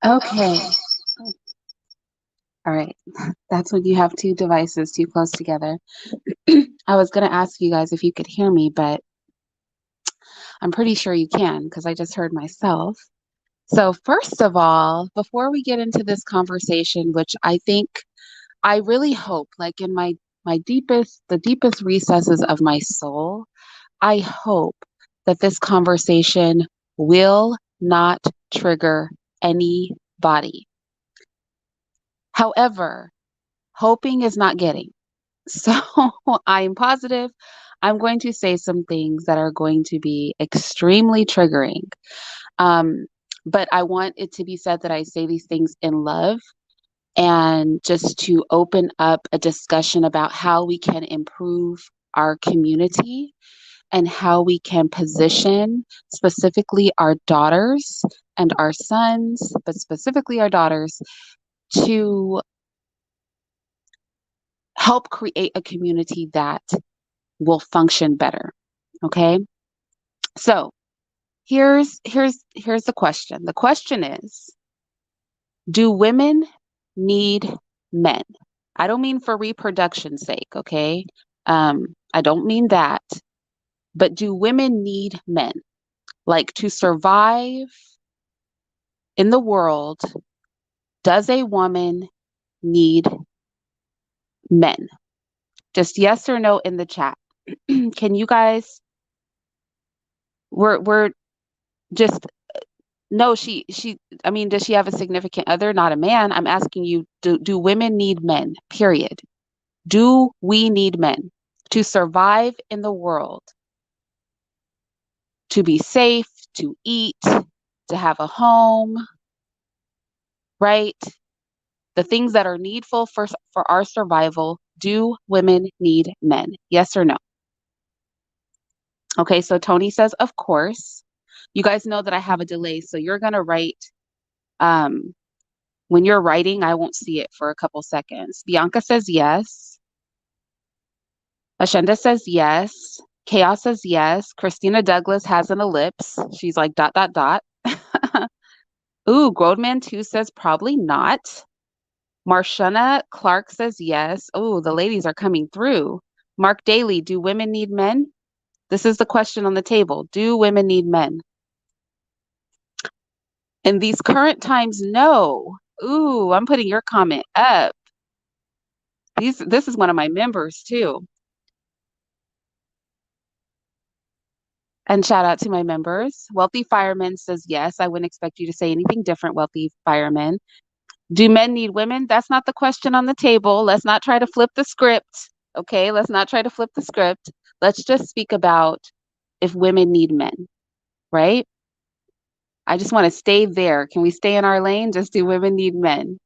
Okay. All right. That's when you have two devices too close together. I was going to ask you guys if you could hear me, but I'm pretty sure you can because I just heard myself. So, first of all, before we get into this conversation, which I think I really hope, like in my deepest recesses of my soul, I hope that this conversation will not trigger anybody. However, hoping is not getting. So I'm positive I'm going to say some things that are going to be extremely triggering. Um, but I want it to be said that I say these things in love and just to open up a discussion about how we can improve our community and how we can position specifically our daughters and our sons, but specifically our daughters, to help create a community that will function better. Okay. So here's the question. The question is, do women need men? I don't mean for reproduction's sake, okay? I don't mean that. But do women need men? Like to survive in the world, does a woman need men? Just yes or no in the chat. Can you guys we're just no, she I mean, does she have a significant other, not a man? I'm asking you, do women need men? Period. Do we need men to survive in the world, to be safe, to eat, to have a home, right? The things that are needful for our survival, do women need men? Yes or no? Okay, so Tony says, of course. You guys know that I have a delay, so you're gonna write um when you're writing, I won't see it for a couple seconds. Bianca says yes. Ashenda says yes. Chaos says yes. Christina Douglas has an ellipse. She's like dot dot dot. Ooh, Groldman 2 says probably not. Marshana Clark says yes. Oh, the ladies are coming through. Mark Daly, do women need men? This is the question on the table. Do women need men? In these current times, no. Ooh, I'm putting your comment up. This is one of my members too. And shout out to my members. Wealthy Fireman says yes. I wouldn't expect you to say anything different, Wealthy Fireman. Do men need women? That's not the question on the table. Let's not try to flip the script. Okay, let's not try to flip the script. Let's just speak about if women need men, right? I just want to stay there. Can we stay in our lane? Just do women need men?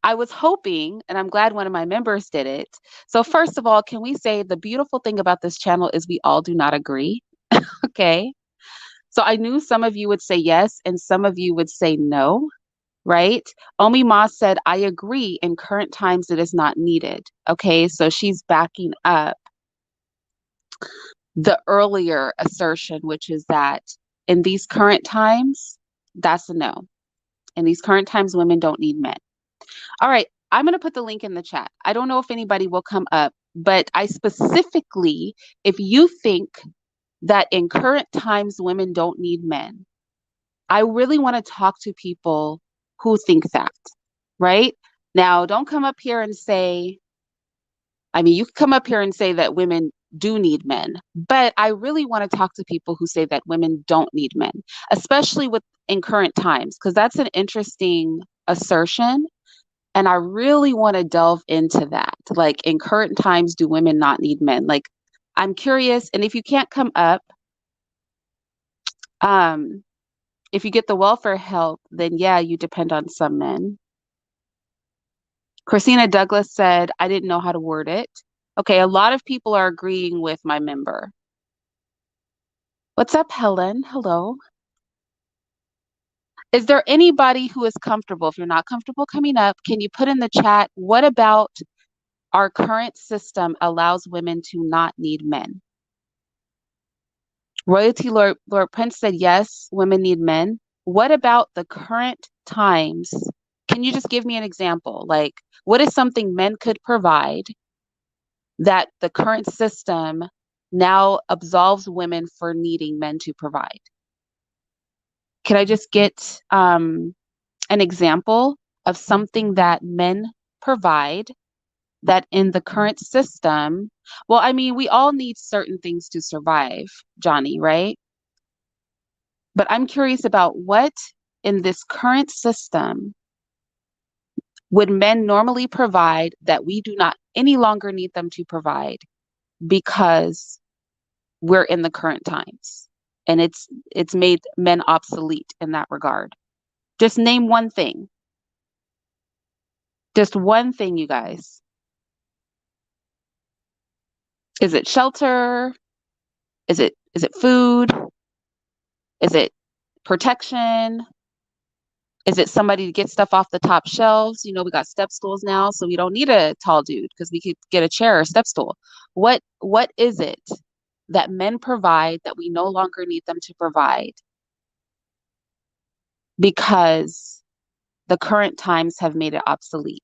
I was hoping, and I'm glad one of my members did it. So, first of all, can we say the beautiful thing about this channel is we all do not agree? Okay. So, I knew some of you would say yes, and some of you would say no, right? Omi Moss said, I agree. In current times, it is not needed. Okay. So, she's backing up the earlier assertion, which is that in these current times, that's a no. In these current times, women don't need men. All right. I'm going to put the link in the chat. I don't know if anybody will come up, but I specifically, if you think that in current times women don't need men, I really want to talk to people who think that, right? Now, don't come up here and say, I mean, you can come up here and say that women do need men, but I really want to talk to people who say that women don't need men, especially with in current times, because that's an interesting assertion. And I really want to delve into that. Like in current times, do women not need men? Like I'm curious. And if you can't come up, um, if you get the welfare help, then yeah, you depend on some men. Christina Douglas said, I didn't know how to word it. Okay, a lot of people are agreeing with my member. What's up, Helen? Hello. Is there anybody who is comfortable? If you're not comfortable coming up, can you put in the chat, what about our current system allows women to not need men? Royalty Lord Prince said, yes, women need men. What about the current times, can you just give me an example? Like, what is something men could provide that the current system now absolves women for needing men to provide? Can I just get an example of something that men provide that in the current system, well, I mean, we all need certain things to survive, Johnny, right? But I'm curious about what in this current system would men normally provide that we do not any longer need them to provide because we're in the current times and it's made men obsolete in that regard. Just name one thing. Just one thing, you guys. Is it shelter? Is it food? Is it protection? Is it somebody to get stuff off the top shelves? You know, we got step stools now, so we don't need a tall dude because we could get a chair or a step stool. What is it that men provide that we no longer need them to provide because the current times have made it obsolete?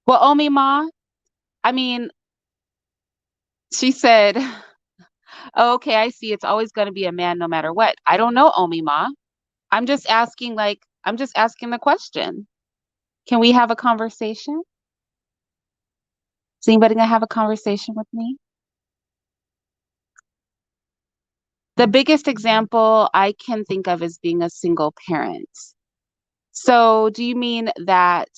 Well, Omi Ma, I mean, she said, oh, okay, I see. It's always going to be a man no matter what. I don't know, Omi Ma. I'm just asking the question. Can we have a conversation? Is anybody gonna have a conversation with me? The biggest example I can think of is being a single parent. So do you mean that,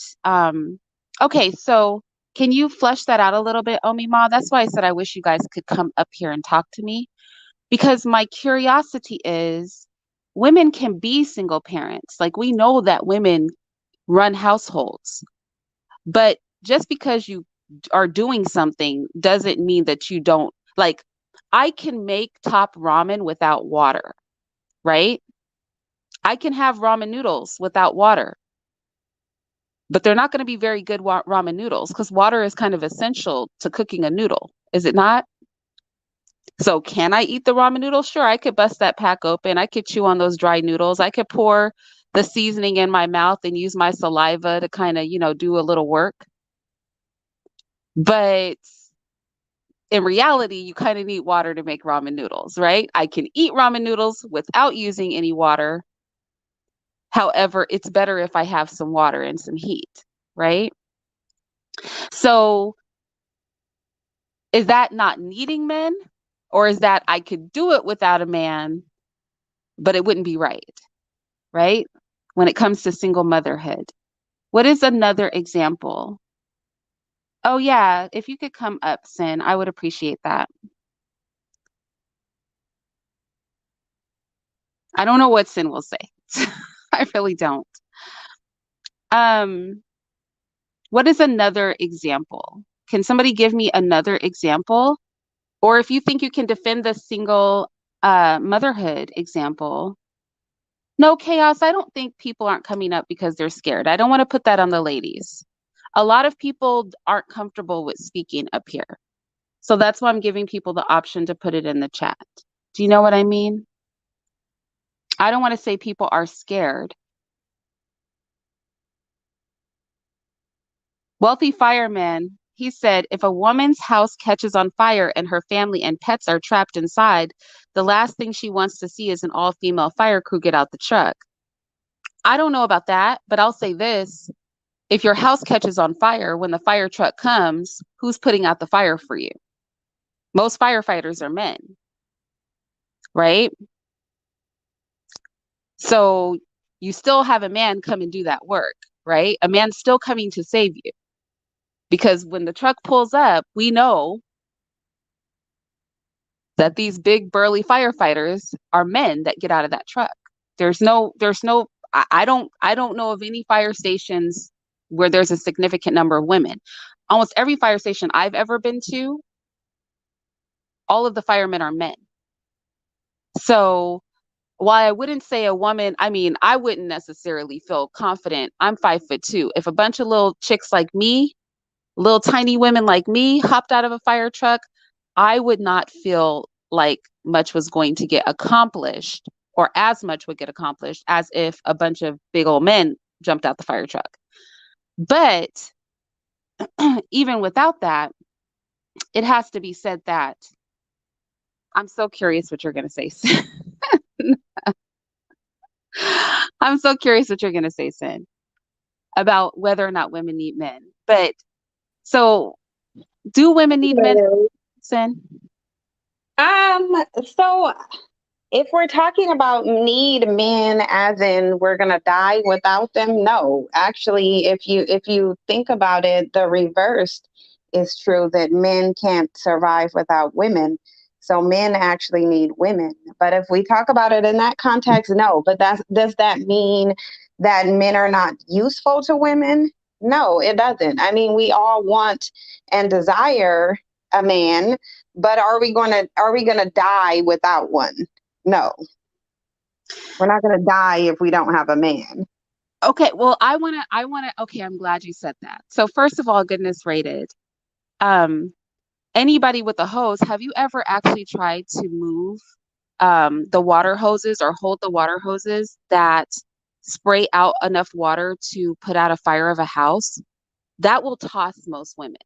okay, so can you flesh that out a little bit, Omi Ma? That's why I said I wish you guys could come up here and talk to me because my curiosity is women can be single parents. Like we know that women run households, but just because you are doing something doesn't mean that you don't like I can make top ramen without water, right? I can have ramen noodles without water, but they're not going to be very good ramen noodles because water is kind of essential to cooking a noodle, is it not? So can I eat the ramen noodles? Sure, I could bust that pack open. I could chew on those dry noodles. I could pour the seasoning in my mouth and use my saliva to kind of, do a little work. But in reality, you kind of need water to make ramen noodles, right? I can eat ramen noodles without using any water. However, it's better if I have some water and some heat, right? So is that not needing men? Or is that I could do it without a man, but it wouldn't be right? When it comes to single motherhood. What is another example? Oh, yeah, if you could come up, Sin, I would appreciate that. I don't know what Sin will say. I really don't. Um, what is another example? Can somebody give me another example? Or if you think you can defend the single motherhood example. No, Chaos, I don't think people aren't coming up because they're scared. I don't want to put that on the ladies. A lot of people aren't comfortable with speaking up here. So that's why I'm giving people the option to put it in the chat. Do you know what I mean? I don't want to say people are scared. Wealthy fireman, he said, if a woman's house catches on fire and her family and pets are trapped inside, the last thing she wants to see is an all-female fire crew get out the truck. I don't know about that, but I'll say this. If your house catches on fire, when the fire truck comes, who's putting out the fire for you? Most firefighters are men, right? So you still have a man come and do that work, right? A man's still coming to save you. Because when the truck pulls up, we know that these big burly firefighters are men that get out of that truck. I don't know of any fire stations where there's a significant number of women. Almost every fire station I've ever been to, all of the firemen are men. So while I wouldn't say a woman, I mean, I wouldn't necessarily feel confident. I'm 5'2". If a bunch of little chicks like me, little tiny women like me hopped out of a fire truck, I would not feel like much was going to get accomplished, or as much would get accomplished as if a bunch of big old men jumped out the fire truck. But even without that, it has to be said that I'm so curious what you're going to say. I'm so curious what you're going to say, Sin, about whether or not women need men. But so, do women need men, Sin? So if we're talking about need men as in we're gonna die without them, no. Actually, if you think about it, the reverse is true that men can't survive without women. So men actually need women. But if we talk about it in that context, no. But does that mean that men are not useful to women? No, it doesn't. I mean, we all want and desire a man, but are we gonna die without one? No, we're not going to die if we don't have a man. Okay, well, okay, I'm glad you said that. So first of all, goodness rated. Um, Anybody with a hose, have you ever actually tried to move the water hoses or hold the water hoses that spray out enough water to put out a fire of a house? That will toss most women.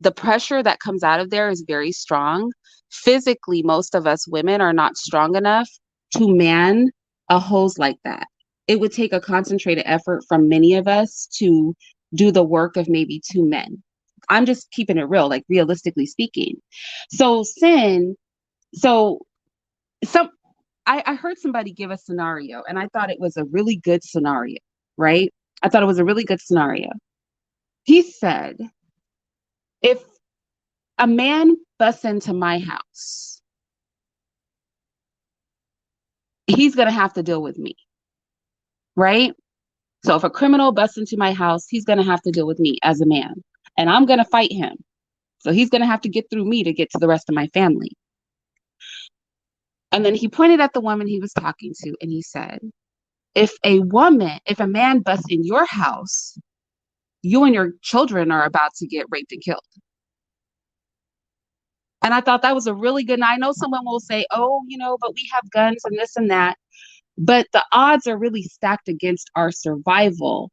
The pressure that comes out of there is very strong. Physically, most of us women are not strong enough to man a hose like that. It would take a concentrated effort from many of us to do the work of maybe two men. I'm just keeping it real, like realistically speaking. So sin, so some I heard somebody give a scenario and I thought it was a really good scenario, right? I thought it was a really good scenario. He said, if a man busts into my house, he's going to have to deal with me, right? So if a criminal busts into my house, he's going to have to deal with me as a man, and I'm going to fight him. So he's going to have to get through me to get to the rest of my family. And then he pointed at the woman he was talking to and he said, if a man busts in your house, you and your children are about to get raped and killed. And I thought that was a really good, and I know someone will say, oh, but we have guns and this and that. But the odds are really stacked against our survival.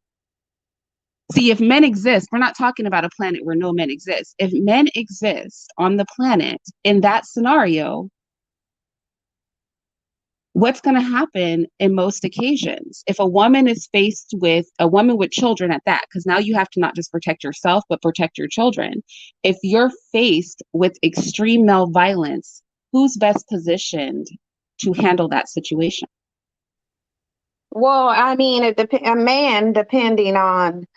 See, if men exist, we're not talking about a planet where no men exist. If men exist on the planet in that scenario, what's going to happen in most occasions? If a woman is faced with a woman with children at that, because now you have to not just protect yourself, but protect your children. If you're faced with extreme male violence, who's best positioned to handle that situation? Well, I mean, a man, depending on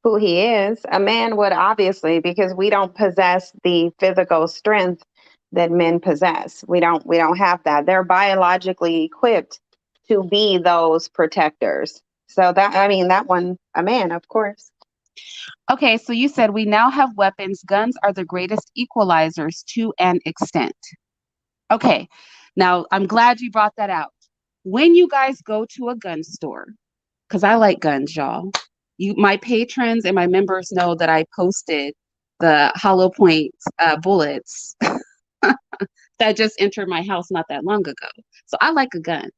who he is, a man would obviously, because we don't possess the physical strength that men possess. We don't have that. They're biologically equipped to be those protectors. So that, I mean, that one, a man, of course. Okay, so you said we now have weapons. Guns are the greatest equalizers to an extent. Okay, now I'm glad you brought that out. When you guys go to a gun store, because I like guns, y'all. My patrons and my members know that I posted the hollow point bullets that just entered my house not that long ago. So I like a gun.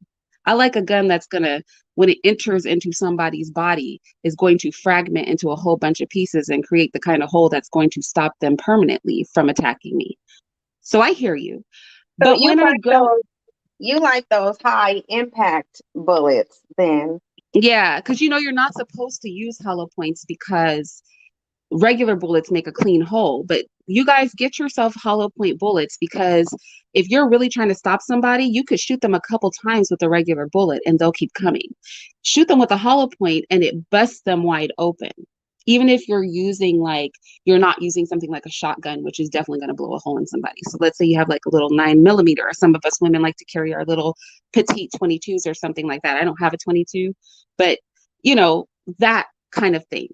I like a gun that's gonna, when it enters into somebody's body, is going to fragment into a whole bunch of pieces and create the kind of hole that's going to stop them permanently from attacking me. So I hear you. So But when I go, you like those high impact bullets then. yeah, because you're not supposed to use hollow points because regular bullets make a clean hole, but you guys get yourself hollow point bullets, because if you're really trying to stop somebody, you could shoot them a couple times with a regular bullet and they'll keep coming. Shoot them with a hollow point and it busts them wide open. Even if you're not using something like a shotgun, which is definitely going to blow a hole in somebody. So let's say you have like a little 9mm, or some of us women like to carry our little petite 22s or something like that. I don't have a 22, but that kind of thing.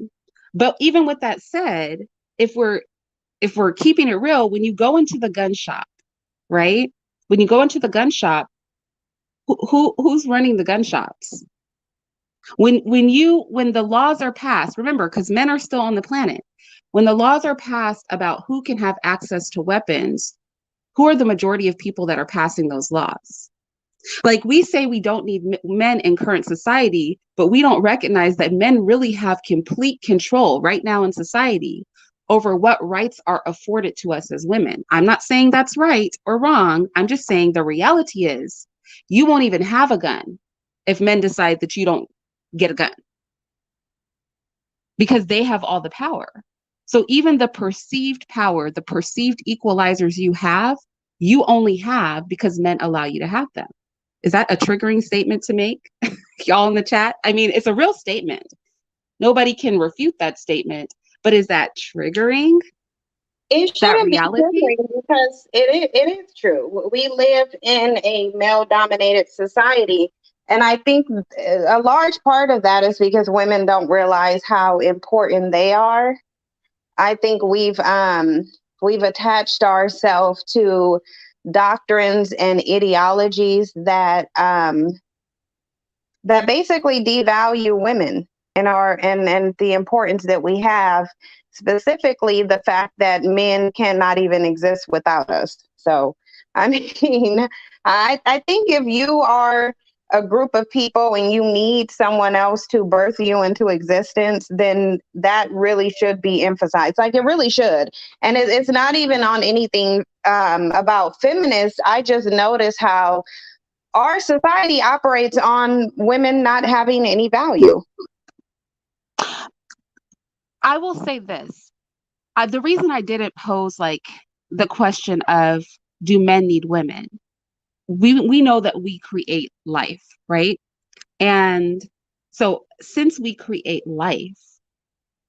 But even with that said, if we're keeping it real, when you go into the gun shop, right? When you go into the gun shop, who's running the gun shops? When the laws are passed, remember, because men are still on the planet, when the laws are passed about who can have access to weapons, Who are the majority of people that are passing those laws? Like, we say we don't need men in current society, but we don't recognize that men really have complete control right now in society over what rights are afforded to us as women. I'm not saying that's right or wrong. I'm just saying the reality is you won't even have a gun if men decide that you don't get a gun, because they have all the power. So even the perceived power, the perceived equalizers you only have because men allow you to have them. Is that a triggering statement to make? Y'all in the chat? I mean, it's a real statement. Nobody can refute that statement, but is that triggering? It shouldn't be triggering because it is true. We live in a male-dominated society, and I think a large part of that is because women don't realize how important they are. I think we've attached ourselves to doctrines and ideologies that that basically devalue women and the importance that we have, specifically the fact that men cannot even exist without us. So, I mean, I think if you are a group of people and you need someone else to birth you into existence, then that really should be emphasized. Like, it really should. And it's not even on anything about feminists. I just notice how our society operates on women not having any value. I will say this. The reason I didn't pose like the question of, do men need women? We know that we create life, right? And so since we create life,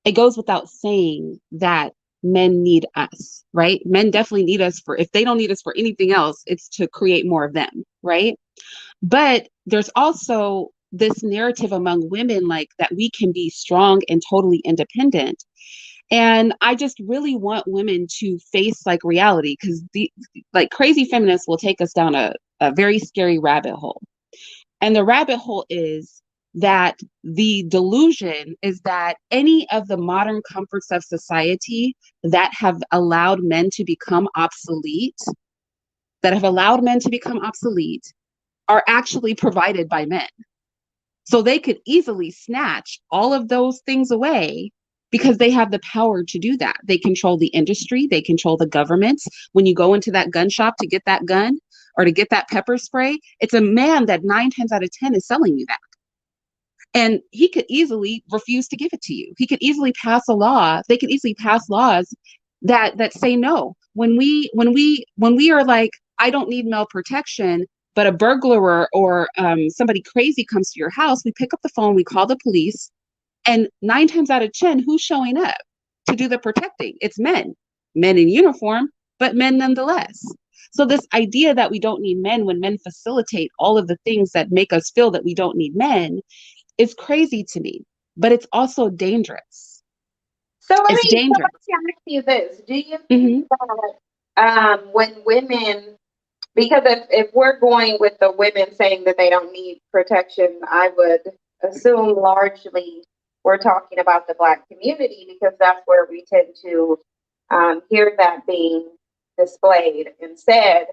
it goes without saying that men need us, right? Men definitely need us if they don't need us for anything else, it's to create more of them, right? But there's also this narrative among women, like, that we can be strong and totally independent. And I just really want women to face like reality, because the like crazy feminists will take us down a very scary rabbit hole. And the rabbit hole is that the delusion is that any of the modern comforts of society that have allowed men to become obsolete, are actually provided by men. So they could easily snatch all of those things away because they have the power to do that. They control the industry, they control the governments. When you go into that gun shop to get that gun or to get that pepper spray, it's a man that 9 times out of 10 is selling you that. And he could easily refuse to give it to you. He could easily pass a law. They could easily pass laws that say no. When we are like, I don't need male protection, but a burglar or somebody crazy comes to your house, we pick up the phone, we call the police, and 9 times out of 10, who's showing up to do the protecting? It's men in uniform, but men nonetheless. So this idea that we don't need men when men facilitate all of the things that make us feel that we don't need men is crazy to me, but it's also dangerous. So let me ask you this. Do you think that when women, because if we're going with the women saying that they don't need protection, I would assume largely we're talking about the Black community, because that's where we tend to hear that being displayed and said.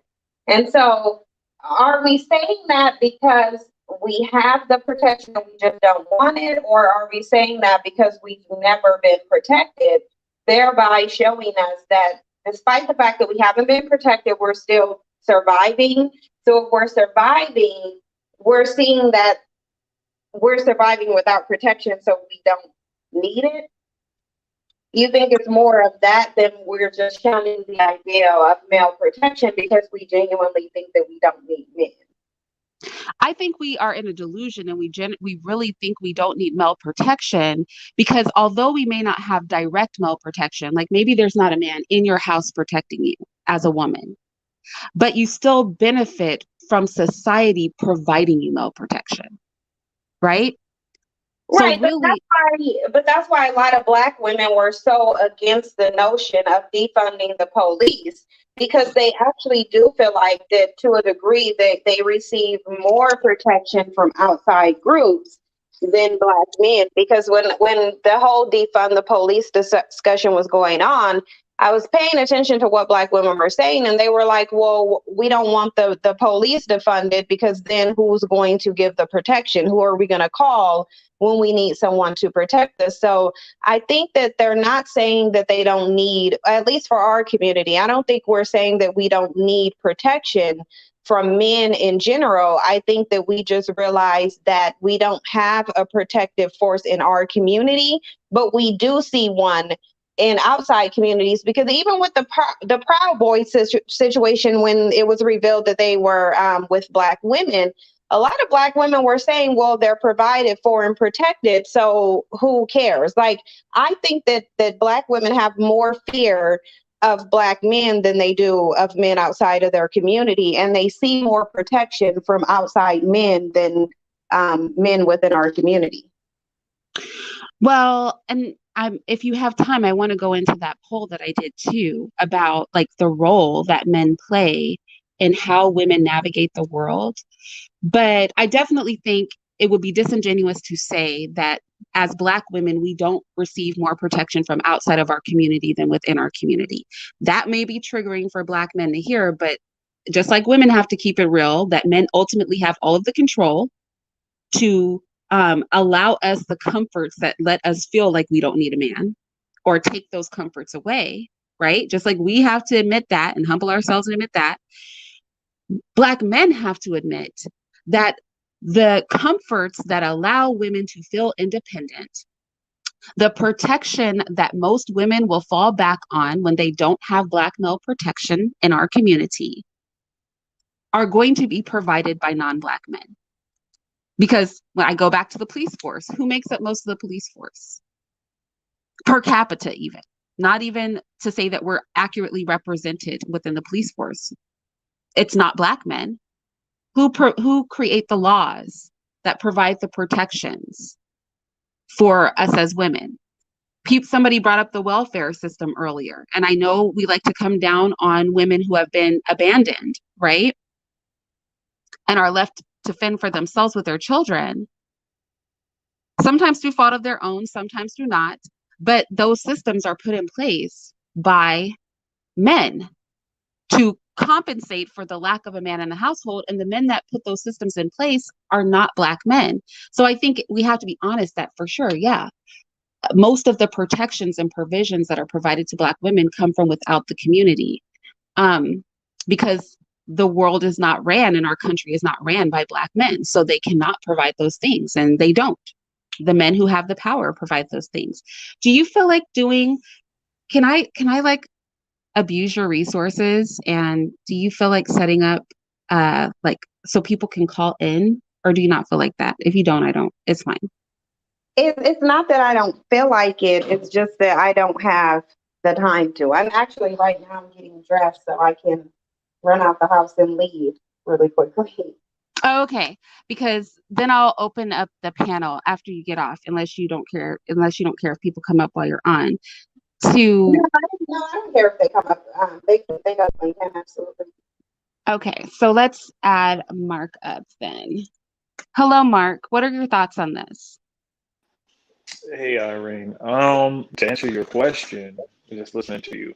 And so are we saying that because we have the protection and we just don't want it? Or are we saying that because we've never been protected, thereby showing us that despite the fact that we haven't been protected, we're still surviving? So if we're surviving, we're seeing that we're surviving without protection, so we don't need it? You think it's more of that than we're just shunning the idea of male protection because we genuinely think that we don't need men? I think we are in a delusion, and we really think we don't need male protection, because although we may not have direct male protection, like maybe there's not a man in your house protecting you as a woman, but you still benefit from society providing you male protection, right? Right, so really, but that's why a lot of Black women were so against the notion of defunding the police, because they actually do feel like that to a degree that they receive more protection from outside groups than Black men. Because when the whole defund the police discussion was going on, I was paying attention to what Black women were saying, and they were like, well, we don't want the police to fund it, because then who's going to give the protection? Who are we going to call when we need someone to protect us? So I think that they're not saying that they don't need, at least for our community, I don't think we're saying that we don't need protection from men in general. I think that we just realize that we don't have a protective force in our community, but we do see one in outside communities, because even with the Proud Boys situation, when it was revealed that they were with Black women, a lot of Black women were saying, well, they're provided for and protected, so who cares? Like, I think that Black women have more fear of Black men than they do of men outside of their community, and they see more protection from outside men than men within our community. Well, and if you have time, I want to go into that poll that I did too about like the role that men play in how women navigate the world. But I definitely think it would be disingenuous to say that as Black women, we don't receive more protection from outside of our community than within our community. That may be triggering for Black men to hear, but just like women have to keep it real, that men ultimately have all of the control to allow us the comforts that let us feel like we don't need a man, or take those comforts away, right? Just like we have to admit that and humble ourselves and admit that, Black men have to admit that the comforts that allow women to feel independent, the protection that most women will fall back on when they don't have Black male protection in our community, are going to be provided by non-Black men. Because when I go back to the police force, who makes up most of the police force? Per capita, even. Not even to say that we're accurately represented within the police force. It's not Black men. Who create the laws that provide the protections for us as women? Somebody brought up the welfare system earlier, and I know we like to come down on women who have been abandoned, right? And are left to fend for themselves with their children, sometimes through fault of their own, sometimes through not. But those systems are put in place by men to compensate for the lack of a man in the household, and the men that put those systems in place are not Black men. So I think we have to be honest that for sure, yeah, most of the protections and provisions that are provided to Black women come from without the community, because the world is not ran, and our country is not ran by Black men, so they cannot provide those things, and they don't. The men who have the power provide those things. Do you feel like can I like abuse your resources, and do you feel like setting up like so people can call in, or do you not feel like that? If you don't, I don't, it's fine. It's not that I don't feel like it, it's just that I don't have the time to. I'm actually right now getting dressed so I can run out the house and leave really quickly. Okay, because then I'll open up the panel after you get off, unless you don't care if people come up while you're on. No, I don't care if they come up. They can absolutely. Okay, so let's add Mark up then. Hello, Mark. What are your thoughts on this? Hey, Irene. To answer your question, just listening to you,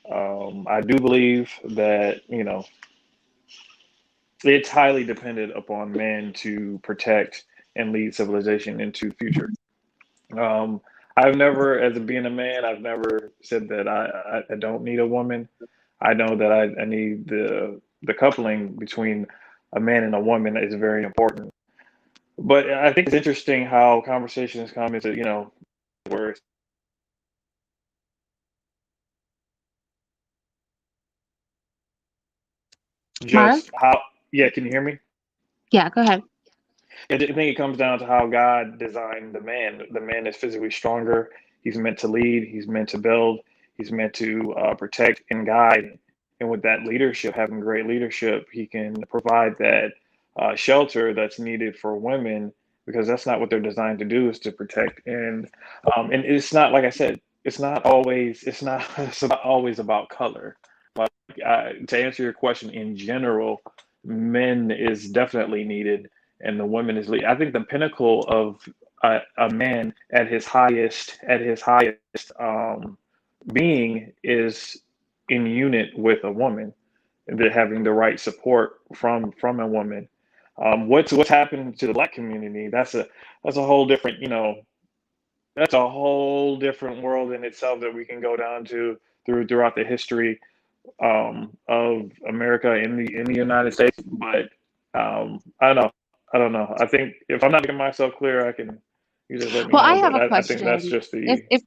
I do believe that, it's highly dependent upon men to protect and lead civilization into future. Um, I've never, as a being a man, I've never said that I don't need a woman. I know that I need the coupling between a man and a woman is very important. But I think it's interesting how conversations come into, where it's Mark? just how, yeah, can you hear me? Yeah, go ahead. I think it comes down to how God designed the man. The man is physically stronger. He's meant to lead. He's meant to build. He's meant to protect and guide. And with that leadership, having great leadership, he can provide that shelter that's needed for women, because that's not what they're designed to do, is to protect. And it's not, like I said, it's not always about color. Like, to answer your question, in general, men is definitely needed, and the woman is lead. I think the pinnacle of a man at his highest being is in unit with a woman, that having the right support from a woman. What's happened to the Black community? That's a whole different, that's a whole different world in itself that we can go down to throughout the history of America in the United States. But I don't know. I think if I'm not making myself clear, I can, you just let me Well, I know. have But a I think that's question. just If the if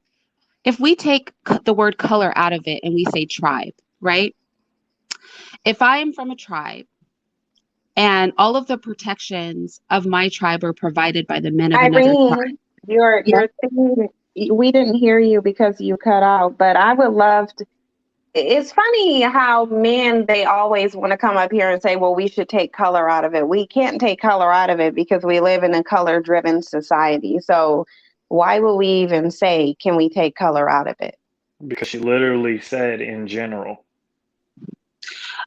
if we take the word color out of it and we say tribe, right? If I am from a tribe and all of the protections of my tribe are provided by the men of another tribe. Irene, your Yeah. your thing, we didn't hear you because you cut out, but I would love to. It's funny how men, they always want to come up here and say, well, we should take color out of it. We can't take color out of it because we live in a color driven society. So why would we even say, can we take color out of it? because she literally said in general.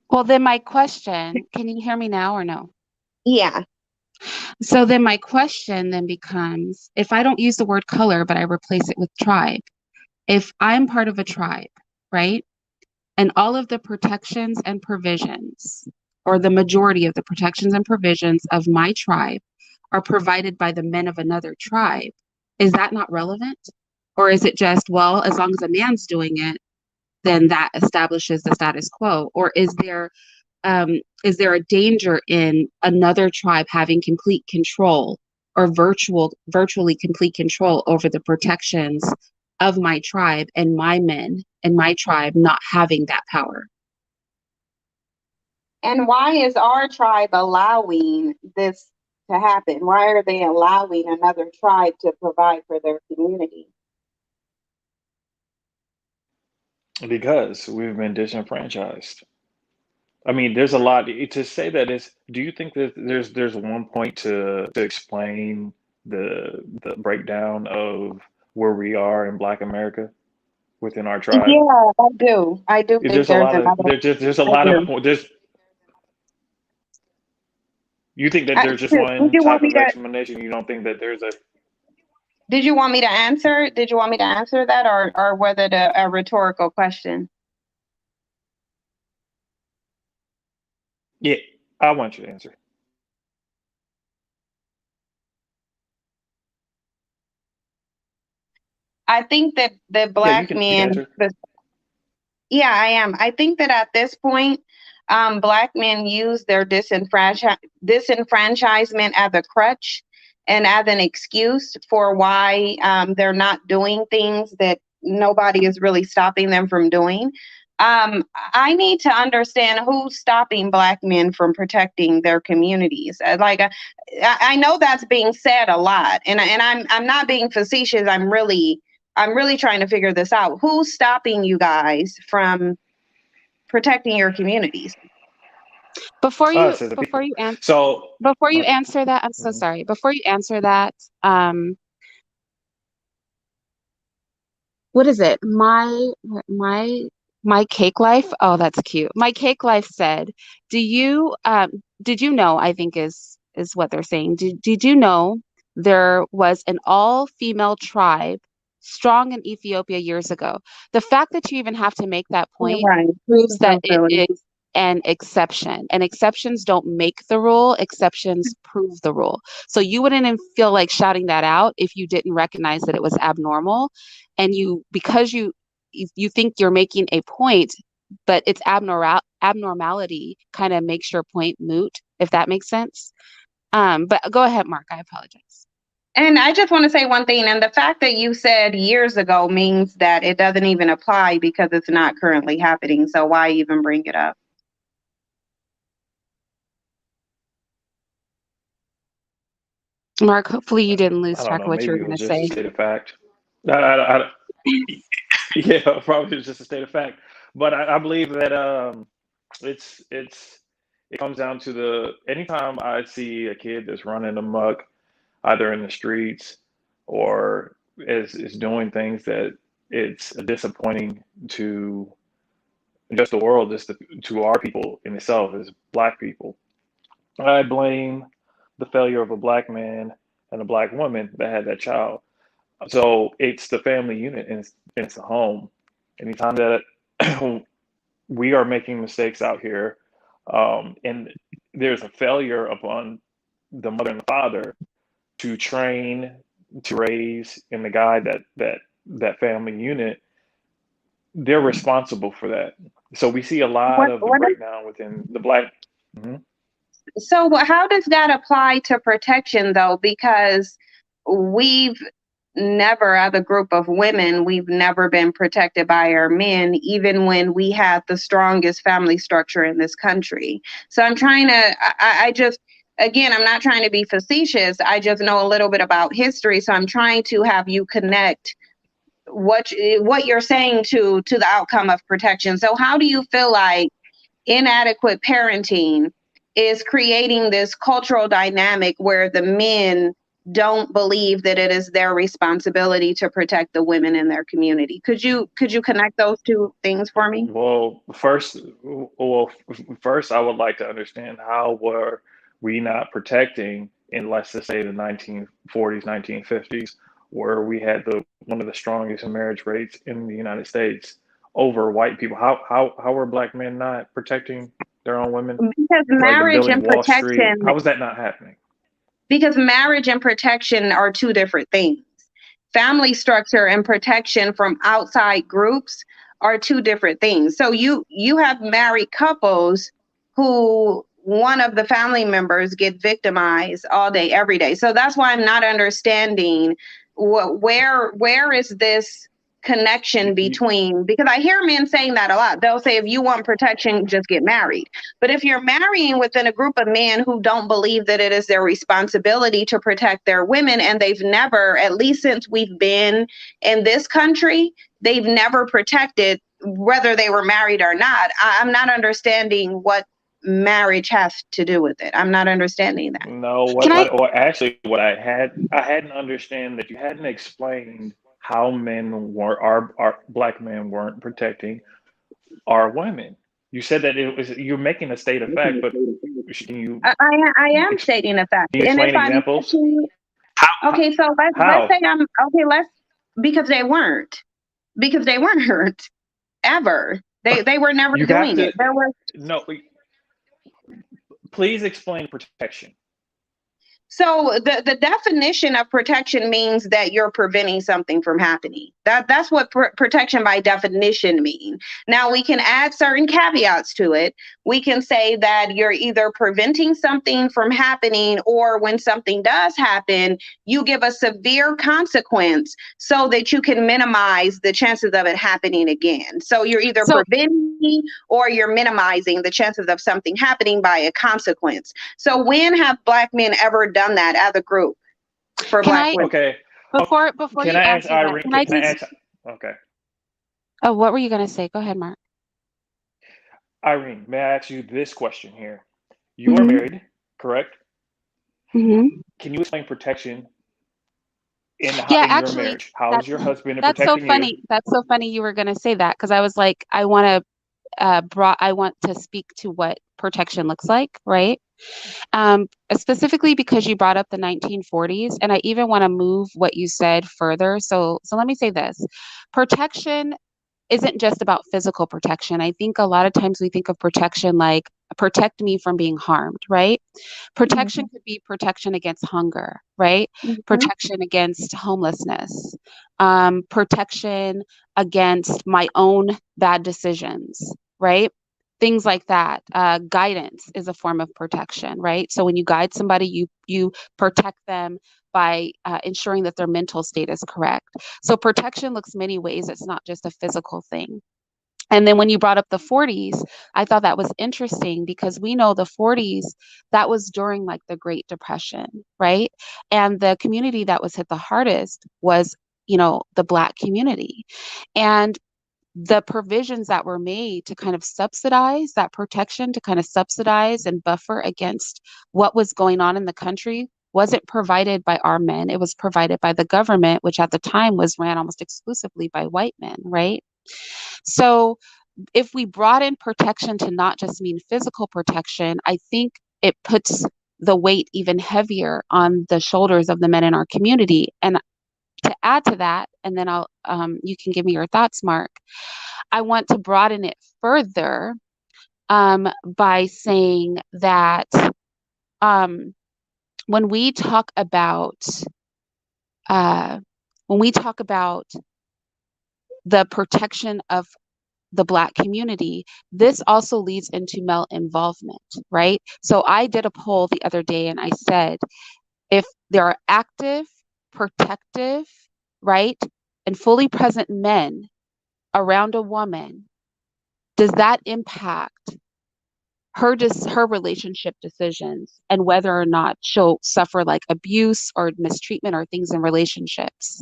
Well, then my question, can you hear me now or no? Yeah. So then my question then becomes, if I don't use the word color, but I replace it with tribe, if I'm part of a tribe, right? And all of the protections and provisions, or the majority of the protections and provisions of my tribe are provided by the men of another tribe, is that not relevant? Or is it just, well, as long as a man's doing it, then that establishes the status quo? Or is there a danger in another tribe having complete control or virtually complete control over the protections of my tribe and my men and my tribe not having that power? And why is our tribe allowing this to happen? Why are they allowing another tribe to provide for their community? Because we've been disenfranchised. I mean, there's a lot to say that is. Do you think that there's one point to explain the breakdown of where we are in Black America within our tribe? Yeah, I do. I do think There's a there's lot of another. there's a I lot of do. there's. You think that there's just Did one you want type me of to? explanation? You don't think that there's a. Did you want me to answer? Did you want me to answer that, or was it a rhetorical question? Yeah, I want you to answer. I think that the Yeah, black you can men, answer. yeah, I am. I think that at this point, black men use their disenfranchisement as a crutch and as an excuse for why they're not doing things that nobody is really stopping them from doing. I need to understand who's stopping black men from protecting their communities. I know that's being said a lot, and I'm not being facetious. I'm really trying to figure this out. Who's stopping you guys from protecting your communities? Before you Us as a before people. you answer So, before you uh, answer that, I'm so mhm. sorry. Before you answer that, what is it? My cake life. Oh, that's cute. My cake life said, "Do you did you know, I think is what they're saying. Did you know there was an all-female tribe strong in Ethiopia years ago?" The fact that you even have to make that You're point right. proves That's that so it silly. is an exception. And exceptions don't make the rule, exceptions prove the rule. So you wouldn't even feel like shouting that out if you didn't recognize that it was abnormal. And because you think you're making a point, but its abnormality kind of makes your point moot, if that makes sense. But go ahead, Mark. I apologize. And I just want to say one thing, and the fact that you said years ago means that it doesn't even apply because it's not currently happening. So why even bring it up? Mark, hopefully you didn't lose I don't track of know. what you were Maybe it going was to just a say. state of fact. I, yeah, probably it's just a state of fact. But I believe that it's it comes down to the anytime I see a kid that's running amok, either in the streets or is doing things that it's disappointing to just the world, to our people in itself as Black people. I blame the failure of a Black man and a Black woman that had that child. So it's the family unit and it's the home. Anytime that we are making mistakes out here, and there's a failure upon the mother and the father to train, to raise, and the guide that family unit, they're responsible for that. So we see a lot What of the what is breakdown within the black. Mhm. so how does that apply to protection though? Because we've never, as a group of women, we've never been protected by our men, even when we had the strongest family structure in this country. So I'm trying to, I just, again, I'm not trying to be facetious. I just know a little bit about history. So I'm trying to have you connect what you're saying to the outcome of protection. So how do you feel like inadequate parenting is creating this cultural dynamic where the men don't believe that it is their responsibility to protect the women in their community? Could you connect those two things for me? First, I would like to understand how were we not protecting in, let's just say, the 1940s, 1950s, where we had the one of the strongest marriage rates in the United States over white people. How were black men not protecting their own women? Because Like the marriage building and Wall Street. protection How was that not happening? because marriage and protection are two different things. Family structure and protection from outside groups are two different things. So you have married couples who one of the family members get victimized all day every day. So that's why I'm not understanding where is this connection You, between, because I hear men saying that a lot. They'll say if you want protection, just get married. But if you're marrying within a group of men who don't believe that it is their responsibility to protect their women, and they've never, at least since we've been in this country, they've never protected whether they were married or not, I'm not understanding what marriage has to do with it. I'm not understanding that. No, Can I? or actually, what I hadn't understand that you hadn't explained how men were, our black men weren't protecting our women. You said that it was, you're making a state of fact, but can you I am ex, stating a fact. can you And if explain I'm examples? catching, How, okay, so let's how? say I'm okay, let's because they weren't. Because they weren't ever. They were never You have doing to, it. There was no, please explain protection. So the definition of protection means that you're preventing something from happening. That's what protection by definition mean. Now we can add certain caveats to it. We can say that you're either preventing something from happening, or when something does happen, you give a severe consequence so that you can minimize the chances of it happening again. So you're either So preventing or you're minimizing the chances of something happening by a consequence. So when have black men ever done that as a group for can black I women? Okay. Oh, before can you I ask answer that? Irene? Can I Can I just? ask? Okay. Oh, what were you gonna say? Go ahead, Mark. Irene, may I ask you this question here? You are Hmm. married, correct? Hmm. Can you explain protection Yeah, in your actually, marriage? How that is your husband in that's so protecting you? funny. That's so funny you were gonna say that because I was like, I want to speak to what protection looks like, right? Specifically because you brought up the 1940s, and I even want to move what you said further. So let me say this. Protection isn't just about physical protection. I think a lot of times we think of protection like protect me from being harmed, right? Protection Mhm, could be protection against hunger, right? mhm. Protection against homelessness, protection against my own bad decisions, right? Things like that. Guidance is a form of protection, right? So when you guide somebody, you protect them by ensuring that their mental state is correct. So protection looks many ways. It's not just a physical thing. And then when you brought up the 40s, I thought that was interesting because we know the 40s, that was during like the Great Depression, right? And the community that was hit the hardest was, the Black community. And the provisions that were made to kind of subsidize that protection, to kind of subsidize and buffer against what was going on in the country wasn't provided by our men. It was provided by the government, which at the time was ran almost exclusively by white men, right? So if we brought in protection to not just mean physical protection, I think it puts the weight even heavier on the shoulders of the men in our community. And to add to that, and then I'll you can give me your thoughts, Mark. I want to broaden it further by saying that um, when we talk about uh, the protection of the Black community, this also leads into male involvement, right? So I did a poll the other day and I said, if there are active, protective, right, and fully present men around a woman, does that impact her relationship decisions and whether or not she'll suffer like abuse or mistreatment or things in relationships?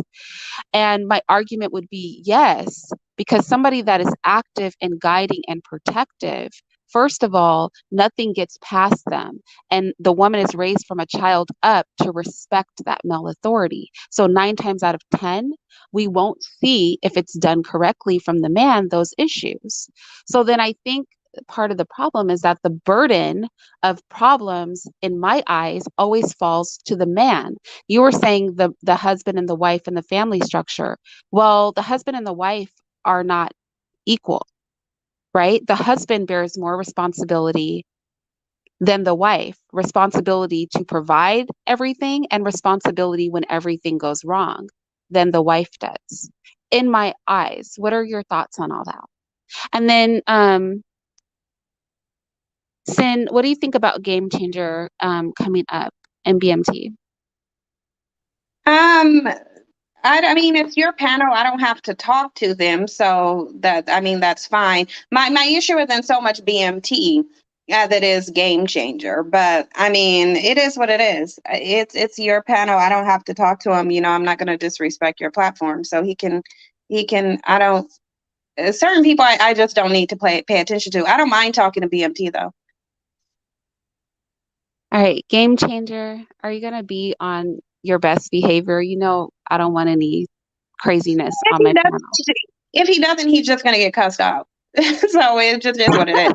And my argument would be yes, because somebody that is active and guiding and protective, first of all, nothing gets past them. And the woman is raised from a child up to respect that male authority. So 9 times out of 10, we won't see, if it's done correctly from the man, those issues. So then I think part of the problem is that the burden of problems, in my eyes, always falls to the man. You were saying the husband and the wife and the family structure. Well, the husband and the wife are not equal, right? The husband bears more responsibility than the wife, responsibility to provide everything and responsibility when everything goes wrong than the wife does. In my eyes, what are your thoughts on all that? And then Sin, what do you think about Game Changer coming up in BMT? I mean, it's your panel. I don't have to talk to them, so that's fine. My issue isn't so much BMT as it is Game Changer, but I mean, it is what it is. It's your panel. I don't have to talk to him. I'm not going to disrespect your platform, so he can. I don't. Certain people, I just don't need to pay attention to. I don't mind talking to BMT though. All right, Game Changer, are you going to be on your best behavior? I don't want any craziness on my panel. If he doesn't, he's just going to get cussed out. So it just is what it is.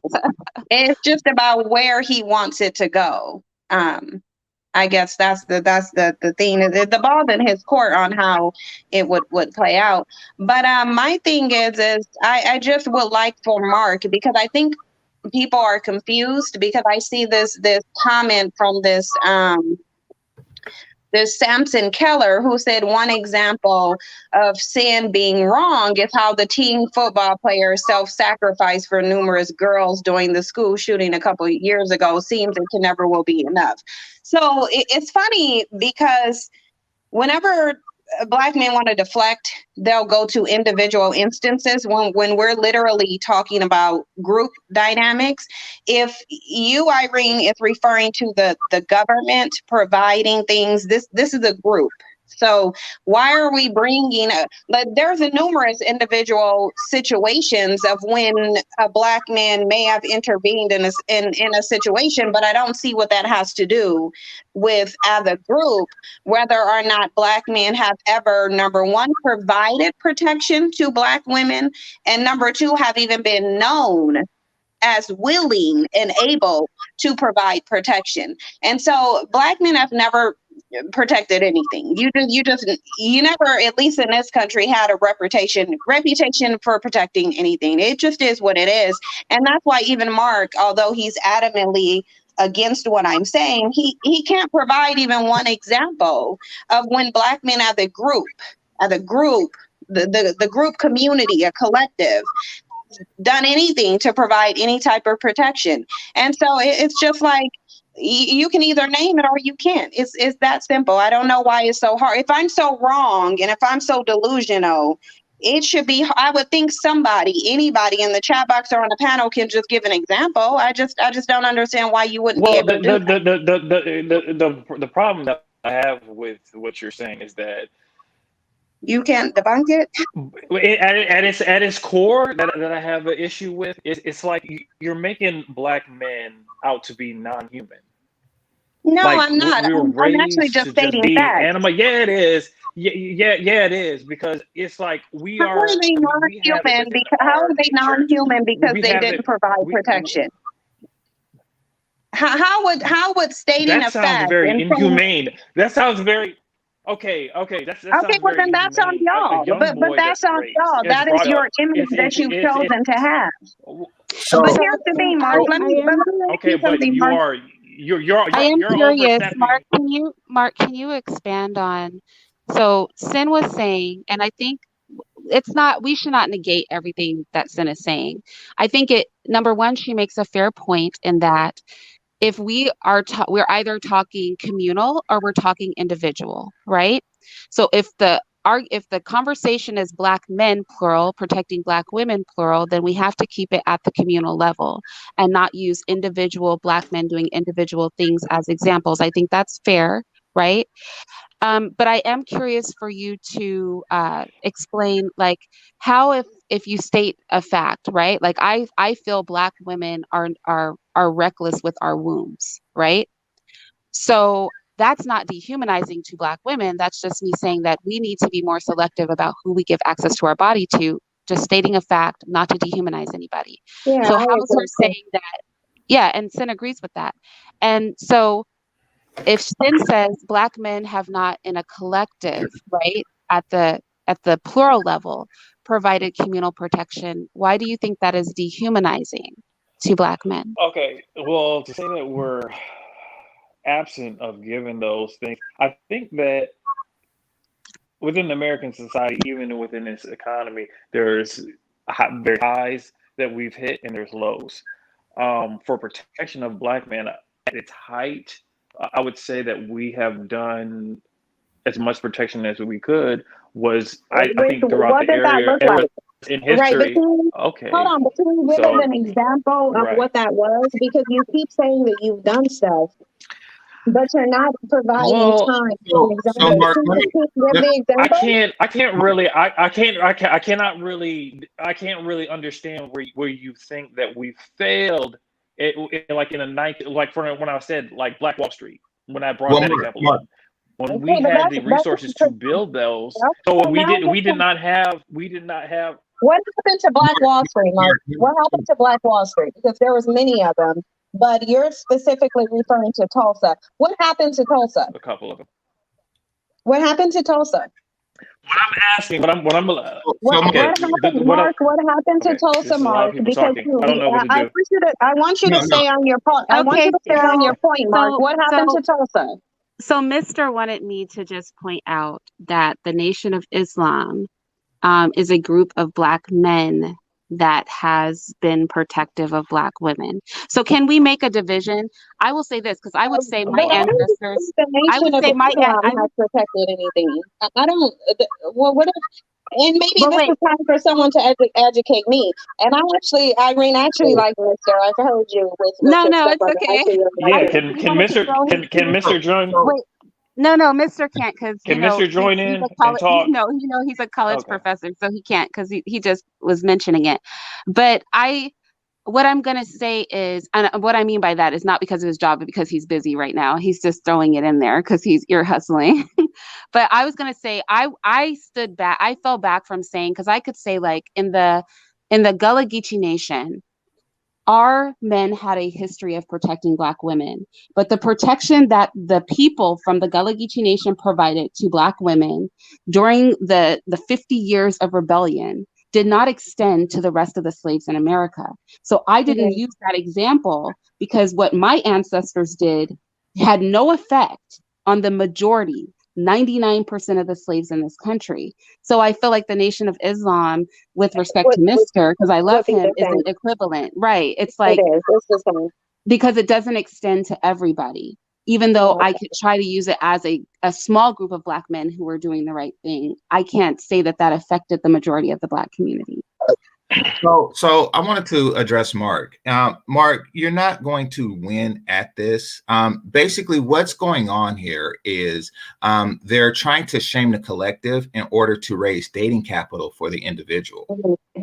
It's just about where he wants it to go. I guess that's the thing. The ball's in his court on how it would play out. But my thing is I just would like for Mark, because I think people are confused, because I see this comment from this Samson Keller, who said one example of sin being wrong is how the team football players self-sacrificed for numerous girls during the school shooting a couple of years ago. Seems it can never will be enough. So it's funny, because whenever Black men want to deflect, they'll go to individual instances when we're literally talking about group dynamics. If you, Irene, is referring to the government providing things, this is a group. So why are we bringing there's numerous individual situations of when a Black man may have intervened in a situation, but I don't see what that has to do with as a group, whether or not Black men have ever, number one, provided protection to Black women, and number two, have even been known as willing and able to provide protection. And so Black men have never protected anything. You never, at least in this country, had a reputation for protecting anything. It just is what it is. And that's why even Mark, although he's adamantly against what I'm saying, he can't provide even one example of when Black men as a group, the group community, a collective, done anything to provide any type of protection. And so it's just like, you can either name it or you can't. It's that simple. I don't know why it's so hard. If I'm so wrong and if I'm so delusional, it should be, I would think anybody in the chat box or on the panel can just give an example. I just don't understand why you wouldn't be able to do that. The problem that I have with what you're saying is that you can't debunk it. At its core, that I have an issue with, it's like you're making Black men out to be non-human. No, I'm not. I'm actually just stating facts. Yeah, it is. Yeah, it is, because it's like how are they non-human? How are they non-human because they didn't provide protection? How would stating a fact? That sounds very inhumane. That sounds very. Okay, that Okay, sounds well very then that's on inhumane. A y'all. young But boy that's that's on raised, y'all. that's That is brought your up, image that you've chosen to have. But so So, here's the so thing, Mark. I, Let I me am ask okay, you but something, Mark. I am you're curious, overstepping. Mark, can you expand on, so Sin was saying, and I think it's not, we should not negate everything that Sin is saying. I think number one, she makes a fair point in that if we're either talking communal or we're talking individual, right? So if the conversation is Black men plural protecting Black women plural, then we have to keep it at the communal level and not use individual Black men doing individual things as examples. I think that's fair, right? But I am curious for you to explain, like, how, if you state a fact, right? Like, I feel Black women are reckless with our wombs, right? So that's not dehumanizing to Black women. That's just me saying that we need to be more selective about who we give access to our body to. Just stating a fact, not to dehumanize anybody. Yeah, So I how is her agree. saying that? Yeah, and Sin agrees with that. And so if Sin says Black men have not in a collective, right, at the plural level, provided communal protection, why do you think that is dehumanizing to Black men? Okay, well, to say that we're absent of giving those things, I think that within American society, even within this economy, there's there's highs that we've hit and there's lows. For protection of Black men at its height, I would say that we have done as much protection as we could. I think throughout What the does that look era like? in Right, but history. hold Okay, on, but can you give us so an example of right. what that was? Because you keep saying that you've done stuff, but you're not providing Well, time for an So example. Mark, Can you give let- the example? I can't really, I can't really understand where you think that we failed. Like in the ninth, like for when I said like Black Wall Street, when I brought well, that Mark, example Mark, up, when Okay, we but had the that's resources to build those, so so now we did not have. what happened to Black Wall Street, Mark? What Mark, happened to Black Wall Street? Because there was many of them, but you're specifically referring to Tulsa. What happened to Tulsa? A couple of them. What happened to Tulsa? What I'm asking, what I'm so What okay, Mark, happened, what Mark? What happened to okay, Tulsa, this is a lot of Mark? people Because talking. I don't know what to do. I want you to no, no, stay on your point. I want you Okay, to stay on your point, Mark. so What happened to Tulsa? so Mr. wanted me to just point out that the Nation of Islam is a group of Black men that has been protective of Black women. So can we make a division? I will say this because I would say my But I don't ancestors, think the I Nation would of say my Islam I has would, protected anything. I don't. Well, what? And maybe but this wait, is time for someone to educate me. And Irene, actually like Mister. I've heard you with no, your no, stuff it's on the okay. actually I Yeah, reflected. just wanted to throw his Can name. Mr. join? so Wait, no, Mr. can't because Can Mr. join he's in a and college. talk? He's a college Okay. professor, so he can't because he just was mentioning it. But what I'm gonna say is, and what I mean by that is not because of his job, but because he's busy right now. He's just throwing it in there because he's ear hustling. But I was gonna say, I stood back. I fell back from saying because I could say like in the Gullah Geechee Nation, our men had a history of protecting Black women, but the protection that the people from the Gullah Geechee Nation provided to Black women during the 50 years of rebellion did not extend to the rest of the slaves in America. So I didn't use that example because what my ancestors did had no effect on the majority, 99% of the slaves in this country. So I feel like the Nation of Islam, with respect to Mr., because I love Would be him, the is an same. equivalent, right? It's It like, is. It's the same. because it doesn't extend to everybody, even though I could try to use it as a small group of Black men who were doing the right thing. I can't say that that affected the majority of the Black community. So I wanted to address Mark. Mark, you're not going to win at this. Basically, what's going on here is they're trying to shame the collective in order to raise dating capital for the individual.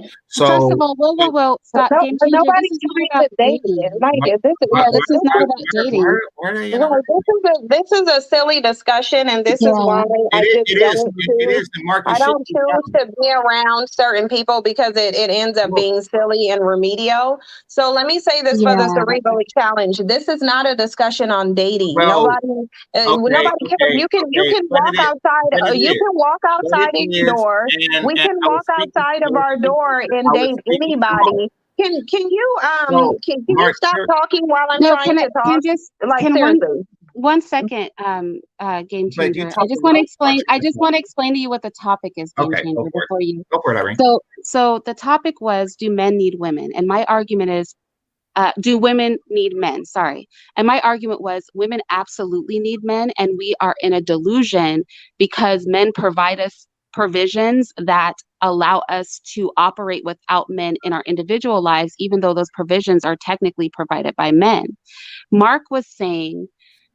First of So all, whoa, But stop, no, game but changer. This nobody's is not trying about to date it. dating. Like why, this is Yeah, this is not about dating. why are they well, interrupting? this is a silly discussion, and this is why Yeah, I just It is. don't It choose. is. And Mark, you I should don't be choose talking. to be around certain people because it ends up being silly and remedial. So let me say this for the yeah. Cerebral Challenge. This is not a discussion on dating. Well, Nobody cares. You okay. can walk outside. But it You is. can walk But it outside of your is. door. And We can I walk was speaking. outside I of was our speaking. door and I was date speaking to Mark. anybody. So, Can you Mark, stop talking while I'm No, trying to talk? Like can seriously. one second, game but you changer. talk a lot. I just want to explain to you what the topic is, game Okay, changer, go for it. before you. Go for it, Irene. So the topic was, do men need women? And my argument is, do women need men? Sorry. And my argument was, women absolutely need men, and we are in a delusion because men provide us provisions that allow us to operate without men in our individual lives, even though those provisions are technically provided by men. Mark was saying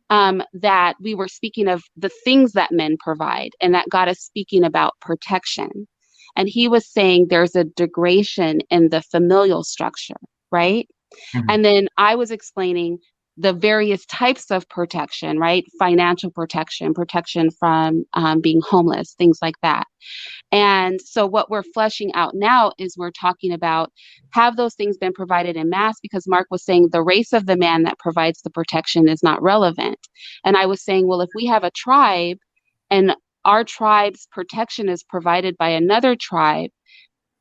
that we were speaking of the things that men provide, and that got us speaking about protection. And he was saying there's a degradation in the familial structure, right? Mhm. And then I was explaining the various types of protection, right? Financial protection, protection from being homeless, things like that. And so what we're fleshing out now is we're talking about, have those things been provided in mass? Because Mark was saying the race of the man that provides the protection is not relevant. And I was saying, well, if we have a tribe and our tribe's protection is provided by another tribe,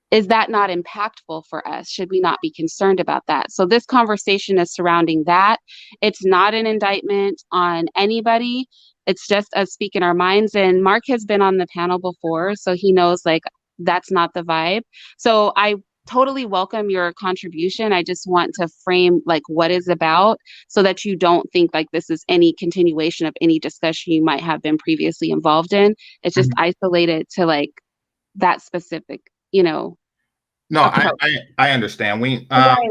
is that not impactful for us? Should we not be concerned about that? So this conversation is surrounding that. It's not an indictment on anybody. It's just us speaking our minds. And Mark has been on the panel before, so he knows like that's not the vibe. So I totally welcome your contribution. I just want to frame like what is about so that you don't think like this is any continuation of any discussion you might have been previously involved in. It's just isolated to like that specific, No, approach. I understand. Right,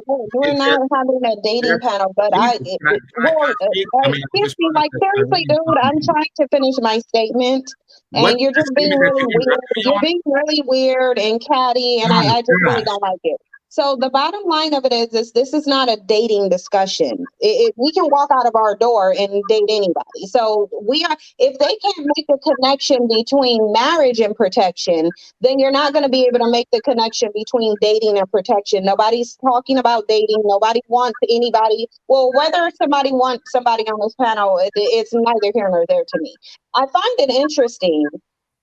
we're It's not just, having a dating there- panel, but can I speak? I mean, I excuse just me, wanted like to, seriously, dude, I'm trying to finish my statement, what's and you're the just being statement that really you weird. interrupted me You're on? being really weird and catty, and I just really Gosh. don't like it. So the bottom line of it is this is not a dating discussion. We can walk out of our door and date anybody. So if they can't make the connection between marriage and protection, then you're not going to be able to make the connection between dating and protection. Nobody's talking about dating. Nobody wants anybody. Well, whether somebody wants somebody on this panel, it's neither here nor there to me. I find it interesting,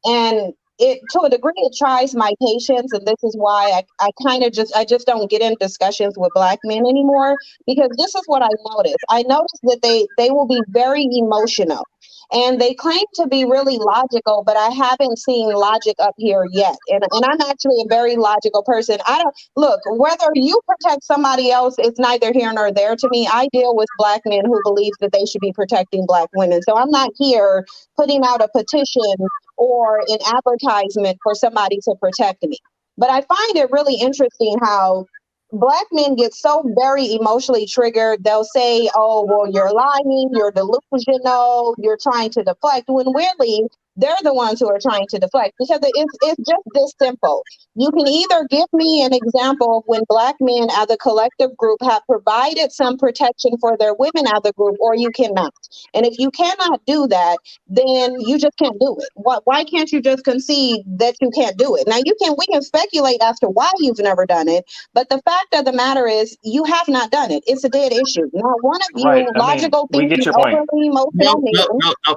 and it to a degree it tries my patience, and this is why I just don't get in discussions with Black men anymore, because this is what I notice. I notice that they will be very emotional. And they claim to be really logical, but I haven't seen logic up here yet. And I'm actually a very logical person. I don't look, whether you protect somebody else, it's neither here nor there to me. I deal with Black men who believe that they should be protecting Black women. So I'm not here putting out a petition or an advertisement for somebody to protect me. But I find it really interesting how Black men get so very emotionally triggered. They'll say, oh, well, you're lying, you're delusional, you're trying to deflect, when really they're the ones who are trying to deflect, because it's just this simple. You can either give me an example of when Black men as a collective group have provided some protection for their women as a group, or you cannot. And if you cannot do that, then you just can't do it. Why can't you just concede that you can't do it? Now we can speculate as to why you've never done it, but the fact of the matter is you have not done it. It's a dead issue. Not one of Right. you I mean, logical we get thinking, your point. overly emotional men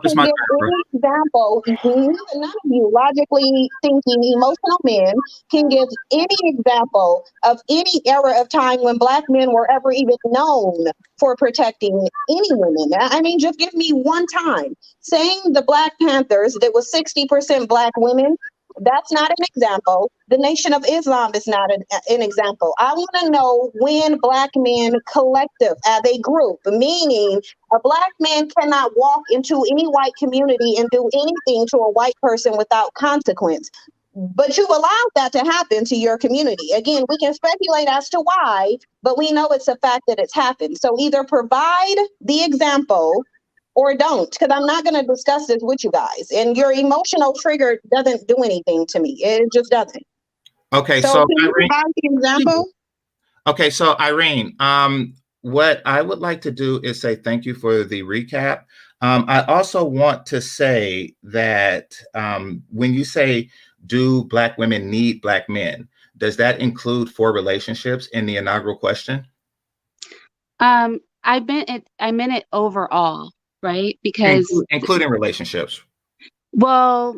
It's can my give turn, bro. any example. None of you logically thinking emotional men can give any example of any era of time when Black men were ever even known for protecting any women. I mean, just give me one time. Saying the Black Panthers, that was 60% Black women, that's not an example. The Nation of Islam is not an example. I want to know when Black men collective as a group, meaning a Black man cannot walk into any white community and do anything to a white person without consequence. But you've allowed that to happen to your community. Again, we can speculate as to why, but we know it's a fact that it's happened. So either provide the example or don't, because I'm not going to discuss this with you guys. And your emotional trigger doesn't do anything to me. It just doesn't. Okay, So so can you Irene, provide the example? okay, so Irene, what I would like to do is say thank you for the recap. I also want to say that when you say, do Black women need Black men? Does that include for relationships in the inaugural question? I meant it overall, right? Because Including relationships. well,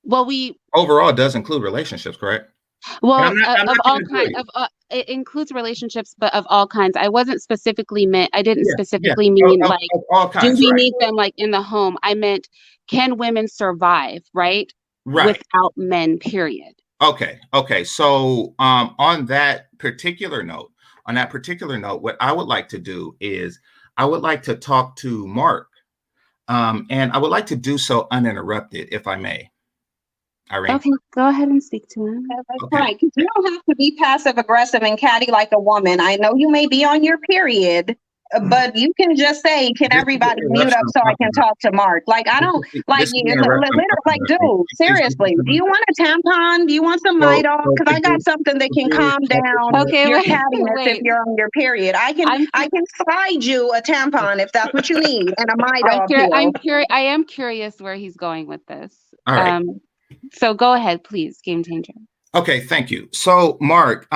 we Overall does include relationships, correct? And well I'm of not all being kind silly. of it includes relationships, but of all kinds. I wasn't specifically meant. I didn't Yeah, yeah, specifically mean like, of all do kinds, we right? need them like in the home? I meant, can women survive, right? Right. Without men, period. Okay. Okay. So on that particular note, what I would like to do is I would like to talk to Mark, and I would like to do so uninterrupted, if I may. Irene. Okay, go ahead and speak to him. That's Okay. right. 'Cause you don't have to be passive aggressive and catty like a woman. I know you may be on your period, but you can just say, "Can This is the everybody mute interruption up I'm so I talking can about. talk to Mark?" Like I don't like This is you. the interruption I'm Literally, talking like, about. dude, seriously, do you want a tampon? Do you want some So, Midol? so Because I got something that can calm down Okay, your wait, cattiness if wait. you're on your period. I I'm can slide you a tampon if that's what you need, and a Midol pill. I am curious where he's going with this. all right. So go ahead, please, game changer. Okay, thank you. So, Mark,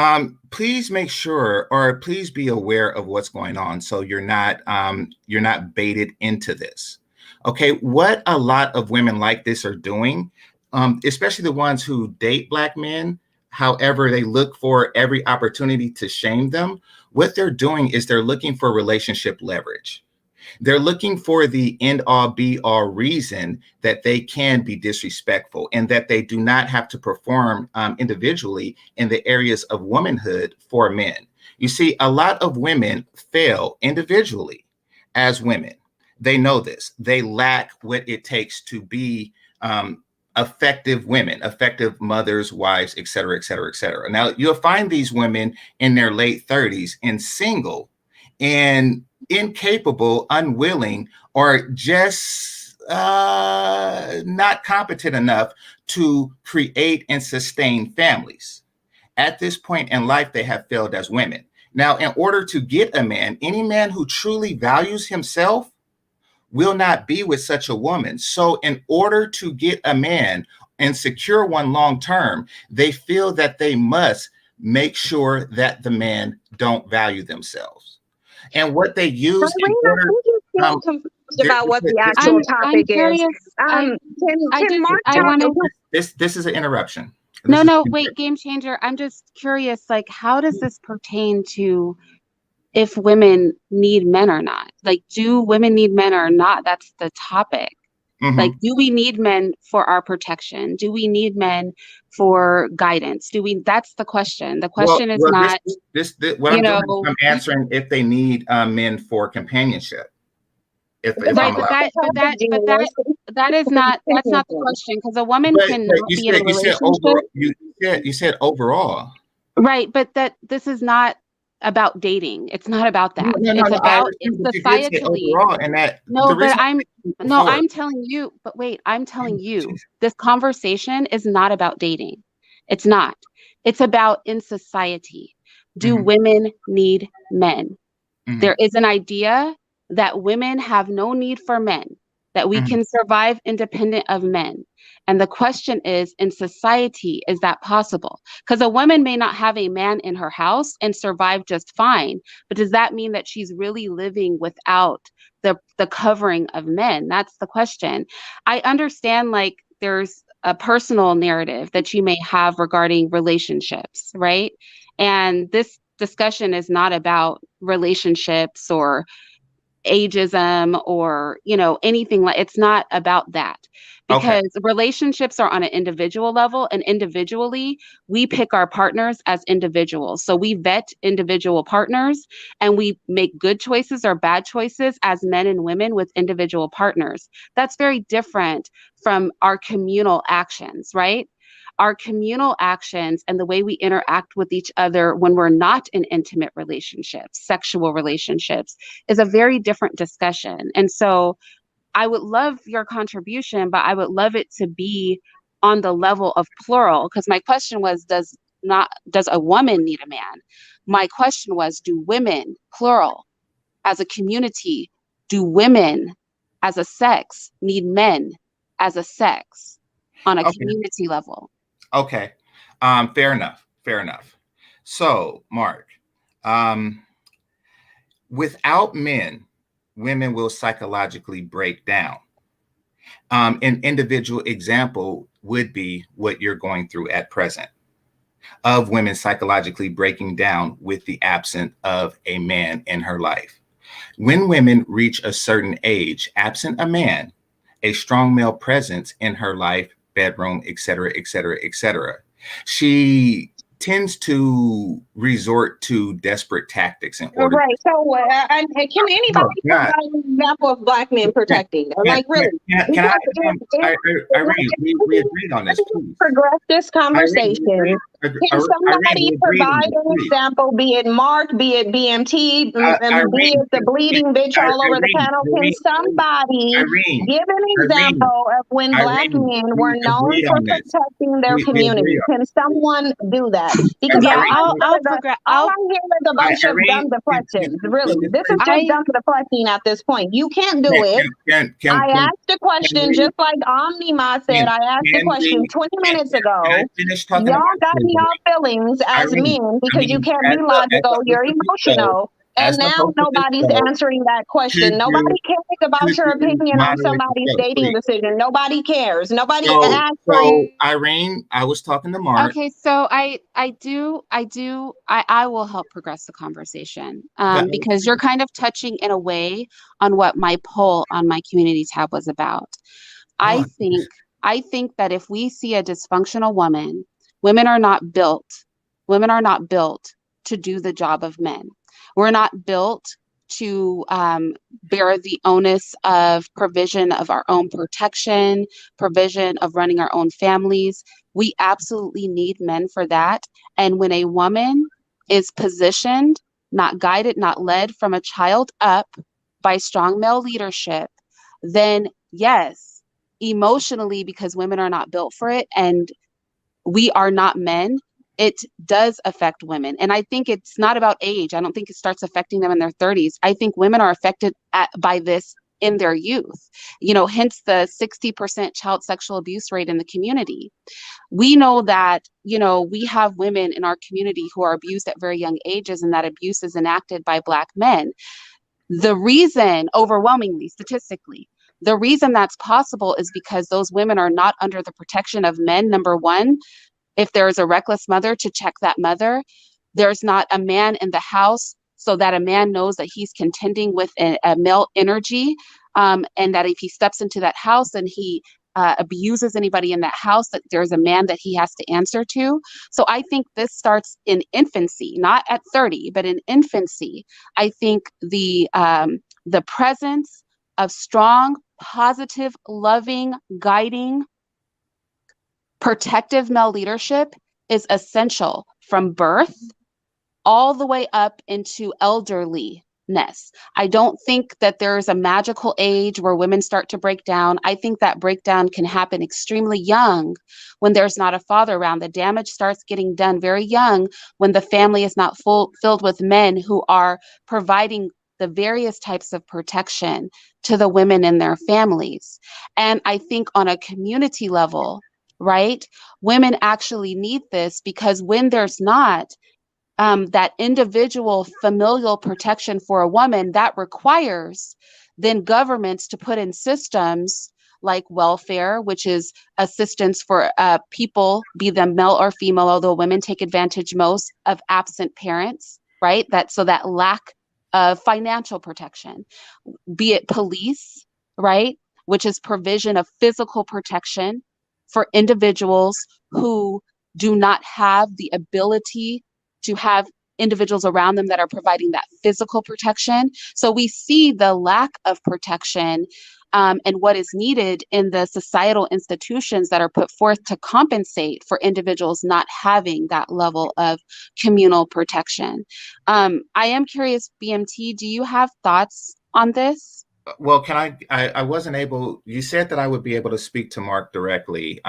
please make sure, or please be aware of what's going on, so you're not baited into this. Okay, what a lot of women like this are doing, especially the ones who date Black men, however, they look for every opportunity to shame them. What they're doing is they're looking for relationship leverage. They're looking for the end all be all reason that they can be disrespectful and that they do not have to perform individually in the areas of womanhood for men. You see, a lot of women fail individually as women. They know this. They lack what it takes to be effective women, effective mothers, wives, et cetera, et cetera, et cetera. Now, you'll find these women in their late 30s and single and incapable, unwilling, or just not competent enough to create and sustain families. At this point in life, they have failed as women. Now, in order to get a man, any man who truly values himself will not be with such a woman. So, in order to get a man and secure one long term, they feel that they must make sure that the man don't value themselves. And what they use in order, I'm confused about what the actual topic is. Curious. Can Mark talk? This is an interruption. No, wait, game changer. I'm just curious, like, how does this pertain to if women need men or not? Like, do women need men or not? That's the topic. Mm-hmm. Like, do we need men for our protection? Do we need men for guidance? That's the question. The question is not, what I'm doing is I'm answering if they need men for companionship. Right, that's not the question, because a woman can be in a relationship. You said overall. Right, but this is not about dating. It's not about that. It's about societally. I'm telling you, but wait, I'm telling you, this conversation is not about dating. It's not. It's about in society. Do women need men? There is an idea that women have no need for men, that we can survive independent of men. And the question is, in society, is that possible? Because a woman may not have a man in her house and survive just fine, but does that mean that she's really living without the covering of men? That's the question. I understand, like, there's a personal narrative that you may have regarding relationships, right? And this discussion is not about relationships or ageism or anything. Like, it's not about that, because relationships are on an individual level, and individually we pick our partners as individuals. So we vet individual partners and we make good choices or bad choices as men and women with individual partners. That's very different from our communal actions, right? Our communal actions and the way we interact with each other when we're not in intimate relationships, sexual relationships, is a very different discussion. And so I would love your contribution, but I would love it to be on the level of plural, because my question was, does a woman need a man? My question was, do women, plural, as a community, do women as a sex need men as a sex on a Okay. community level? Okay. Fair enough. Fair enough. So, Mark, without men, women will psychologically break down. An individual example would be what you're going through at present, of women psychologically breaking down with the absence of a man in her life. When women reach a certain age, absent a man, a strong male presence in her life, bedroom, etc., etc., etc., she tends to resort to desperate tactics in order. Right. So, and can anybody Oh, God. provide an example of Black men protecting? Like, really? Can I, Because Irene, we agreed on this, please. progress this conversation. Irene, Can somebody we agreed on provide this, an please. example, be it Mark, be it BMT, be it the bleeding bitch all over the panel? Can somebody give an example of when Black men were known for protecting their community? Can someone do that? Because Yeah, all I'll I'm hearing is a bunch of dumb deflections. Really, this is just dumb deflecting at this point. You can't do it. I asked a question just like Omnima said. I asked a question 20 minutes ago. Y'all got me all feelings as men because you can't be logical. You're emotional. And now nobody's answering that question. Nobody cares about your opinion on somebody's dating decision. Nobody cares. Nobody asked for So, Irene, I was talking to Mark. Okay, so I will help progress the conversation because you're kind of touching in a way on what my poll on my community tab was about. I think that if we see a dysfunctional woman, women are not built to do the job of men. We're not built to bear the onus of provision of our own protection, provision of running our own families. We absolutely need men for that. And when a woman is positioned, not guided, not led from a child up by strong male leadership, then yes, emotionally, because women are not built for it and we are not men, it does affect women. And I think it's not about age. I don't think it starts affecting them in their 30s. I think women are affected by this in their youth, hence the 60% child sexual abuse rate in the community. We know that, we have women in our community who are abused at very young ages, and that abuse is enacted by Black men. The reason, overwhelmingly, statistically, the reason that's possible is because those women are not under the protection of men, number one. If there is a reckless mother, to check that mother. There's not a man in the house so that a man knows that he's contending with a male energy, and that if he steps into that house and he abuses anybody in that house, that there's a man that he has to answer to. So I think this starts in infancy, not at 30, but in infancy. I think the presence of strong, positive, loving, guiding, protective male leadership is essential from birth all the way up into elderliness. I don't think that there's a magical age where women start to break down. I think that breakdown can happen extremely young when there's not a father around. The damage starts getting done very young when the family is not filled with men who are providing the various types of protection to the women in their families. And I think on a community level, right, women actually need this, because when there's not that individual familial protection for a woman, that requires then governments to put in systems like welfare, which is assistance for people, be them male or female, although women take advantage most of absent parents, right? So that lack of financial protection, be it police, right, which is provision of physical protection for individuals who do not have the ability to have individuals around them that are providing that physical protection. So we see the lack of protection and what is needed in the societal institutions that are put forth to compensate for individuals not having that level of communal protection. I am curious, BMT, do you have thoughts on this? Well, I wasn't able, you said that I would be able to speak to Mark directly,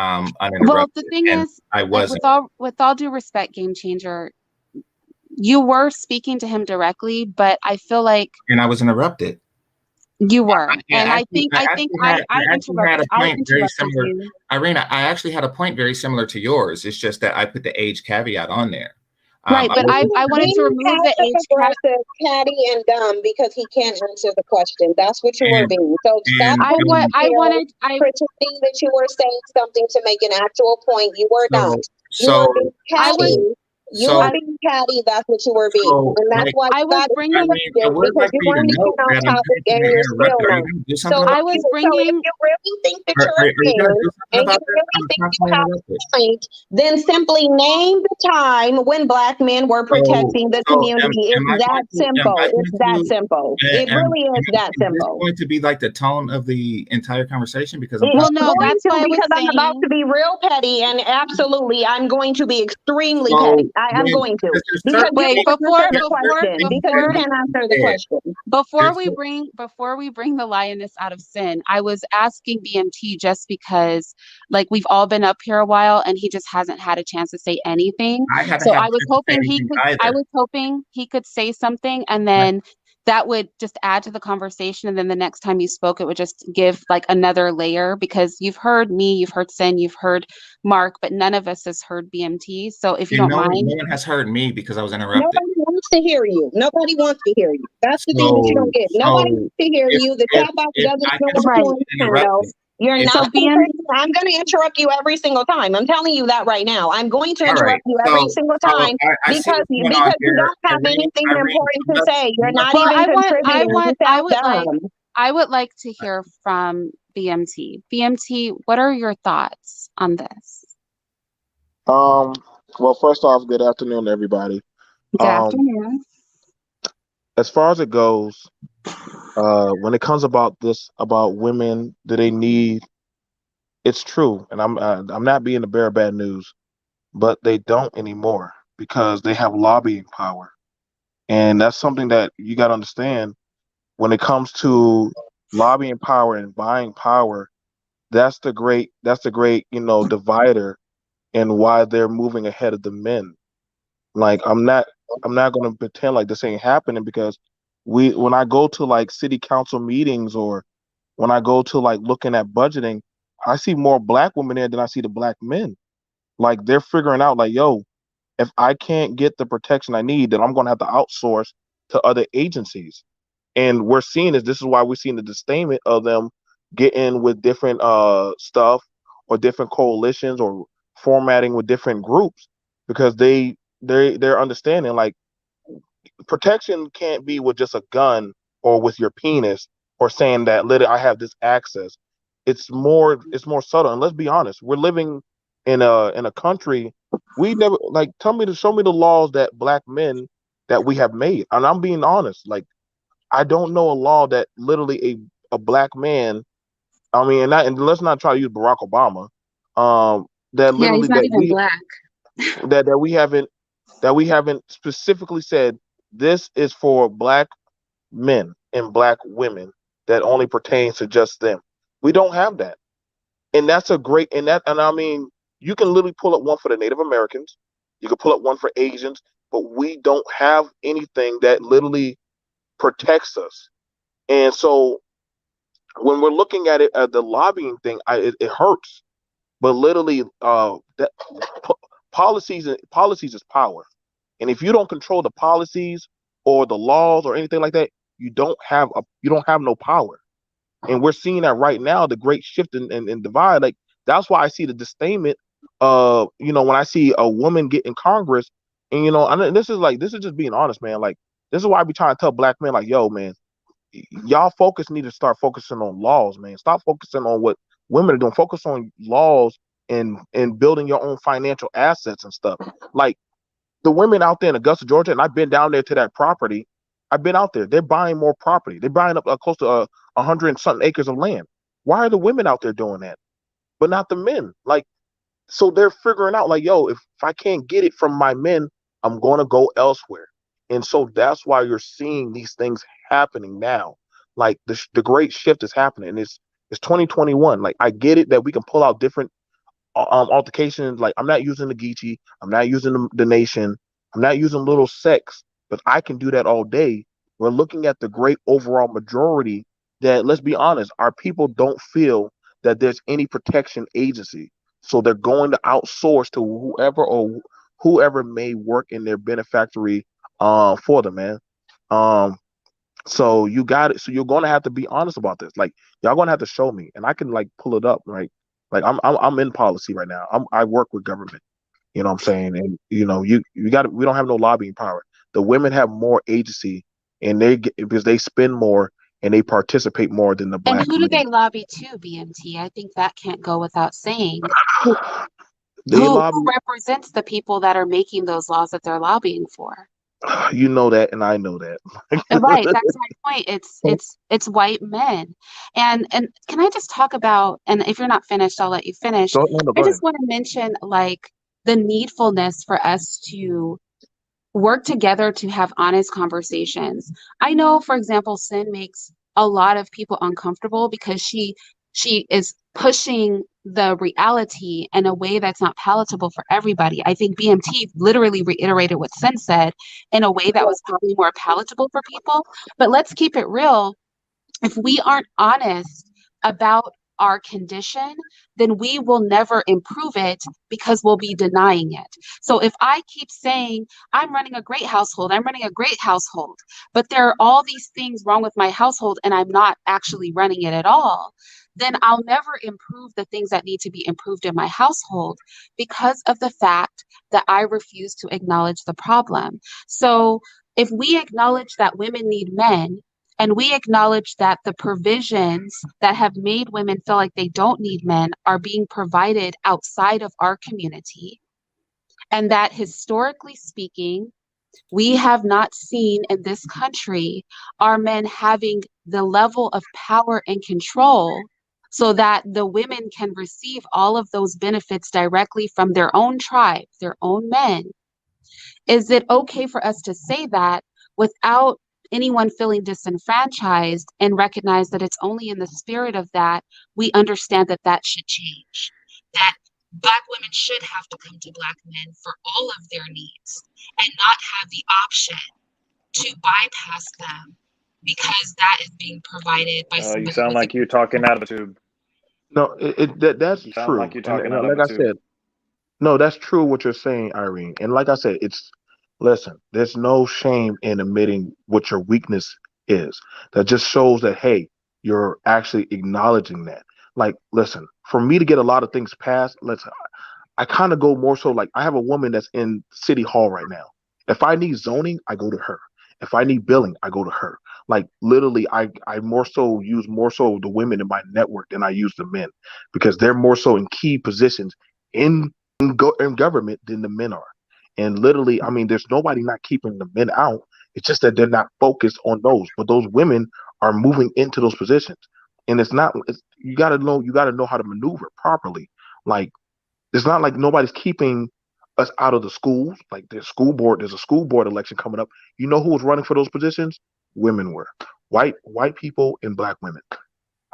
Well, the uninterrupted, thing and is, I like wasn't, with all due respect, Game Changer, you were speaking to him directly, but I feel like and I was interrupted. you were. Yeah, And I I actually had a I point very interrupted similar. you. Irina, I actually had a point very similar to yours. It's just that I put the age caveat on there. Right, but I wanted to Being remove the passive age cat. aggressive, catty, and dumb because he can't answer the question. That's what you were and being. So stop and coming up I here wanted I pretending that you were saying something to make an actual point. You were not. so You were so being I catty. was You were so I being catty. That's what you were being. so And that's like why I you was got bringing I distracted would because like you for you to wanted to note get off that I'm topic not and being you're still interrupted. Are you not. going to do So, something I about was so if bringing you really think that you're are you going to a do man something and you about that? really I'm think you constantly have interrupted. a point, then simply name the time when Black men were So protecting the so community. It's am I that going to simple. It's that simple. It really is that is this simple. going to be like the tone of the entire conversation? Because I'm well, It's no, constantly going that's to why I was because I'm about to saying be real petty, and absolutely, I'm going to be extremely so petty. I am when going to because there's because certain you wait, can't answer the there's certain question things because that you before need can't to be answer the said. question. There's before we bring the lioness out of sin, I was asking BMT just because like we've all been up here a while and he just hasn't had a chance to say anything. I haven't So had a chance to say anything I either. was hoping he could say something and then that would just add to the conversation. And then the next time you spoke, it would just give like another layer because you've heard me, you've heard Sin, you've heard Mark, but none of us has heard BMT. So if you And don't mind, no one has heard me because I was interrupted. Nobody wants to hear you. Nobody wants to hear you. That's the thing that you So don't get. Nobody so wants to hear if you. The if chat box if doesn't I even can want right. to speak understand uninterrupted, those. You're if So not BM, contributing. I'm going to interrupt you every single time. I'm telling you that right now. I'm going to all right. interrupt you every single time I see what's going on because you here. don't have anything important to say. You're not well, even contributing. You I sound would like dumb. I would like to hear from BMT. BMT, what are your thoughts on this? Um, well, first off, good afternoon, everybody. Good Um, afternoon. as far as it goes, when it comes about women, do they need? It's true, and I'm not being the bearer of bad news, but they don't anymore because they have lobbying power, and that's something that you got to understand. When it comes to lobbying power and buying power, that's the great divider, and why they're moving ahead of the men. Like I'm not gonna pretend like this ain't happening because when I go to like city council meetings or when I go to like looking at budgeting, I see more black women there than I see the black men. Like they're figuring out like, yo, if I can't get the protection I need, then I'm gonna have to outsource to other agencies. And we're seeing this is why we're seeing the disdainment of them getting with different stuff or different coalitions or formatting with different groups because they're understanding like protection can't be with just a gun or with your penis or saying that literally I have this access. It's more subtle. And let's be honest, we're living in a country we never like show me the laws that black men that we have made. And I'm being honest, like I don't know a law that literally a black man, I mean, and let's not try to use Barack Obama, that Yeah, he's literally not even black. that we haven't specifically said this is for black men and black women that only pertains to just them. We don't have that. And that's a great and I mean, you can literally pull up one for the Native Americans, you can pull up one for Asians, but we don't have anything that literally protects us. And so when we're looking at it at the lobbying thing, it hurts. But literally, that policies is power, and if you don't control the policies or the laws or anything like that, you don't have no power. And we're seeing that right now, the great shift in divide. Like that's why I see the disdainment. When I see a woman get in Congress, and this is just being honest, man. Like this is why I be trying to tell black men, like, yo, man, y'all need to start focusing on laws, man. Stop focusing on what women are doing. Focus on laws and building your own financial assets and stuff. Like the women out there in Augusta, Georgia, and I've been down there to that property. I've been out there. They're buying more property. They're buying up close to 100 and something acres of land. Why are the women out there doing that, but not the men? Like, so they're figuring out, like, yo, if I can't get it from my men, I'm going to go elsewhere. And so that's why you're seeing these things happening now. Like the great shift is happening. And it's 2021. Like I get it that we can pull out different altercations. Like I'm not using the Geechee, I'm not using the Nation, I'm not using Little Sex, but I can do that all day. We're looking at the great overall majority that, let's be honest, our people don't feel that there's any protection agency, so they're going to outsource to whoever may work in their benefactory for them, man. So you got it. So you're gonna have to be honest about this. Like y'all gonna have to show me, and I can like pull it up. Right? Like I'm in policy right now. I work with government. You know what I'm saying? And you got we don't have no lobbying power. The women have more agency, and because they spend more and they participate more than the And black who do they men. lobby to, BMT? I think that can't go without saying. They Who lobby. represents the people that are making those laws that they're lobbying for? You know that, and I know that. Right, that's my point. It's white men. And can I just talk about, and if you're not finished, I'll let you finish. No, no, I go ahead. just want to mention like the needfulness for us to work together to have honest conversations. I know, for example, Sin makes a lot of people uncomfortable because she is pushing the reality in a way that's not palatable for everybody. I think BMT literally reiterated what Sin said in a way that was probably more palatable for people. But let's keep it real. If we aren't honest about our condition, then we will never improve it because we'll be denying it. So if I keep saying, I'm running a great household, I'm running a great household, but there are all these things wrong with my household and I'm not actually running it at all, then I'll never improve the things that need to be improved in my household because of the fact that I refuse to acknowledge the problem. So if we acknowledge that women need men, and we acknowledge that the provisions that have made women feel like they don't need men are being provided outside of our community, and that historically speaking, we have not seen in this country our men having the level of power and control so that the women can receive all of those benefits directly from their own tribe, their own men. Is it okay for us to say that without anyone feeling disenfranchised and recognize that it's only in the spirit of that we understand that that should change? That Black women should have to come to Black men for all of their needs and not have the option to bypass them because that is being provided by You somebody sound with like you're talking out of a tube. No, that's You sound like true. you're And, talking and out of like a I tube. said, no, that's true what you're saying, Irene. And like I said, listen, there's no shame in admitting what your weakness is. That just shows that, hey, you're actually acknowledging that. Like, listen, for me to get a lot of things passed, I kind of go more so like I have a woman that's in City Hall right now. If I need zoning, I go to her. If I need billing, I go to her. Like literally, I more so use more so the women in my network than I use the men because they're more so in key positions in in government than the men are. And literally, I mean, there's nobody not keeping the men out. It's just that they're not focused on those. But those women are moving into those positions, and you got to know how to maneuver properly. Like it's not like nobody's keeping us out of the schools. Like there's a school board election coming up. You know who was running for those positions? Women were. White people and Black women.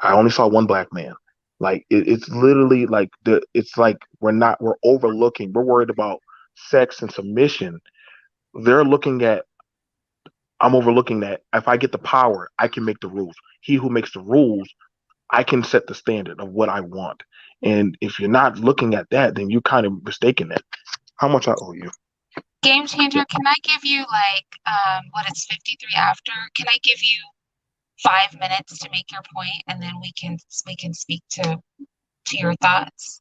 I only saw one Black man. Like it's literally like it's like we're overlooking. We're worried about sex and submission. They're looking at I'm overlooking that if I get the power, I can make the rules. He who makes the rules, I can set the standard of what I want. And if you're not looking at that, then you're kind of mistaken that. How much I owe you? Game Changer. Can I give you like what it's 53 after? Can I give you 5 minutes to make your point and then we can speak to your thoughts?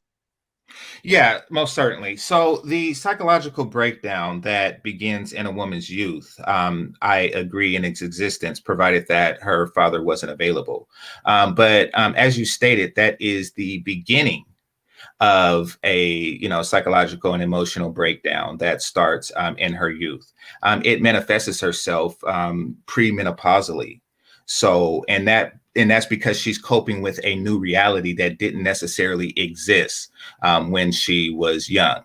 Yeah, most certainly. So the psychological breakdown that begins in a woman's youth, I agree in its existence, provided that her father wasn't available. But as you stated, that is the beginning of a psychological and emotional breakdown that starts in her youth. It manifests herself premenopausally. So, and that's because she's coping with a new reality that didn't necessarily exist when she was young.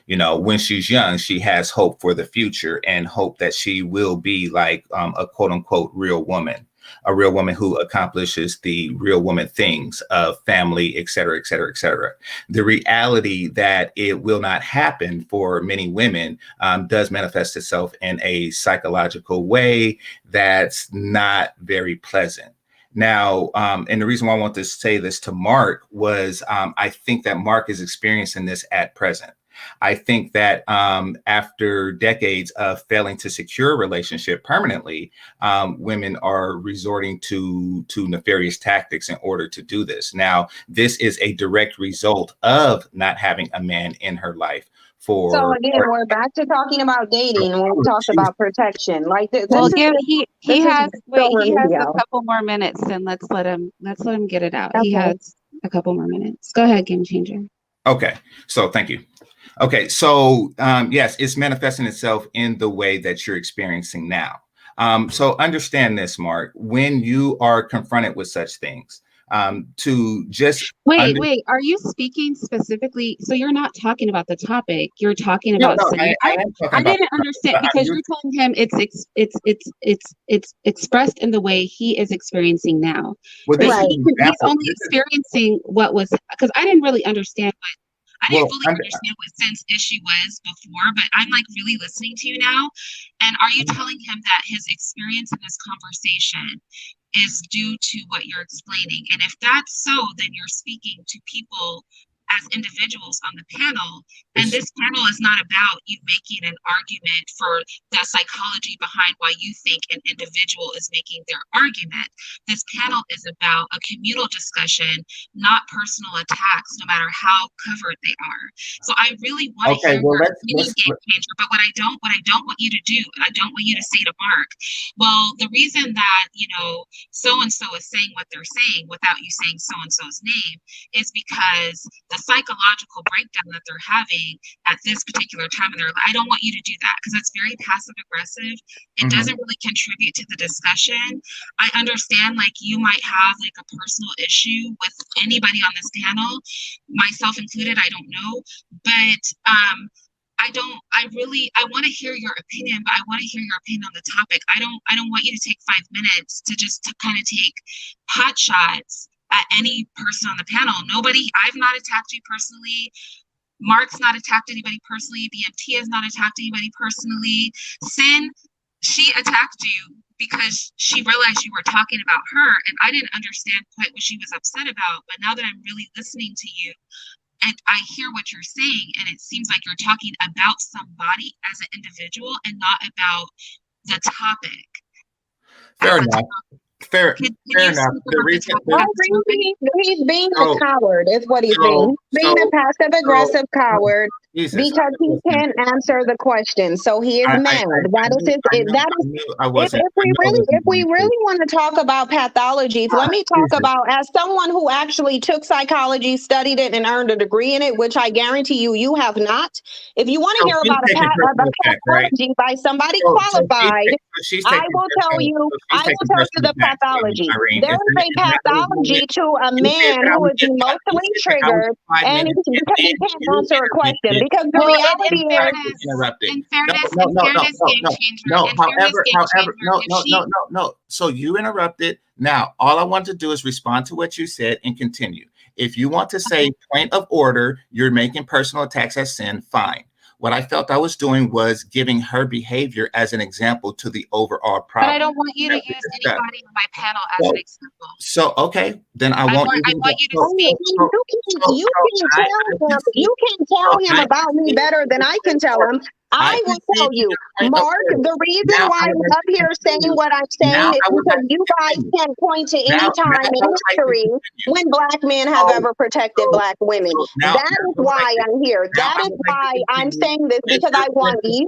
When she's young, she has hope for the future and hope that she will be like a quote unquote real woman. a real woman who accomplishes the real woman things of family, et cetera, et cetera, et cetera. The reality that it will not happen for many women does manifest itself in a psychological way that's not very pleasant. Now, and the reason why I want to say this to Mark was I think that Mark is experiencing this at present. I think that after decades of failing to secure a relationship permanently, women are resorting to nefarious tactics in order to do this. Now, this is a direct result of not having a man in her life. So again, we're back to talking about dating when we talked about protection. Like this, Well, he has remedial. a couple more minutes, then let's let him get it out. Okay. He has a couple more minutes. Go ahead, Game Changer. Okay, so thank you. Okay, so yes, it's manifesting itself in the way that you're experiencing now. So understand this, Mark, when you are confronted with such things, to just wait, are you speaking specifically? So you're not talking about the topic. You're talking about. I didn't understand because you're telling him it's expressed in the way he is experiencing now. Well, he's only experiencing what was, because I didn't really understand understand what Sin's issue was before, but I'm like really listening to you now. And are you telling him that his experience in this conversation is due to what you're explaining? And if that's so, then you're speaking to people as individuals on the panel. And this panel is not about you making an argument for the psychology behind why you think an individual is making their argument. This panel is about a communal discussion, not personal attacks, no matter how covered they are. So I really want to hear your opinion, Game Changer, but what I don't want you to do, I don't want you to say to Mark, well, the reason that, so-and-so is saying what they're saying without you saying so-and-so's name is because the psychological breakdown that they're having at this particular time in their life. I don't want you to do that because it's very passive aggressive. It doesn't really contribute to the discussion. I understand like you might have like a personal issue with anybody on this panel, myself included, I don't know, but I want to hear your opinion, but I want to hear your opinion on the topic. I don't want you to take 5 minutes to kind of take pot shots at any person on the panel. I've not attacked you personally. Mark's not attacked anybody personally. BMT has not attacked anybody personally. Sin, she attacked you because she realized you were talking about her, and I didn't understand quite what she was upset about. But now that I'm really listening to you, and I hear what you're saying, and it seems like you're talking about somebody as an individual and not about the topic. Fair enough. Fair enough. He's being a coward, is what he's being. Being a passive aggressive coward because he can't answer the question. So he is mad. If we really want to talk about pathologies, let me talk about, as someone who actually took psychology, studied it, and earned a degree in it, which I guarantee you have not. If you want to hear about a pathology by somebody qualified, I will tell you the pathology. There is a pathology to a man who is emotionally triggered and because he can't answer a question. Because the reality is, no. So you interrupted. Now, all I want to do is respond to what you said and continue. If you want to say point of order, you're making personal attacks as Sin, fine. What I felt I was doing was giving her behavior as an example to the overall problem. But I don't want you to use anybody on my panel as an example. So, okay, then I want you to speak. You can tell him about me better than I can tell him. I will tell you, Mark, the reason why I'm up here saying what I'm saying is because you guys can't point to any time in history when Black men have ever protected Black women. That is why I'm here. That is why I'm saying this, because I want you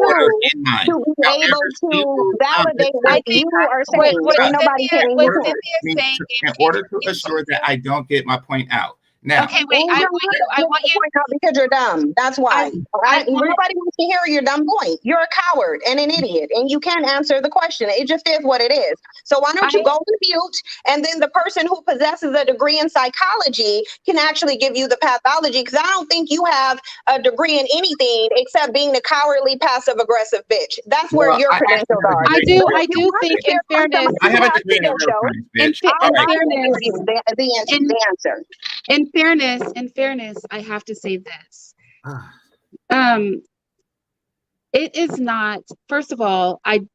to be able to validate what you are saying. Nobody can. In order to assure that I don't get my point out, Now, Okay, wait. I want you. Point out because you're dumb. That's why. Nobody wants to hear your dumb point. You're a coward and an idiot, and you can't answer the question. It just is what it is. So why don't you go on mute, and then the person who possesses a degree in psychology can actually give you the pathology, because I don't think you have a degree in anything except being the cowardly, passive-aggressive bitch. That's where well, your I credentials actually have a are. I degree do. in I do think, in fairness, I have a degree in real credentials. science, bitch. In All right. fairness, The answer. in fairness, I have to say this. Ah, It is not. First of all, I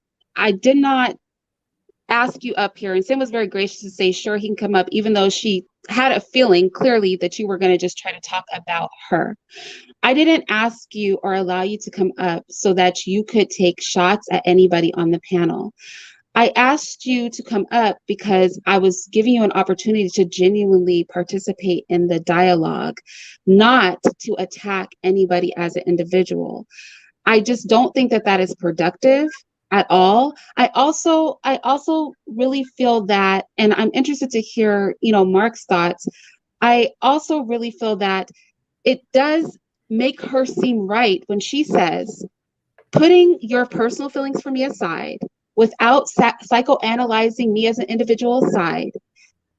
did not ask you up here, and Sam was very gracious to say, sure, he can come up, even though she had a feeling clearly that you were going to just try to talk about her. I didn't ask you or allow you to come up so that you could take shots at anybody on the panel. I asked you to come up because I was giving you an opportunity to genuinely participate in the dialogue, not to attack anybody as an individual. I just don't think that that is productive at all. I also really feel that, and I'm interested to hear, Mark's thoughts. I also really feel that it does make her seem right when she says, putting your personal feelings for me aside, without psychoanalyzing me as an individual aside,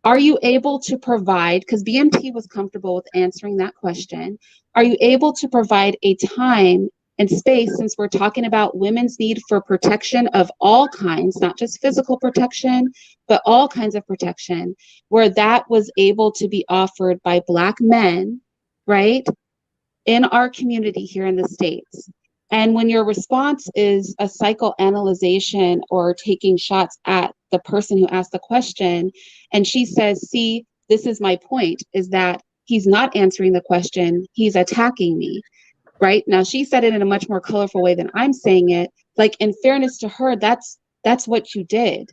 are you able to provide, because BMT was comfortable with answering that question, are you able to provide a time and space, since we're talking about women's need for protection of all kinds, not just physical protection, but all kinds of protection, where that was able to be offered by Black men, right, in our community here in the States? And when your response is a psychoanalyzation or taking shots at the person who asked the question, and she says, see, this is my point, is that he's not answering the question, he's attacking me, right? Now, she said it in a much more colorful way than I'm saying it. Like, in fairness to her, that's what you did.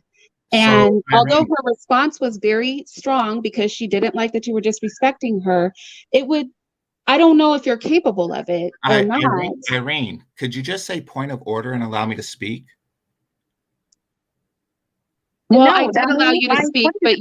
And although her response was very strong because she didn't like that you were disrespecting her, I don't know if you're capable of it or not. Irene, could you just say point of order and allow me to speak? Well, no, I did allow you to speak, but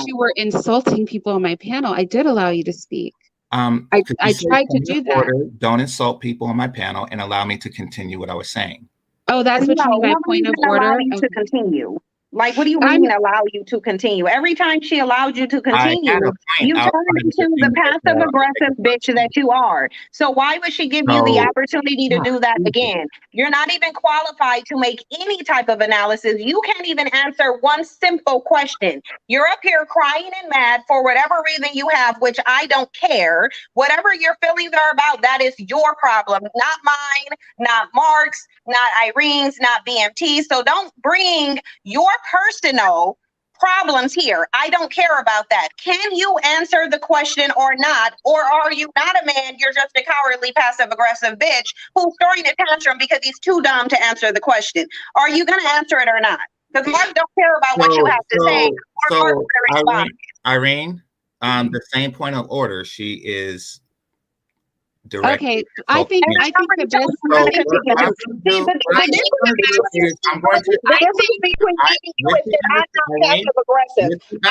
you were insulting people on my panel. I did allow you to speak. I tried to do that. Order, don't insult people on my panel and allow me to continue what I was saying. Oh, that's what you mean by point of order? To continue. Like, what do you mean allow you to continue? Every time she allowed you to continue, you turned into the passive-aggressive bitch that you are. So why would she give you the opportunity to do that again? You're not even qualified to make any type of analysis. You can't even answer one simple question. You're up here crying and mad for whatever reason you have, which I don't care. Whatever your feelings are about, that is your problem, not mine, not Mark's, not Irene's, not BMT. So don't bring your personal problems here. I don't care about that. Can you answer the question or not? Or are you not a man? You're just a cowardly, passive-aggressive bitch who's throwing a tantrum because he's too dumb to answer the question. Are you going to answer it or not? Because Mark don't care about what you have to say. Irene, the same point of order. She is direct. Okay, I think the best. The difference between me and you is that I'm not passive aggressive. I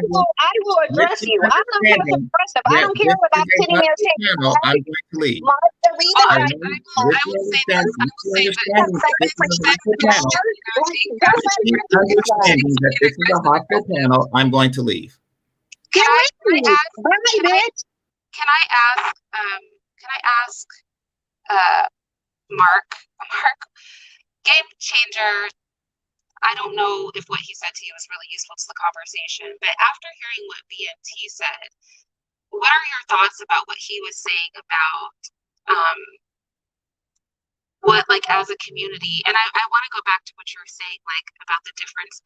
will address you. I'm not passive aggressive. I don't care about sitting there saying, I'm going to leave. I will say this. Understanding that this is a hostile panel, I'm going to leave. Can I ask Mark, Game Changer, I don't know if what he said to you was really useful to the conversation, but after hearing what BMT said, what are your thoughts about what he was saying about what, like, as a community, and I want to go back to what you were saying, like, about the difference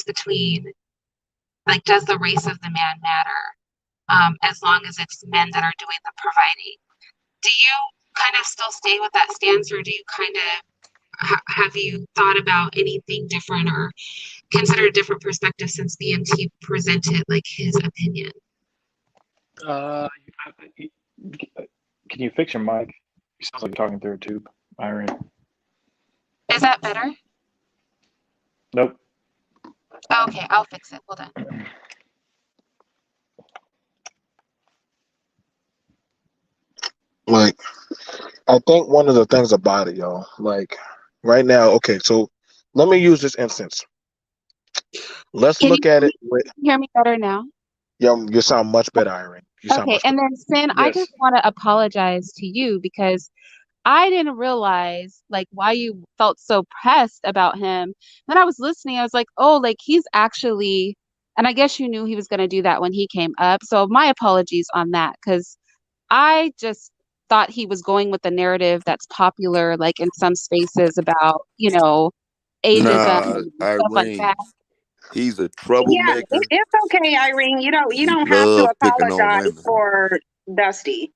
between like, does the race of the man matter? As long as it's men that are doing the providing. Do you kind of still stay with that stance, or do you kind of have you thought about anything different or considered a different perspective since BMT presented like his opinion? Can you fix your mic? It sounds like you're talking through a tube, Irene. Is that better? Nope. Okay, I'll fix it. Hold on. Like, I think one of the things about it, y'all, like right now, okay, so let me use this instance. Let's Can you look at it with, hear me better now? you sound much better, Irene. You sound Okay, much and better. then Sin, I Yes. just want to apologize to you because I didn't realize like why you felt so pressed about him. When I was listening, I was like, oh, like he's actually, and I guess you knew he was going to do that when he came up. So my apologies on that because I just thought he was going with the narrative that's popular, like in some spaces about, ageism Nah, and stuff like that. Irene, he's a Yeah, troublemaker. it's okay, Irene. You He don't have to love picking on apologize women. for Dusty.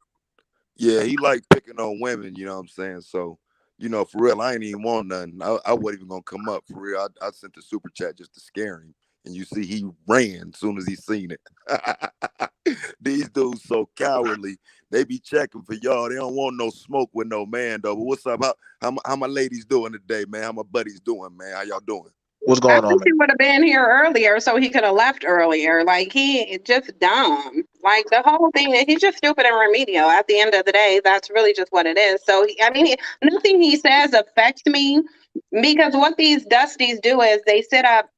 Yeah, he like picking on women, you know what I'm saying? So, for real, I ain't even want nothing. I wasn't even gonna come up for real. I sent the super chat just to scare him. And you see he ran as soon as he seen it. These dudes so cowardly. They be checking for y'all. They don't want no smoke with no man though. But what's up? How my ladies doing today, man? How my buddies doing, man? How y'all doing? What's I going on, wish he man? would have been here earlier so he could have left earlier. Like he just dumb. Like the whole thing, he's just stupid and remedial. At the end of the day, that's really just what it is. So I mean, nothing he says affects me because what these Dusties do is they sit up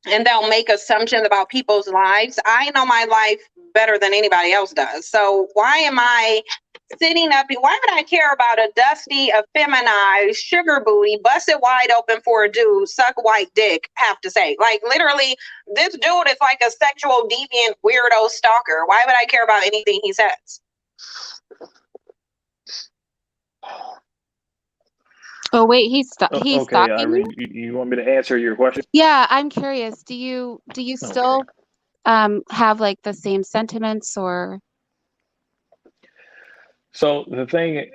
and they'll make assumptions about people's lives. I know my life better than anybody else does. So why am I sitting up? Why would I care about a dusty, effeminized, sugar booty, busted wide open for a dude, suck white dick, have to say? Like, literally, this dude is like a sexual deviant, weirdo stalker. Why would I care about anything he says? Oh wait, he's Okay, stalking you? Irene, you want me to answer your question? Yeah, I'm curious. Do you Okay. still have like the same sentiments or So the thing,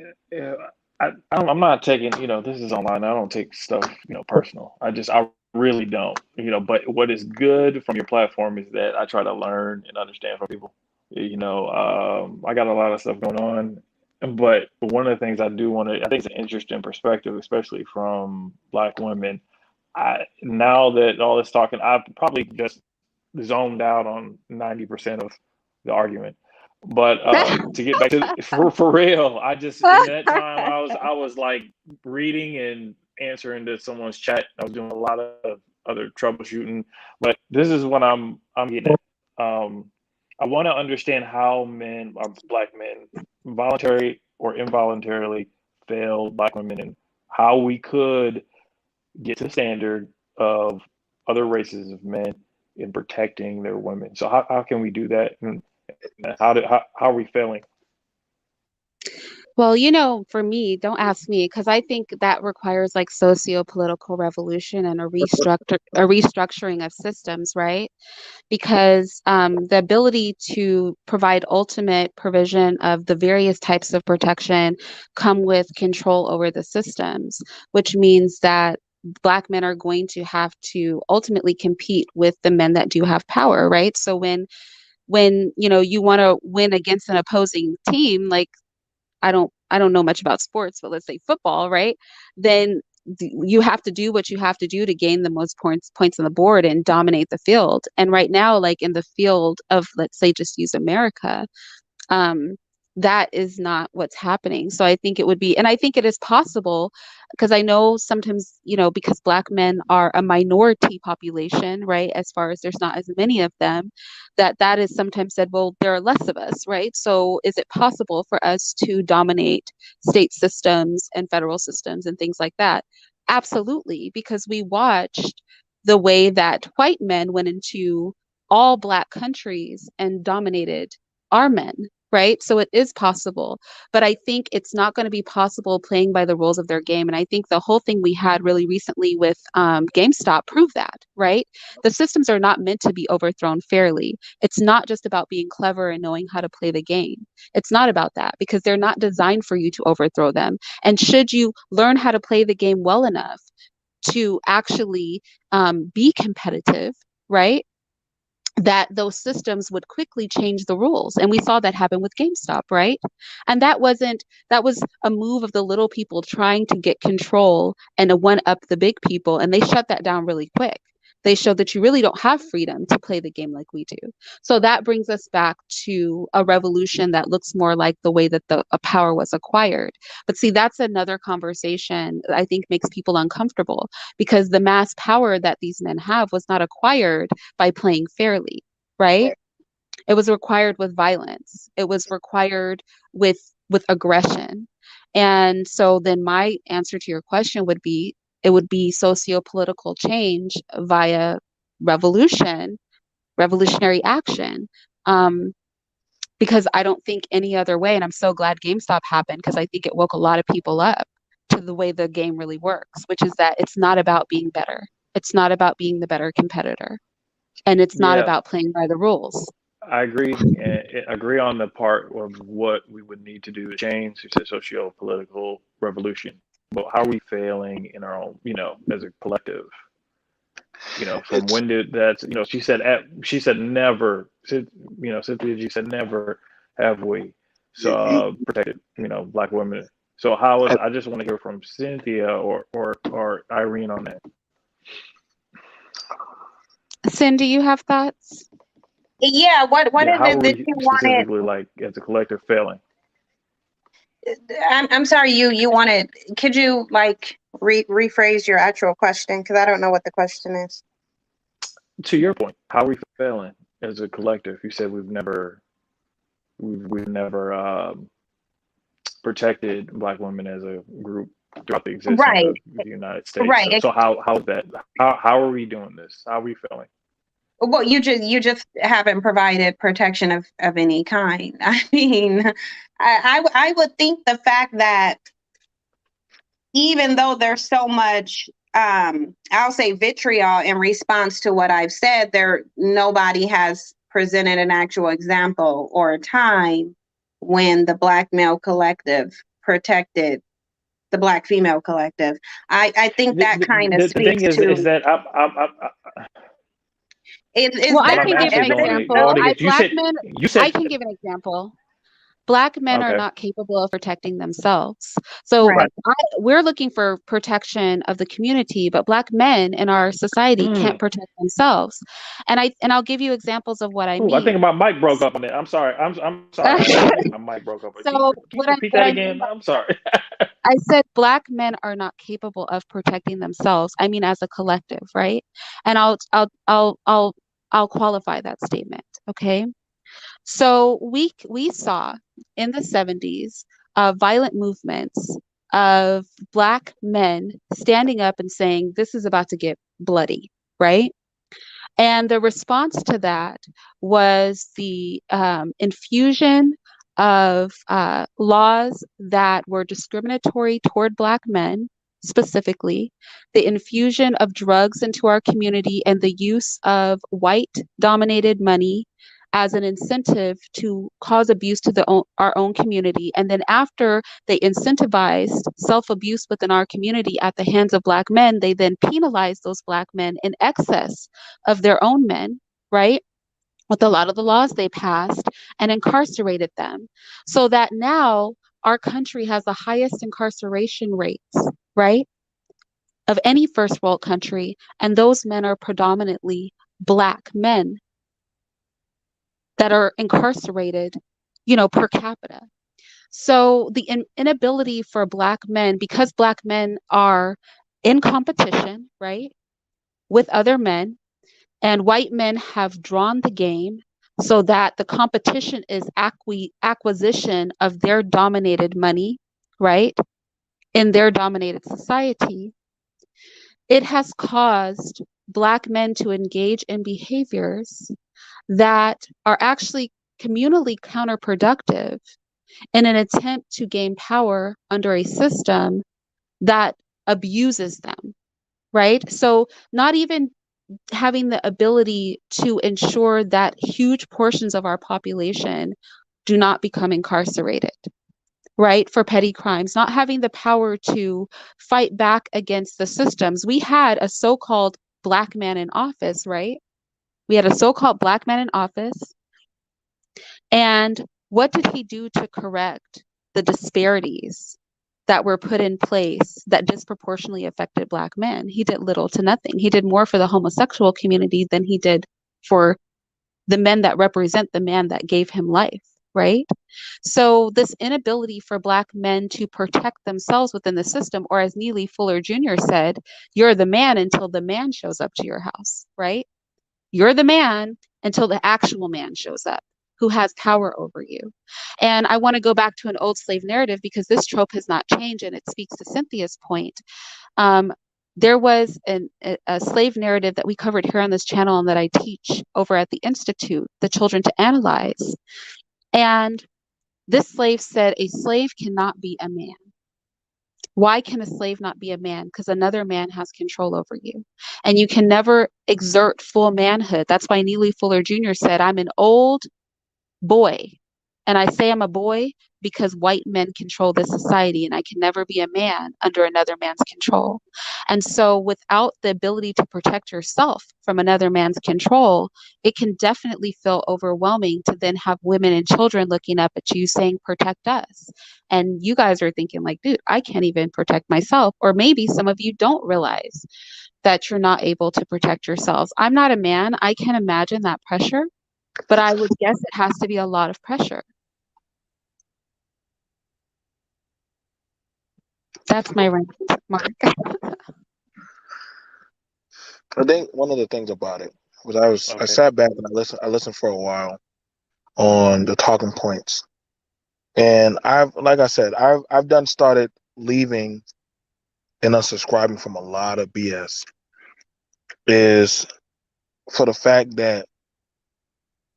I'm not taking, this is online. I don't take stuff, personal. I really don't, but what is good from your platform is that I try to learn and understand from people. I got a lot of stuff going on, but one of the things I think it's an interesting perspective, especially from Black women. Now that all this talking, I've probably just zoned out on 90% of the argument. But to get back to for real, I just in that time I was like reading and answering to someone's chat. I was doing a lot of other troubleshooting, but this is what I'm getting at. I want to understand how men, or Black men, voluntary or involuntarily fail Black women, and how we could get to the standard of other races of men in protecting their women. So how can we do that? And how are we failing? well, for me, don't ask me because I think that requires like socio-political revolution and a restructuring of systems, right? Because the ability to provide ultimate provision of the various types of protection come with control over the systems, which means that Black men are going to have to ultimately compete with the men that do have power, right? So when you want to win against an opposing team, like I don't know much about sports, but let's say football, right? Then you have to do what you have to do to gain the most points on the board and dominate the field. And right now, like in the field of, let's say, just use America, um, that is not what's happening. So I think it would be, and I think it is possible because I know sometimes, because Black men are a minority population, right? As far as there's not as many of them, that is sometimes said, well, there are less of us, right? So is it possible for us to dominate state systems and federal systems and things like that? Absolutely, because we watched the way that white men went into all Black countries and dominated our men, right? So it is possible, but I think it's not going to be possible playing by the rules of their game. And I think the whole thing we had really recently with GameStop proved that, right? The systems are not meant to be overthrown fairly. It's not just about being clever and knowing how to play the game. It's not about that because they're not designed for you to overthrow them. And should you learn how to play the game well enough to actually be competitive, right? That those systems would quickly change the rules. And we saw that happen with GameStop, right? And that was a move of the little people trying to get control and to one up the big people. And they shut that down really quick. They show that you really don't have freedom to play the game like we do. So that brings us back to a revolution that looks more like the way that a power was acquired. But see, that's another conversation that I think makes people uncomfortable, because the mass power that these men have was not acquired by playing fairly, right? It was required with violence. It was required with aggression. And so then my answer to your question would be, it would be socio-political change via revolution, revolutionary action. Because I don't think any other way, and I'm so glad GameStop happened, because I think it woke a lot of people up to the way the game really works, which is that it's not about being better. It's not about being the better competitor. And it's not Yeah, about playing by the rules. I agree, and agree on the part of what we would need to do to change. You said socio-political revolution, but how are we failing in our own, as a collective? From when did that? She said never. Cynthia G said never have we protected, Black women. So how is? I just want to hear from Cynthia or Irene on that. Cindy, you have thoughts? Yeah, what Yeah, is how it are that we you wanted? specifically, like, as a collective, failing? I'm sorry, you wanted, could you like rephrase your actual question? Because I don't know what the question is. To your point, how are we failing as a collective? You said we've never protected Black women as a group throughout the existence Right, of the United States. right. So how is that? How are we doing this? How are we failing? Well, you just haven't provided protection of any kind. I mean, I would think the fact that even though there's so much I'll say vitriol in response to what I've said, nobody has presented an actual example or a time when the Black male collective protected the Black female collective. I think that kind of The thing speaks is to that is Well, I there what I'm can any give an actually evidence example. though? going is you I said can give an example. Black men are okay, not capable of protecting themselves. So Right. we're looking for protection of the community, but Black men in our society can't protect themselves. And I'll give you examples of what I Ooh, I think mean. my mic broke up on it. I'm sorry. I'm sorry. I think my mic broke up. Can So you repeat that again? I'm sorry. I said Black men are not capable of protecting themselves. I mean, as a collective, right? And I'll qualify that statement. Okay. So we saw in the 70s violent movements of Black men standing up and saying, this is about to get bloody, right? And the response to that was the infusion of laws that were discriminatory toward Black men, specifically, the infusion of drugs into our community, and the use of white dominated money as an incentive to cause abuse to our own community. And then after they incentivized self-abuse within our community at the hands of Black men, they then penalized those Black men in excess of their own men, right? With a lot of the laws they passed, and incarcerated them. So that now our country has the highest incarceration rates, right, of any first world country. And those men are predominantly Black men that are incarcerated, per capita. So the inability for Black men, because Black men are in competition, right, with other men, and white men have drawn the game so that the competition is acquisition of their dominated money, right, in their dominated society, it has caused Black men to engage in behaviors that are actually communally counterproductive in an attempt to gain power under a system that abuses them, right? So not even having the ability to ensure that huge portions of our population do not become incarcerated, right, for petty crimes, not having the power to fight back against the systems. We had a so-called Black man in office, right? We had a so-called Black man in office. And what did he do to correct the disparities that were put in place that disproportionately affected Black men. He did little to nothing. He did more for the homosexual community than he did for the men that represent the man that gave him life, right? So this inability for Black men to protect themselves within the system, or as Neely Fuller Jr. said, you're the man until the man shows up to your house, right? You're the man until the actual man shows up who has power over you. And I want to go back to an old slave narrative because this trope has not changed, and it speaks to Cynthia's point. There was a slave narrative that we covered here on this channel and that I teach over at the Institute, the Children to Analyze. And this slave said, a slave cannot be a man. Why can a slave not be a man? Because another man has control over you. And you can never exert full manhood. That's why Neely Fuller Jr. said, I'm an old boy. And I say I'm a boy because white men control this society, and I can never be a man under another man's control. And so without the ability to protect yourself from another man's control, it can definitely feel overwhelming to then have women and children looking up at you saying, protect us. And you guys are thinking like, dude, I can't even protect myself. Or maybe some of you don't realize that you're not able to protect yourselves. I'm not a man. I can't imagine that pressure, but I would guess it has to be a lot of pressure. That's my rant, Mark. I think one of the things about it was I sat back and I listened for a while on the talking points, and I've started leaving and unsubscribing from a lot of BS. Is for the fact that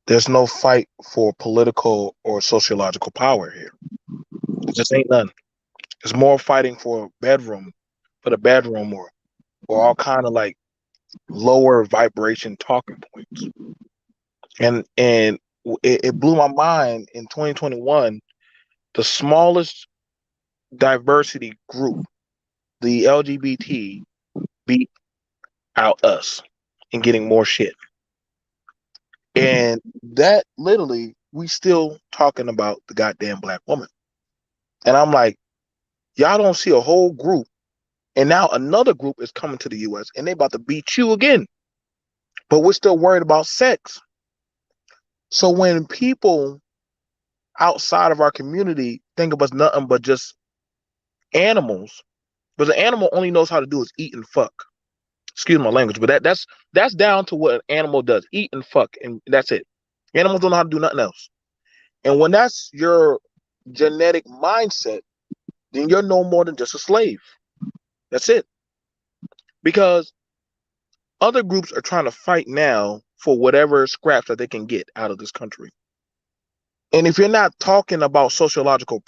there's no fight for political or sociological power here. It just ain't none. It's more fighting for the bedroom, or all kind of like lower vibration talking points. And it blew my mind in 2021, the smallest diversity group, the LGBT, beat out us in getting more shit. And that literally, we still talking about the goddamn Black woman. And I'm like, y'all don't see a whole group, and now another group is coming to the US and they about to beat you again. But we're still worried about sex. So when people outside of our community think of us nothing but just animals, because an animal only knows how to do is eat and fuck. Excuse my language, but that's down to what an animal does: eat and fuck, and that's it. Animals don't know how to do nothing else. And when that's your genetic mindset, then you're no more than just a slave. That's it. Because other groups are trying to fight now for whatever scraps that they can get out of this country. And if you're not talking about sociological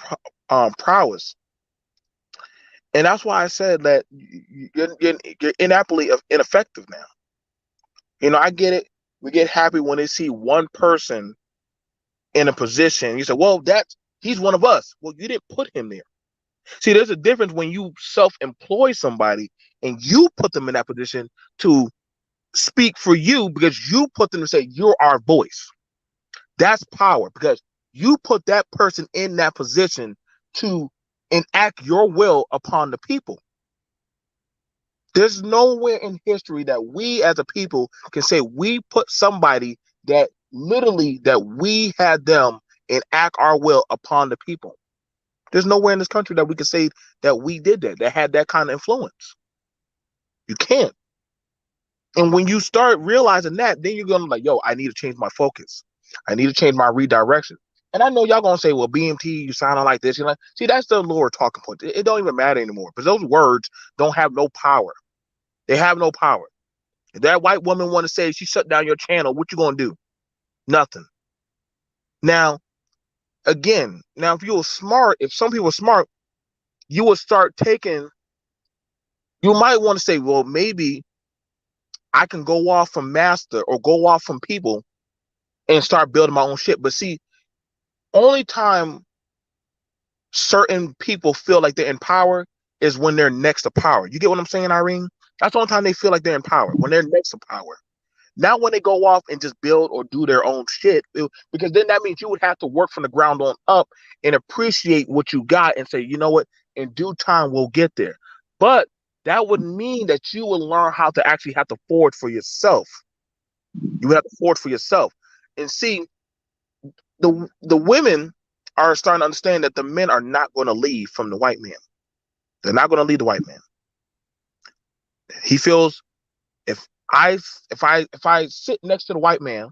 prowess, and that's why I said that you're inaptly ineffective now. You know, I get it. We get happy when they see one person in a position. You say, well, he's one of us. Well, you didn't put him there. See, there's a difference when you self-employ somebody and you put them in that position to speak for you because you put them to say, you're our voice. That's power, because you put that person in that position to enact your will upon the people. There's nowhere in history that we as a people can say we put somebody that literally that we had them enact our will upon the people. There's nowhere in this country that we can say that we did that had that kind of influence. You can't. And when you start realizing that, then you're going to like, yo, I need to change my focus. I need to change my redirection. And I know y'all going to say, well, BMT, you sounding like this. You know, see, that's the lower talking point. It don't even matter anymore because those words don't have no power. They have no power. If that white woman want to say she shut down your channel, what you going to do? Nothing. Now, again, if some people are smart, you would start taking, you might want to say, well, maybe I can go off from master or go off from people and start building my own shit. But see, only time certain people feel like they're in power is when they're next to power. You get what I'm saying, Irene? That's the only time they feel like they're in power, when they're next to power. Not when they go off and just build or do their own shit, because then that means you would have to work from the ground on up and appreciate what you got and say, you know what, in due time we'll get there. But that would mean that you will learn how to actually have to forge for yourself. You would have to forge for yourself. And see, the women are starting to understand that the men are not going to leave from the white man. They're not going to leave the white man. He feels if I sit next to the white man,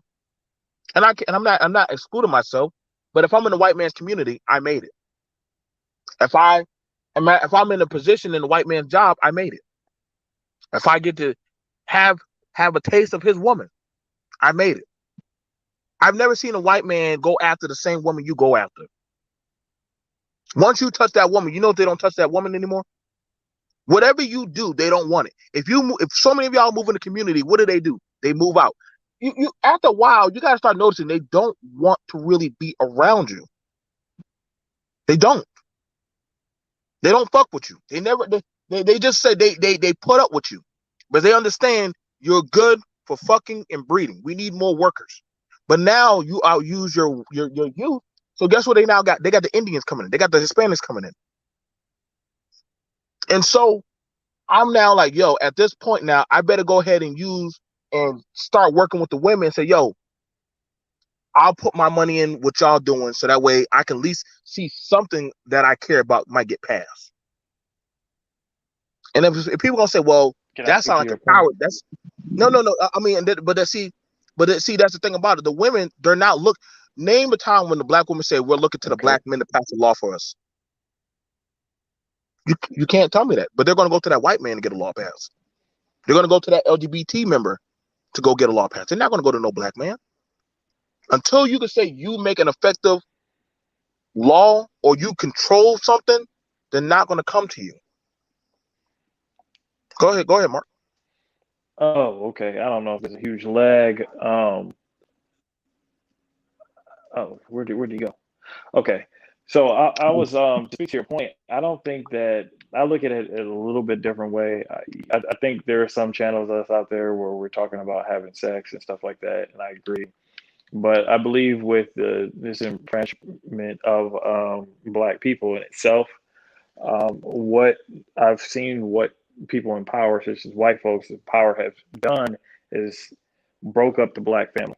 and I'm not excluding myself, but if I'm in the white man's community, I made it. If I'm in a position in the white man's job, I made it. If I get to have a taste of his woman, I made it. I've never seen a white man go after the same woman you go after. Once you touch that woman, you know they don't touch that woman anymore. Whatever you do, they don't want it. If so many of y'all move in the community, what do? They move out. You after a while, you gotta start noticing they don't want to really be around you. They don't. They don't fuck with you. They just say they put up with you, but they understand you're good for fucking and breeding. We need more workers. But now you outuse your youth. So guess what they now got? They got the Indians coming in. They got the Hispanics coming in. And so I'm now like, yo, at this point now, I better go ahead and start working with the women and say, yo, I'll put my money in what y'all doing so that way I can at least see something that I care about might get passed. And if people gonna say, well, that sounds like a coward. That's no. I mean, but that's the thing about it. The women, they're not name a time when the black women say we're looking to the black men to pass the law for us. You can't tell me that, but they're going to go to that white man to get a law passed. They're going to go to that LGBT member to go get a law passed. They're not going to go to no black man. Until you can say you make an effective law or you control something, they're not going to come to you. Go ahead, Mark. Oh, okay. I don't know if there's a huge lag. Where'd he go? Okay. So I was to speak to your point. I don't think that I look at it a little bit different way. I think there are some channels that's out there where we're talking about having sex and stuff like that, and I agree. But I believe with this enfranchisement of Black people in itself, what I've seen, what people in power, such as white folks in power, have done is broke up the Black family.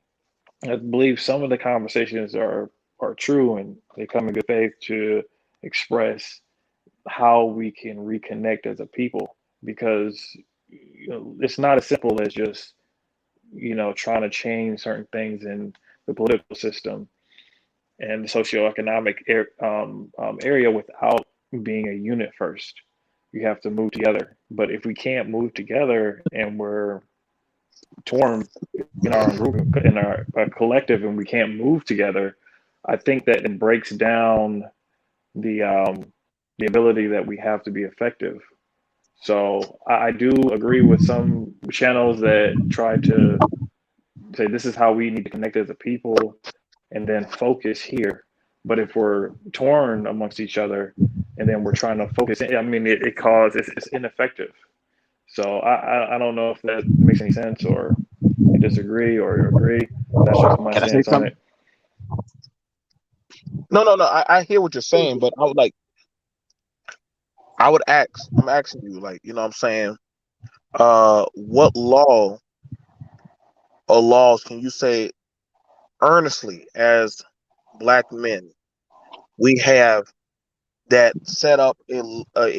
I believe some of the conversations are true and they come in good faith to express how we can reconnect as a people, because it's not as simple as just trying to change certain things in the political system and the socioeconomic area without being a unit first. You have to move together. But if we can't move together and we're torn in our group, in our collective, and we can't move together, I think that it breaks down the ability that we have to be effective. So I do agree with some channels that try to say this is how we need to connect as a people and then focus here. But if we're torn amongst each other and then we're trying to focus, it's ineffective. So I don't know if that makes any sense, or you disagree or agree. That's just my stance on it. No. I hear what you're saying, but I'm asking you, like, you know what I'm saying? What law or laws can you say earnestly as Black men we have that set up a rite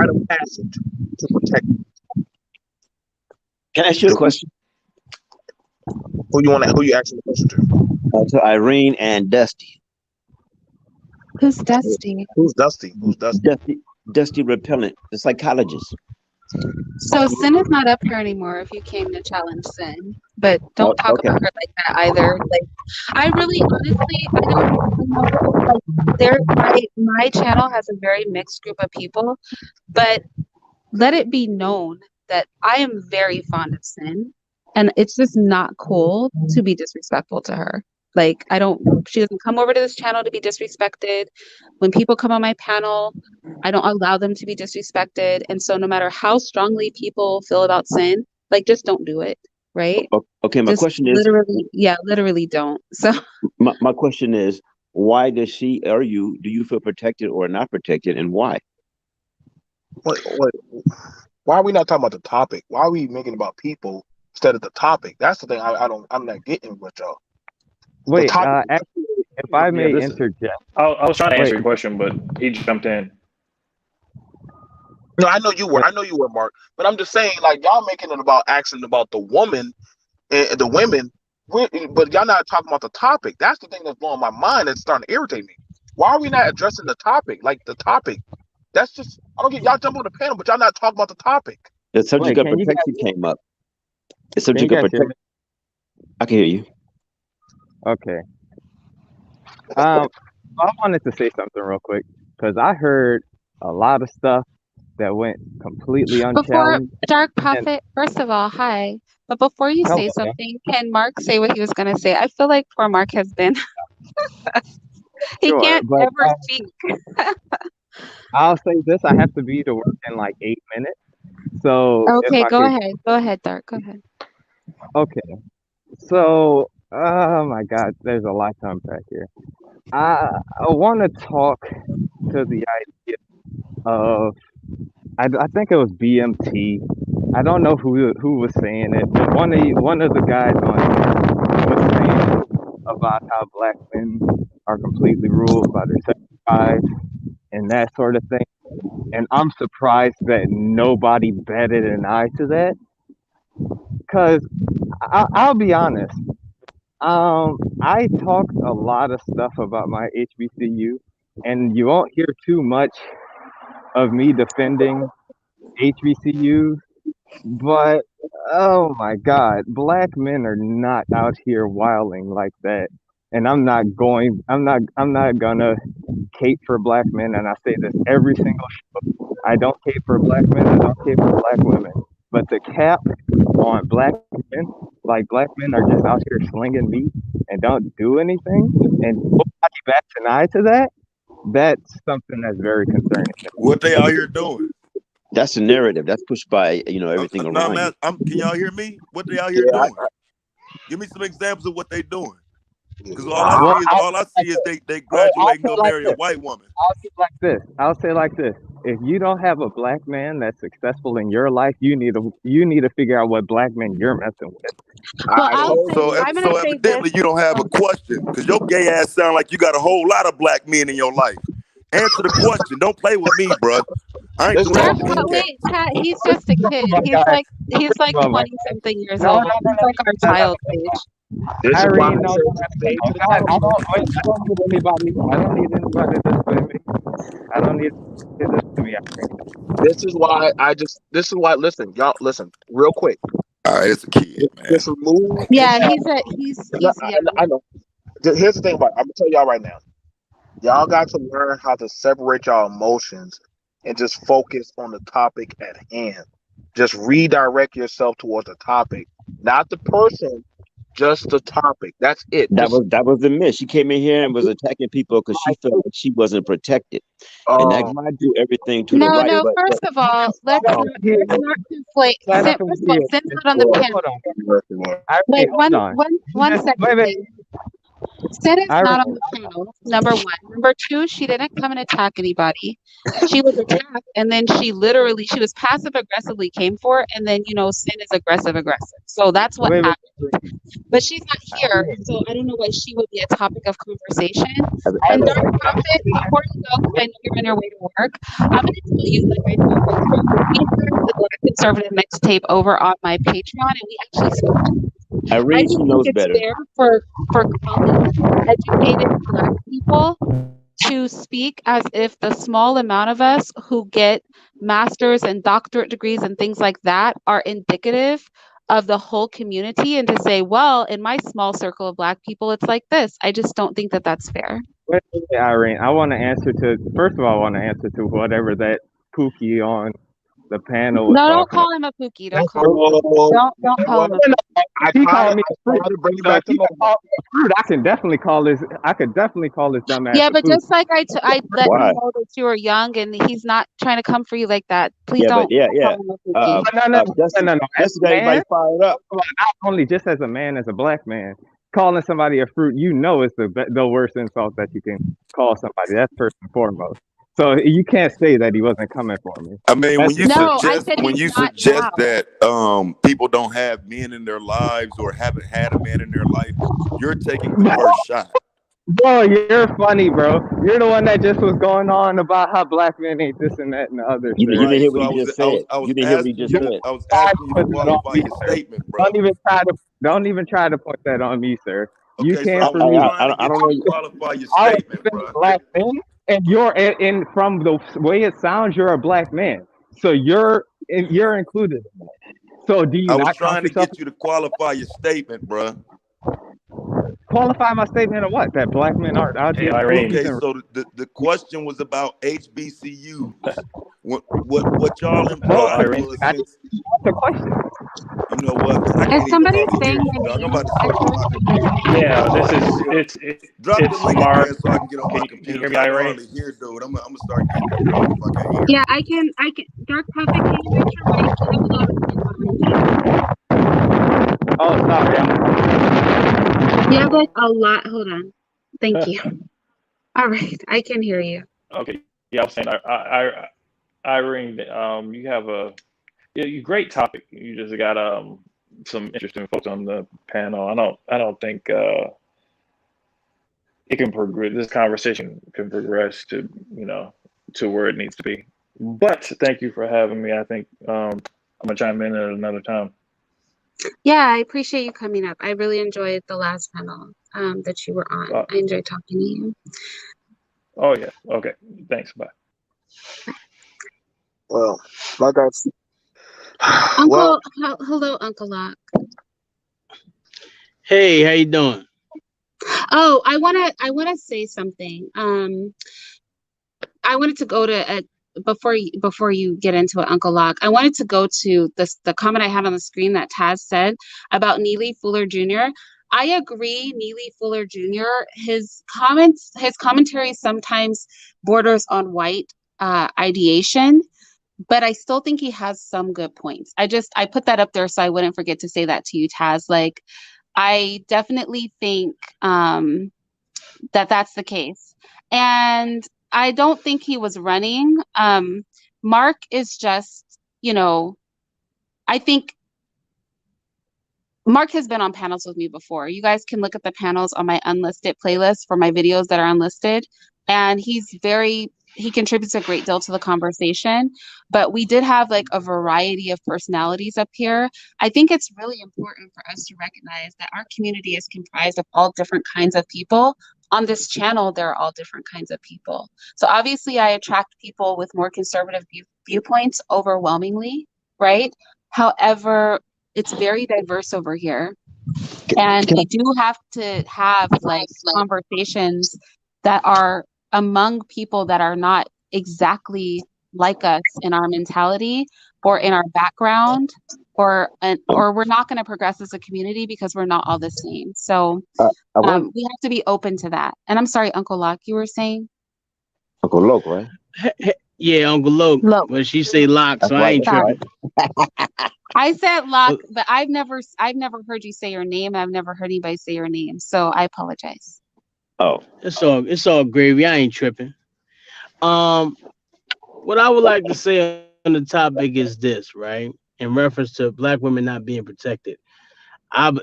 of passage to protect? Can I ask you a question? Who you asking the question to? To Irene and Dusty. Who's Dusty? Who's Dusty? Dusty Repellent, the psychologist. So Sin is not up here anymore if you came to challenge Sin. But don't talk about her like that either. Like, I really honestly, I don't know. My channel has a very mixed group of people, but let it be known that I am very fond of Sin, and it's just not cool to be disrespectful to her. Like, she doesn't come over to this channel to be disrespected. When people come on my panel, I don't allow them to be disrespected. And so no matter how strongly people feel about Sin, like, just don't do it. Right? Okay, my question is literally don't. So my question is, why does she or do you feel protected or not protected, and why? What, why are we not talking about the topic? Why are we making it about people instead of the topic? That's the thing I'm not getting with y'all. The Wait, topic. actually, if I Yeah, may this is. interject, I was trying to answer wait, your question, but he jumped in. No, I know you were. wait, I know you were, Mark. But I'm just saying, like y'all making it about asking about the woman and the women, but y'all not talking about the topic. That's the thing that's blowing my mind. That's starting to irritate me. Why are we not addressing the topic? Like the topic. That's just I don't get y'all jump on the panel, but y'all not talking about the topic. The subject wait, of can you guys protection came up. The can you subject of guys hear me? protection. I can hear you. Okay. I wanted to say something real quick because I heard a lot of stuff that went completely Before unchallenged. Dark And Prophet, first of all, hi. But before you hello, say man. something, can Mark say what he was going to say? I feel like poor Mark has been, he Sure, can't but ever speak. I'll say this: I have to be to work in like 8 minutes. So if Okay, I go could, ahead. Go ahead, Dark. Go ahead. okay. So, oh my God, there's a lot to unpack here. I want to talk to the idea of I think it was BMT. I don't know who was saying it, but one of the guys on here was saying about how black men are completely ruled by their sex drive and that sort of thing. And I'm surprised that nobody batted an eye to that. Because I'll be honest, I talked a lot of stuff about my HBCU, and you won't hear too much of me defending HBCUs. But oh my God, black men are not out here wilding like that. And I'm not gonna cape for black men. And I say this every single show. I don't cape for black men. I don't cape for black women. But the cap on black men, like black men are just out here slinging meat and don't do anything, and nobody bats an eye to that. That's something that's very concerning to me. What they out here doing? That's the narrative. That's pushed by everything No, around man. you. Can y'all hear me? What they out here Yeah, doing? Give me some examples of what they doing. Because all Well, I see is they graduate and go marry a white woman. I'll say like this. I'll say like this. If you don't have a black man that's successful in your life, you need to figure out what black men you're messing with. Well, I I'll told say, you. I'm going to say this. Evidently you don't have a question because your gay ass sound like you got a whole lot of black men in your life. Answer the question. Don't play with me, bro. I ain't Listen, Dark, correcting these cats. wait, Cat, he's just a kid. He's like Oh my 20 something years No, old. no, He's like our child age. this is why I Irene, no, said stay to the I topic. don't need anybody. I don't need anybody to defend me. I don't need to defend me. This is why this is why listen, y'all listen, real quick. All right, it's a kid, man. Just remove Yeah, he's young. I know. Here's the thing about it. I'm gonna tell y'all right now. Y'all got to learn how to separate y'all emotions and just focus on the topic at hand. Just redirect yourself towards the topic, not the person, just the topic. That's it. That was the miss. She came in here and was attacking people because she felt like she wasn't protected, and that might do everything to the No, right. no, But first of all, let's not conflate. Let First him of all, deal. Sin's not on the panel. Irene, Wait, hold on. one second, Wait, wait. please. Sin is Irene, not on the panel, number one. Number two, she didn't come and attack anybody. She was attacked, and then she was passive aggressively came for it, and then, Sin is aggressive. So that's what wait, happened. But she's not here, so I don't know why she would be a topic of conversation. And as Dark Prophet, before you go, 'cause I know you're on your way to work, I'm going to tell you, like I told you, we have the Black Conservative mixtape over on my Patreon, and we actually spoke. I Irene, she don't knows think it's better. fair for college educated Black people to speak as if the small amount of us who get master's and doctorate degrees and things like that are indicative of the whole community, and to say, well, in my small circle of Black people, it's like this. I just don't think that that's fair. wait, Irene. First of all, I want to answer to whatever that Pookie on the panel was No, don't talking about. call him a Pookie. Don't call him a Pookie. Don't call him a Pookie. He called me a I fruit. try to bring you So back if he to can call me a fruit, I could definitely call this dumb ass Yeah, a but fruit. just like I let Why? him know that you were young, and he's not trying to come for you like that. Please Yeah, don't but yeah. call him a Pookie. Dusty, No. As Dusty a got everybody man, fired up. not only just as a man, as a Black man, calling somebody a fruit, you know, is the worst insult that you can call somebody. That's first and foremost. So you can't say that he wasn't coming for me. I mean, That's just No, I said when he's you not suggest now. that people don't have men in their lives or haven't had a man in their life, you're taking the first shot. Bro, you're funny, bro. You're the one that just was going on about how black men ain't this and that and the other. You Sir. didn't hear So what he just said. You didn't hear what he just said. I was asking you to qualify your statement, bro. Don't even try to point that on me, sir. You Okay, came so for I me. was trying to I get don't you know. to qualify your I was statement, saying bro. black men, and you're in from the way it sounds, you're a black man. So you're included in that. So do you I was not count trying to yourself? get you to qualify your statement, bro. Qualify my statement of what? That black men aren't out Hey, here. Irene. Okay, so the question was about HBCUs. What y'all Hello, imply Irene. was, I since That's the question. you know what, I Is can't even somebody hardly hear saying you, my dog. I'm name? about to I switch to feel my like computer. Yeah, Drop the it's link in there Mark. so I can get on my Can you computer hear me, because I can Irene? hardly hear, dude. I'm gonna start getting annoyed if I can't hear. Yeah, I can. Dark Puppet, can you mute your mic? You have a lot of noise behind you. Oh, sorry. You have like a lot. Hold on. Thank you. All right, I can hear you. Okay. Yeah, I was saying, Irene, you have you great topic. You just got some interesting folks on the panel. I don't think it can progress. This conversation can progress to to where it needs to be. But thank you for having me. I think I'm gonna chime in at another time. Yeah, I appreciate you coming up. I really enjoyed the last panel that you were on. I enjoyed talking to you. Oh yeah. Okay. Thanks. Bye. Well, like I said, Hello, Uncle Locke. Hey, how you doing? Oh, I wanna say something. I wanted to go to before you get into it, Uncle Locke. I wanted to go to the comment I had on the screen that Taz said about Neely Fuller Jr. I agree, Neely Fuller Jr. His commentary sometimes borders on white ideation, but I still think he has some good points. I put that up there so I wouldn't forget to say that to you, Taz. Like, I definitely think that's the case. And I don't think he was running. Mark is just, I think Mark has been on panels with me before. You guys can look at the panels on my unlisted playlist for my videos that are unlisted. And he contributes a great deal to the conversation. But we did have like a variety of personalities up here. I think it's really important for us to recognize that our community is comprised of all different kinds of people. On this channel, there are all different kinds of people. So obviously I attract people with more conservative viewpoints overwhelmingly, right? However, it's very diverse over here. And we do have to have like conversations that are among people that are not exactly like us in our mentality or in our background, or we're not going to progress as a community because we're not all the same. So we have to be open to that. And I'm sorry, Uncle Locke, you were saying? Uncle Loke, right? Yeah, Uncle Loke. But she say Locke, so I ain't tripping. I said Locke, but I've never heard you say your name. I've never heard anybody say your name, so I apologize. Oh, it's all gravy. I ain't tripping. What I would like to say on the topic is this, right? In reference to black women not being protected. I've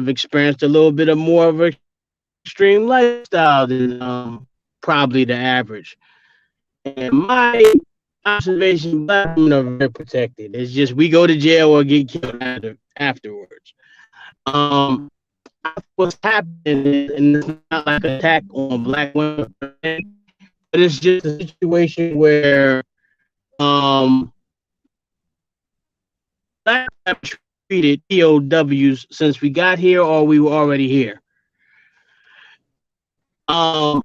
experienced a little bit of more of an extreme lifestyle than probably the average. And my observation, black women are very protected. It's just we go to jail or get killed afterwards. What's happening, and it's not like an attack on black women, but it's just a situation where black women treated POWs since we got here or we were already here. The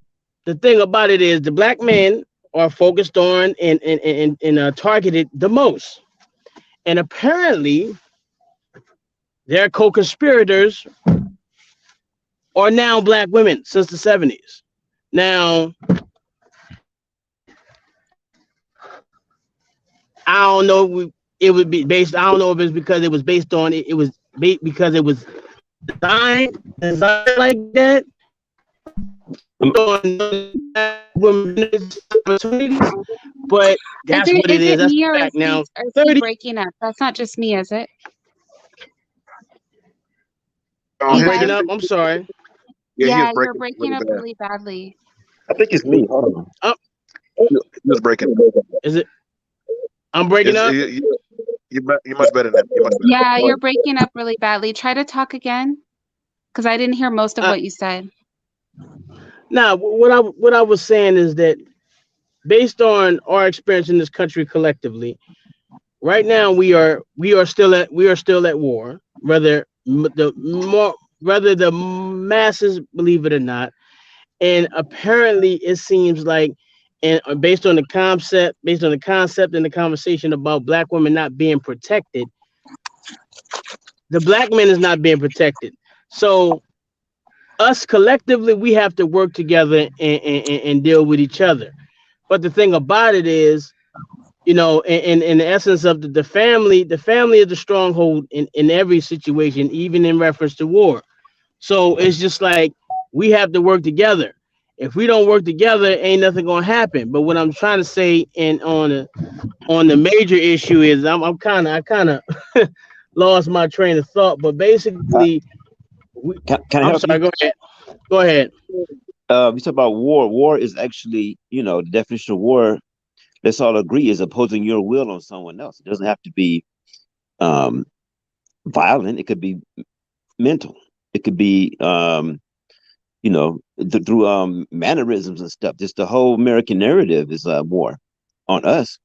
thing about it is the black men are focused on and targeted the most. And apparently their co-conspirators are now black women since the 70s. Now, I don't know. It would be based. I don't know if it's because it was based on it was because it was designed like that. Opportunities, but that's what it is. That's me the or fact now. is he 30. breaking up? That's not just me, is it? I'm breaking up. I'm sorry. Yeah, you're breaking up really badly. I think it's me. Hold on. You're just breaking up. Is it? I'm breaking up. You're much better than that. Yeah, you're breaking up really badly. Try to talk again, because I didn't hear most of what you said. Now, what I was saying is that based on our experience in this country collectively, right now we are still at war. Whether the masses believe it or not, and apparently it seems like, and based on the concept and the conversation about black women not being protected, the black man is not being protected. So us collectively, we have to work together and deal with each other. But the thing about it is, in the essence of the family is the stronghold in every situation, even in reference to war. So it's just like we have to work together. If we don't work together, ain't nothing gonna happen. But what I'm trying to say, and on the major issue is, I kind of lost my train of thought. But basically, can I help sorry. you? Go ahead. We talk about war. War is actually, the definition of war. Let's all agree is opposing your will on someone else. It doesn't have to be violent. It could be mental. It could be, through mannerisms and stuff. Just the whole American narrative is war on us.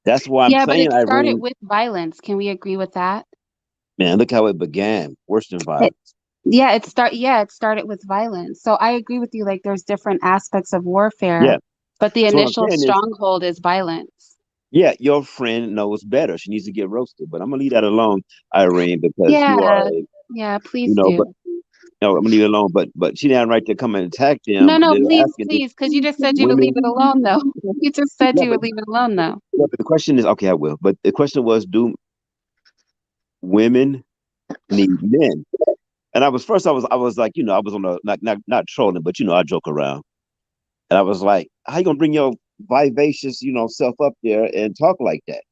That's why I'm saying, but it started with violence. Can we agree with that? Man, look how it began. Worse than violence. It started with violence. So I agree with you. Like, there's different aspects of warfare. Yeah. But the initial stronghold is violence. Yeah, your friend knows better. She needs to get roasted. But I'm gonna leave that alone, Irene, because you are. Please do. But, no, I'm gonna leave it alone. But she didn't right to come and attack them. No, please, because you just said you would leave it alone, though. You just said you would leave it alone, though. But the question is, okay, I will. But the question was, do women need men? And I was like, I was on not trolling, but I joke around. And I was like, how you gonna bring your vivacious, self up there and talk like that?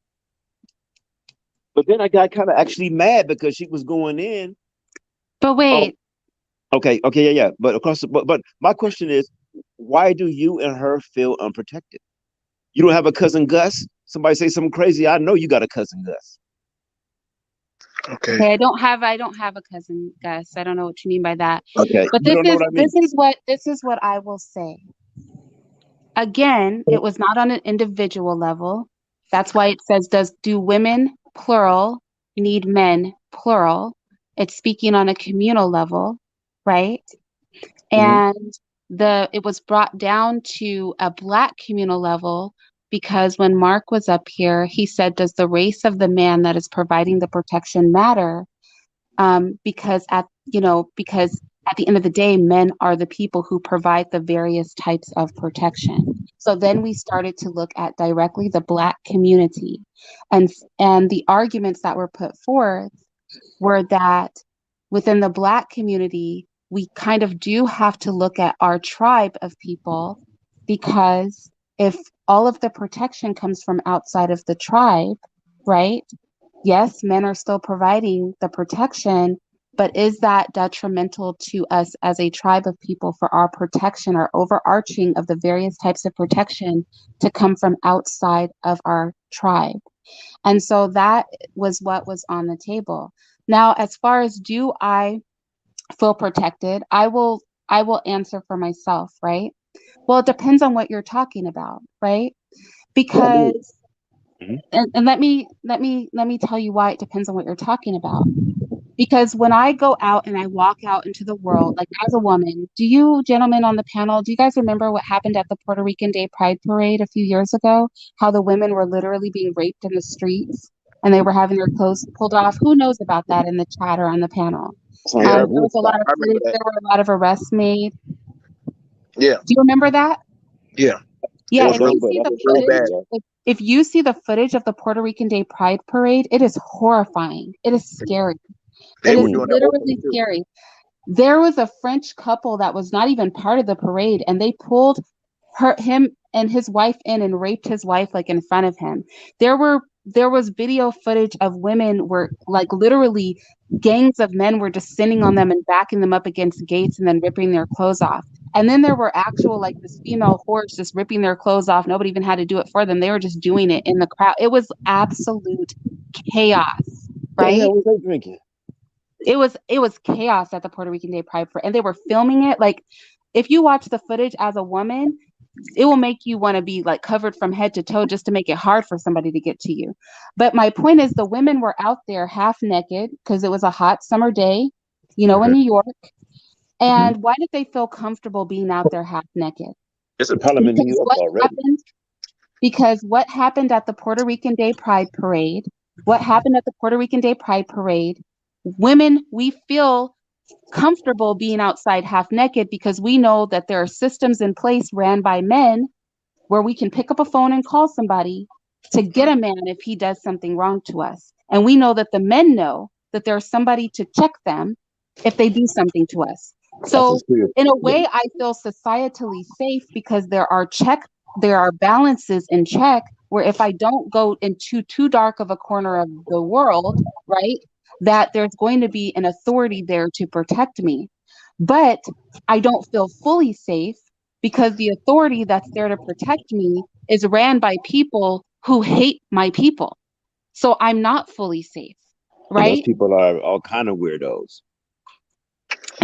But then I got kind of actually mad because she was going in. But wait. Oh, okay, yeah. But of course, but my question is, why do you and her feel unprotected? You don't have a cousin Gus? Somebody say something crazy. I know you got a cousin Gus. Okay. I don't have a cousin Gus. I don't know what you mean by that. Okay. But this is what I will say. Again, it was not on an individual level. That's why it says, do women, plural, need men, plural. It's speaking on a communal level, right? And it was brought down to a Black communal level because when Mark was up here, he said, does the race of the man that is providing the protection matter? Because at the end of the day, men are the people who provide the various types of protection. So then we started to look at directly the Black community, and the arguments that were put forth were that within the Black community, we kind of do have to look at our tribe of people, because if all of the protection comes from outside of the tribe, right? Yes, men are still providing the protection, but is that detrimental to us as a tribe of people for our protection or overarching of the various types of protection to come from outside of our tribe? And so that was what was on the table. Now, as far as do I feel protected, I will answer for myself, right? Well, it depends on what you're talking about, right? Because and let me tell you why it depends on what you're talking about. Because when I go out and I walk out into the world, like as a woman, do you gentlemen on the panel, do you guys remember what happened at the Puerto Rican Day Pride Parade a few years ago? How the women were literally being raped in the streets and they were having their clothes pulled off? Who knows about that in the chat or on the panel? There was a lot of footage, there were a lot of arrests made. Yeah. Do you remember that? Yeah. Yeah, if you see the footage of the Puerto Rican Day Pride Parade, it is horrifying. It is scary. They It were is doing that literally openly too. scary. There was a French couple that was not even part of the parade, and they pulled him and his wife in and raped his wife like in front of him. There was video footage of women where like literally gangs of men were descending on them and backing them up against gates and then ripping their clothes off. And then there were actual like this female horse just ripping their clothes off. Nobody even had to do it for them. They were just doing it in the crowd. It was absolute chaos, What the right? hell was they drinking? It was chaos at the Puerto Rican Day Pride Parade, and they were filming it. Like, if you watch the footage as a woman, it will make you want to be like covered from head to toe just to make it hard for somebody to get to you. But my point is, the women were out there half naked because it was a hot summer day, in New York. And why did they feel comfortable being out there half naked? It's a problem in New Because York what already. happened? Because what happened at the Puerto Rican Day Pride Parade? What happened at the Puerto Rican Day Pride Parade? Women, we feel comfortable being outside half naked because we know that there are systems in place ran by men where we can pick up a phone and call somebody to get a man if he does something wrong to us. And we know that the men know that there's somebody to check them if they do something to us. So in a way, I feel societally safe because there are balances in check where if I don't go into too dark of a corner of the world, right, that there's going to be an authority there to protect me. But I don't feel fully safe because the authority that's there to protect me is ran by people who hate my people. So I'm not fully safe, And right? those people are all kind of weirdos.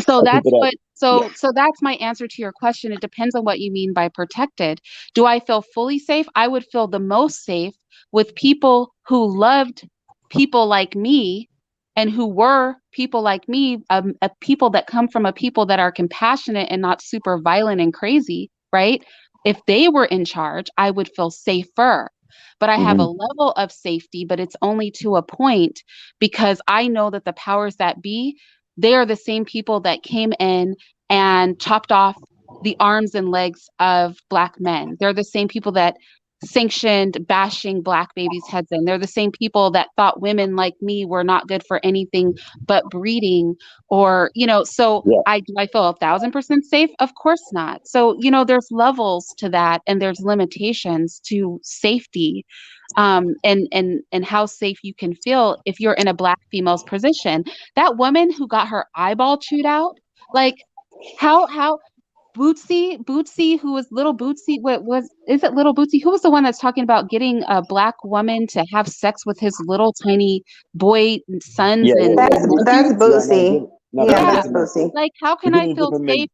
So Or that's people that- what so that's my answer to your question. It depends on what you mean by protected. Do I feel fully safe? I would feel the most safe with people who loved people like me and who were people like me, a people that come from a people that are compassionate and not super violent and crazy, right? If they were in charge, I would feel safer. But I have a level of safety, but it's only to a point because I know that the powers that be, they are the same people that came in and chopped off the arms and legs of Black men. They're the same people that sanctioned bashing Black babies' heads in. They're the same people that thought women like me were not good for anything but breeding or, so Yeah. do I feel 1,000% safe? Of course not. So, there's levels to that and there's limitations to safety. And how safe you can feel if you're in a Black female's position. That woman who got her eyeball chewed out, like how Bootsy, who was little Bootsy, is it little Bootsy? Who was the one that's talking about getting a Black woman to have sex with his little tiny boy sons? That's Bootsy. That's Bootsy. Like, how can I feel safe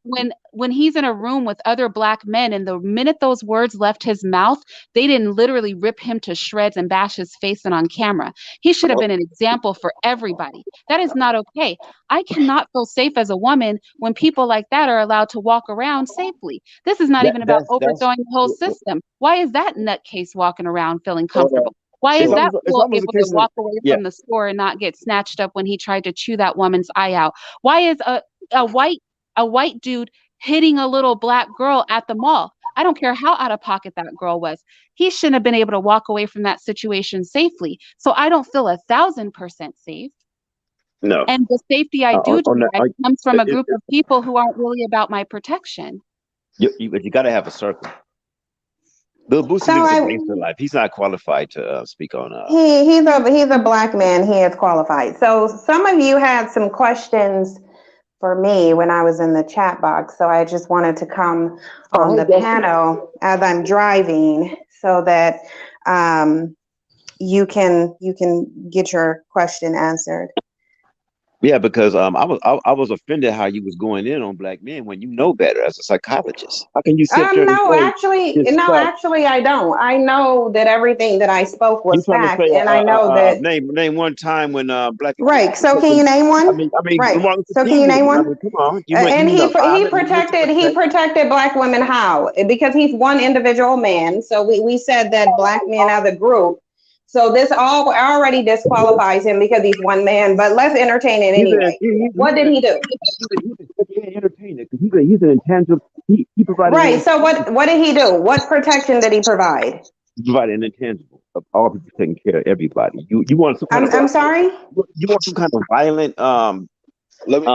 when he's in a room with other Black men and the minute those words left his mouth, they didn't literally rip him to shreds and bash his face in on camera. He should have been an example for everybody. That is not okay. I cannot feel safe as a woman when people like that are allowed to walk around safely. This is not even about overthrowing the whole system. Why is that nutcase walking around feeling comfortable? Why is that fool able to walk away from the store and not get snatched up when he tried to chew that woman's eye out? Why is a white dude hitting a little Black girl at the mall? I don't care how out of pocket that girl was. He shouldn't have been able to walk away from that situation safely. So I don't feel 1,000% safe. No. And the safety I do derive comes from a group of people who aren't really about my protection. But you got to have a circle. Bill Bootsy lives a gangster life. He's not qualified to speak on. He's a Black man. He is qualified. So some of you had some questions for me when I was in the chat box. So I just wanted to come on the panel as I'm driving so that you can get your question answered. Yeah, because I was offended how you was going in on Black men when you know better as a psychologist. How can you sit there? Actually, I don't. I know that everything that I spoke was fact, and I know that. Name one time when Black. Right. So can you name one? I mean, right. So can you name one? Come on. And he protected Black women how? Because he's one individual man. So we said that Black men as a group. So this already disqualifies him because he's one man, but let's entertain it anyway. What did he do? Entertain it because he's an intangible. He provided. Right. So what did he do? What protection did he provide? He provided an intangible. of all people taking care of everybody. You want some kind I'm sorry. you want some kind of violent Let me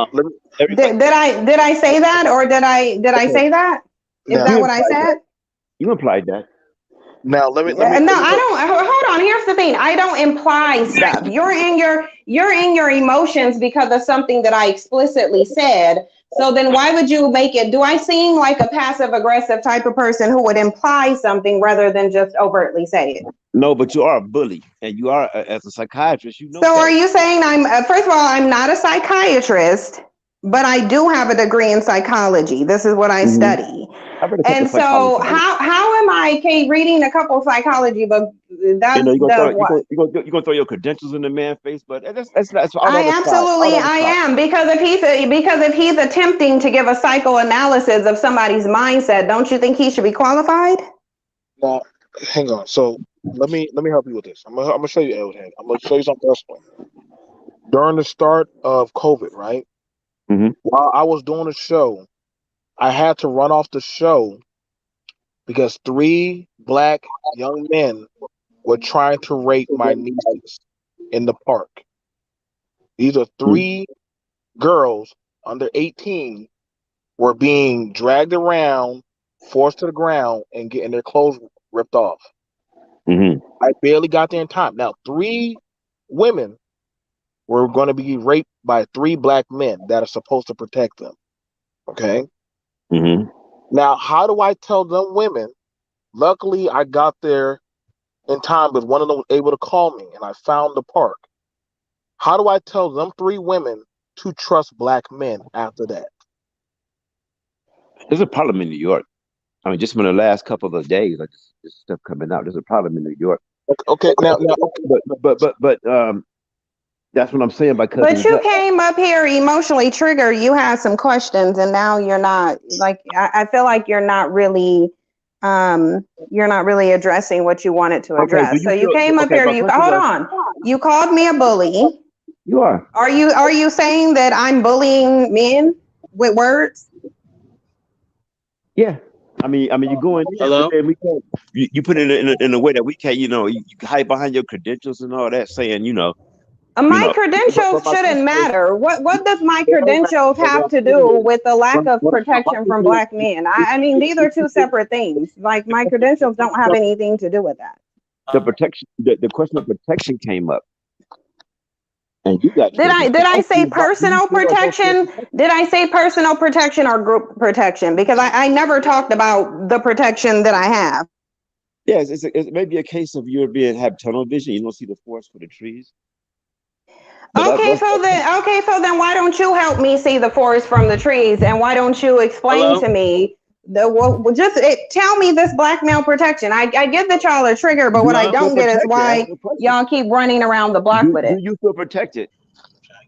everybody. Did I say that, or did I Okay. say that? Is now that what I said? You implied that. now let me No, I don't. Hold on. Here's the thing. I don't imply stuff. You're in your emotions because of something that I explicitly said. So then why would you make it? Do I seem like a passive aggressive type of person who would imply something rather than just overtly say it? No, but you are a bully, and you are as a psychiatrist. You know So that. are you saying I'm, first of all, I'm not a psychiatrist, but I do have a degree in psychology. This is what I Mhm. study. I've read a couple And of psychology so books. how am I, Kate, reading a couple of psychology books? That You're gonna does throw what? you're gonna throw your credentials in the man's face, but that's all I on the side. absolutely All on the I side. am, because if he's attempting to give a psychoanalysis of somebody's mindset, don't you think he should be qualified? now hang on. So let me help you with this. I'm gonna show you, Elwood. I'm gonna show you something personal. During the start of COVID, right? Mhm. While I was doing a show, I had to run off the show because 3 black young men were trying to rape my nieces in the park. These are 3 girls under 18 were being dragged around, forced to the ground, and getting their clothes ripped off. Mhm. I barely got there in time. Now, 3 women were going to be raped by 3 black men that are supposed to protect them. Okay. Mhm. Now, how do I tell them women? Luckily, I got there in time because one of them was able to call me, and I found the park. How do I tell them 3 women to trust black men after that? There's a problem in New York. I mean, just in the last couple of days, like this stuff coming out. There's a problem in New York. Okay, now, But that's what I'm saying by cousin. But you came up here emotionally triggered. You had some questions, and now you're not, like, I feel like you're not really addressing what you wanted to address. Okay, So you came up here, hold on. You called me a bully. You are. Are you saying that I'm bullying men with words? Yeah. I mean, you go in there, Hello? and we can't. You put it in a way that we can't. You hide behind your credentials and all that, saying My credentials shouldn't matter. What does my credentials have to do with the lack of protection from black men? I mean, these are 2 separate things. Like, my credentials don't have anything to do with that. The protection, the question of protection came up, and you got. Did I say personal protection? Did I say personal protection or group protection? Because I never talked about the protection that I have. Yes, it may be a case of you have tunnel vision. You don't see the forest for the trees. Okay, so then why don't you help me see the forest from the trees, and why don't you explain to me tell me this black male protection? I get that y'all are triggered, but what I don't get is why y'all keep running around the block with it. Do you feel protected?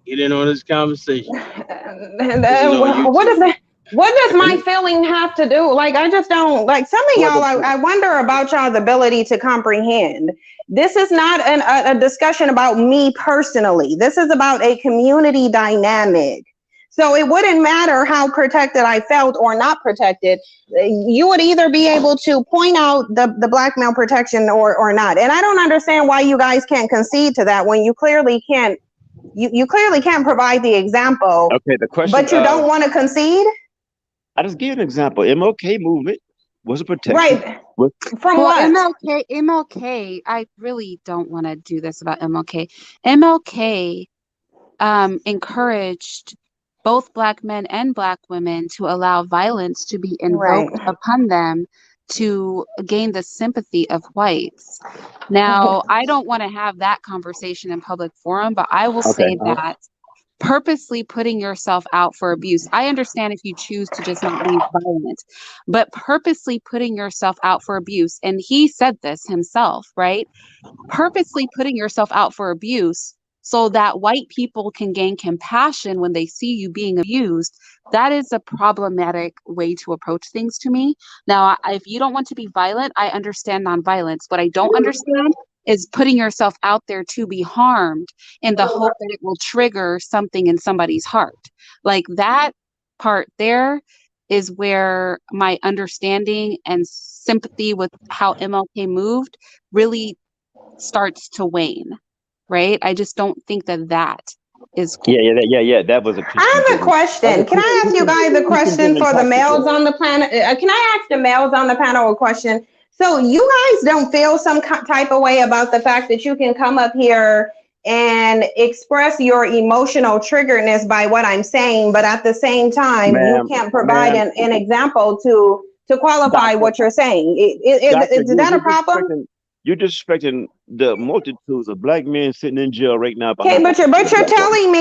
Get in on this conversation. What is that? What does my feeling have to do? Like, I just don't, like, some of y'all, I wonder about y'all's ability to comprehend. This is not a discussion about me personally. This is about a community dynamic. So it wouldn't matter how protected I felt or not protected. You would either be able to point out the black male protection or not. And I don't understand why you guys can't concede to that when you clearly can't. You clearly can't provide the example. Okay, the question. But you don't want to concede? I just give you an example. MLK movement was a protection. Right. From well, what? MLK, I really don't want to do this about MLK. MLK encouraged both black men and black women to allow violence to be invoked upon them to gain the sympathy of whites. Now, I don't want to have that conversation in public forum, but I will say that purposely putting yourself out for abuse. I understand if you choose to just not be violent, but purposely putting yourself out for abuse. And he said this himself, right? Purposely putting yourself out for abuse so that white people can gain compassion when they see you being abused. That is a problematic way to approach things to me. Now, if you don't want to be violent, I understand nonviolence. What I don't understand is putting yourself out there to be harmed in the hope that it will trigger something in somebody's heart. Like, that part there is where my understanding and sympathy with how MLK moved really starts to wane, right? I just don't think that that is cool. Yeah. That was a I have a question. Can I ask you guys a question for the males on the planet? Can I ask the males on the panel a question? So you guys don't feel some type of way about the fact that you can come up here and express your emotional triggeredness by what I'm saying, but at the same time, you can't provide an example to qualify what you're saying. Is that a problem? You're disrespecting the multitudes of black men sitting in jail right now. Okay, but you're telling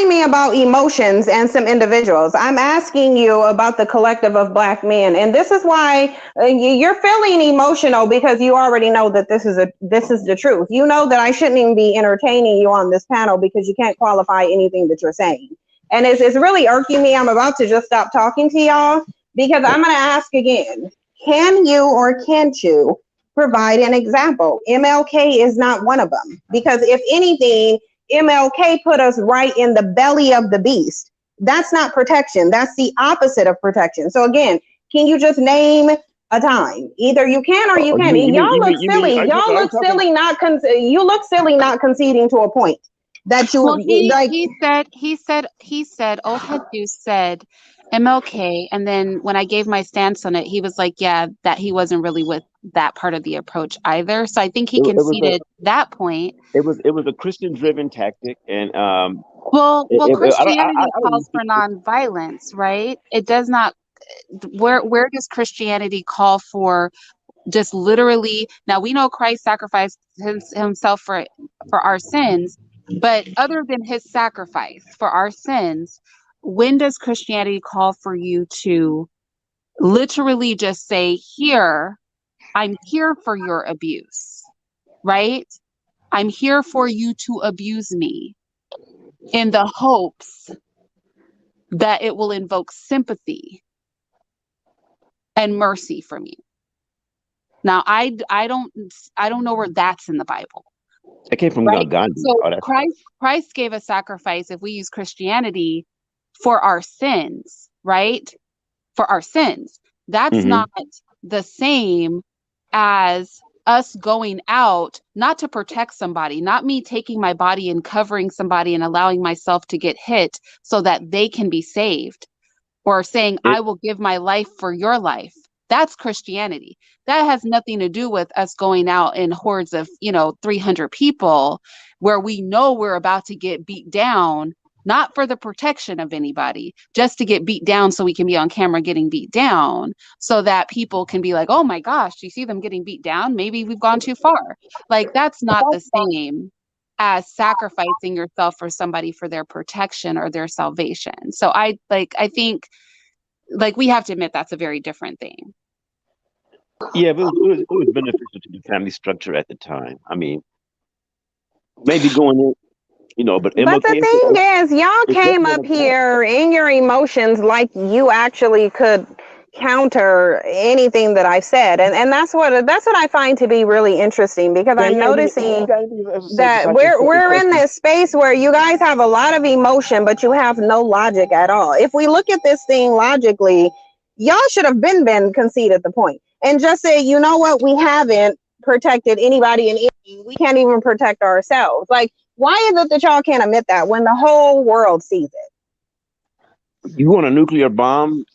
me about emotions and some individuals. I'm asking you about the collective of black men, and this is why you're feeling emotional, because you already know that this is the truth. You know that I shouldn't even be entertaining you on this panel because you can't qualify anything that you're saying, and it's really irking me. I'm about to just stop talking to y'all because I'm going to ask again. Can you or can't you provide an example? MLK is not one of them, because if anything, MLK put us right in the belly of the beast. That's not protection. That's the opposite of protection. So again, can you just name a time? Either you can or you can't. Y'all look silly. Y'all look silly. You look silly not conceding to a point that you like. He said, Old Head Juice said MLK, and then when I gave my stance on it, he was like, yeah, that he wasn't really with that part of the approach either. So I think he conceded that point. It was a Christian-driven tactic, and well, Christianity calls for nonviolence, right? It does not. Where does Christianity call for just literally? Now we know Christ sacrificed himself for our sins, but other than his sacrifice for our sins, when does Christianity call for you to literally just say, here, I'm here for your abuse, right? I'm here for you to abuse me in the hopes that it will invoke sympathy and mercy from you. Now, I don't know where that's in the Bible. It came from Gandhi. So Christ gave a sacrifice, if we use Christianity, for our sins, right? For our sins. That's not the same as us going out, not to protect somebody, not me taking my body and covering somebody and allowing myself to get hit so that they can be saved, or saying, I will give my life for your life. That's Christianity. That has nothing to do with us going out in hordes of, 300 people where we know we're about to get beat down, not for the protection of anybody, just to get beat down so we can be on camera getting beat down so that people can be like, oh my gosh, do you see them getting beat down? Maybe we've gone too far. Like, that's not the same as sacrificing yourself for somebody for their protection or their salvation. So I think we have to admit that's a very different thing. Yeah, but it was beneficial to the family structure at the time. I mean, maybe going in, but the thing is, y'all came up here in your emotions like you actually could counter anything that I've said, and that's what I find to be really interesting, because I'm noticing that we're in this space where you guys have a lot of emotion, but you have no logic at all. If we look at this thing logically, y'all should have been conceded the point and just say, you know what, we haven't protected anybody in anything. We can't even protect ourselves. Like, why is it that y'all can't admit that when the whole world sees it? You want a nuclear bomb,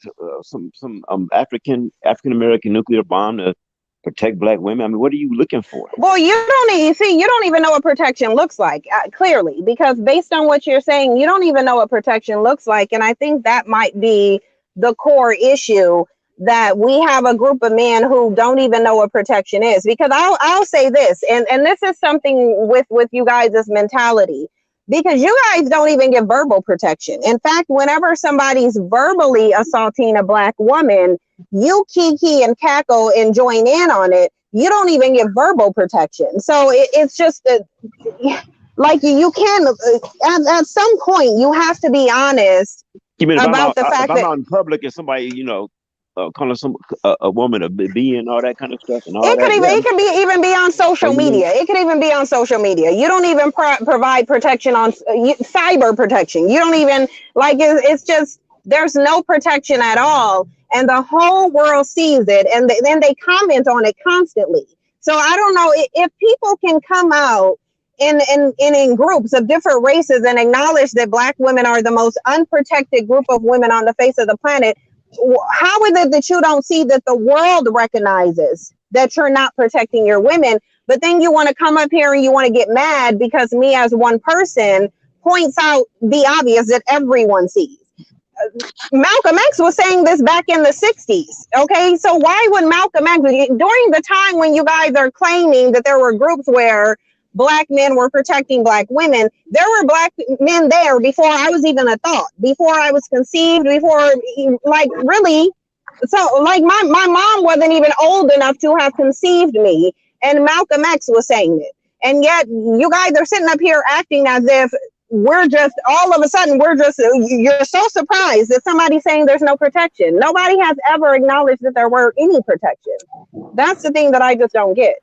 some African American nuclear bomb to protect black women? I mean, what are you looking for? Well, you don't even know what protection looks like, clearly, because based on what you're saying, you don't even know what protection looks like. And I think that might be the core issue, that we have a group of men who don't even know what protection is. Because I'll say this, and this is something with you guys' mentality, because you guys don't even give verbal protection. In fact, whenever somebody's verbally assaulting a black woman, you kiki and cackle and join in on it. You don't even give verbal protection. So it's just like you can, at some point, you have to be honest about the fact that I'm out in public and somebody, calling a woman a B and all that kind of stuff. And all it could even be on social media. It could even be on social media. You don't even provide protection on cyber protection. You don't even it's just, there's no protection at all. And the whole world sees it, and then they comment on it constantly. So I don't know if people can come out in groups of different races and acknowledge that Black women are the most unprotected group of women on the face of the planet. How is it that you don't see that the world recognizes that you're not protecting your women, but then you want to come up here and you want to get mad because me as one person points out the obvious that everyone sees? Malcolm X was saying this back in the 60s. Okay, so why would Malcolm X, during the time when you guys are claiming that there were groups where Black men were protecting Black women, there were Black men there before I was even a thought, before I was conceived, before, like, really. So, like, my mom wasn't even old enough to have conceived me, and Malcolm X was saying it. And yet, you guys are sitting up here acting as if we're just, all of a sudden, you're so surprised that somebody's saying there's no protection. Nobody has ever acknowledged that there were any protection. That's the thing that I just don't get.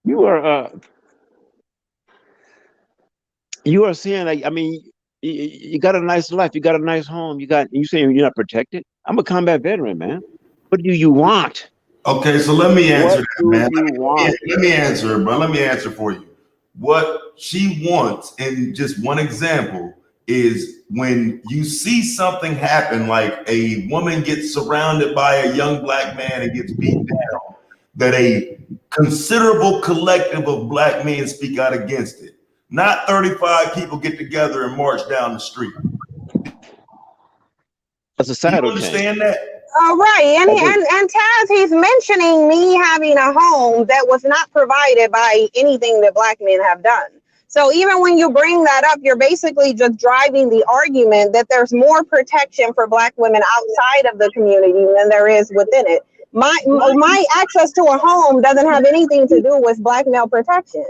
You are saying, like, I mean, you got a nice life, you got a nice home, you saying you're not protected? I'm a combat veteran, man. What do you want? Okay, so let me answer that, man. Let me answer, bro. Let me answer for you. What she wants, and just one example, is when you see something happen, like a woman gets surrounded by a young Black man and gets beat down, that a considerable collective of Black men speak out against it. Not 35 people get together and march down the street. That's a societal you understand that? Right, and Taz, he's mentioning me having a home that was not provided by anything that Black men have done. So even when you bring that up, you're basically just driving the argument that there's more protection for Black women outside of the community than there is within it. My access to a home doesn't have anything to do with Black male protection.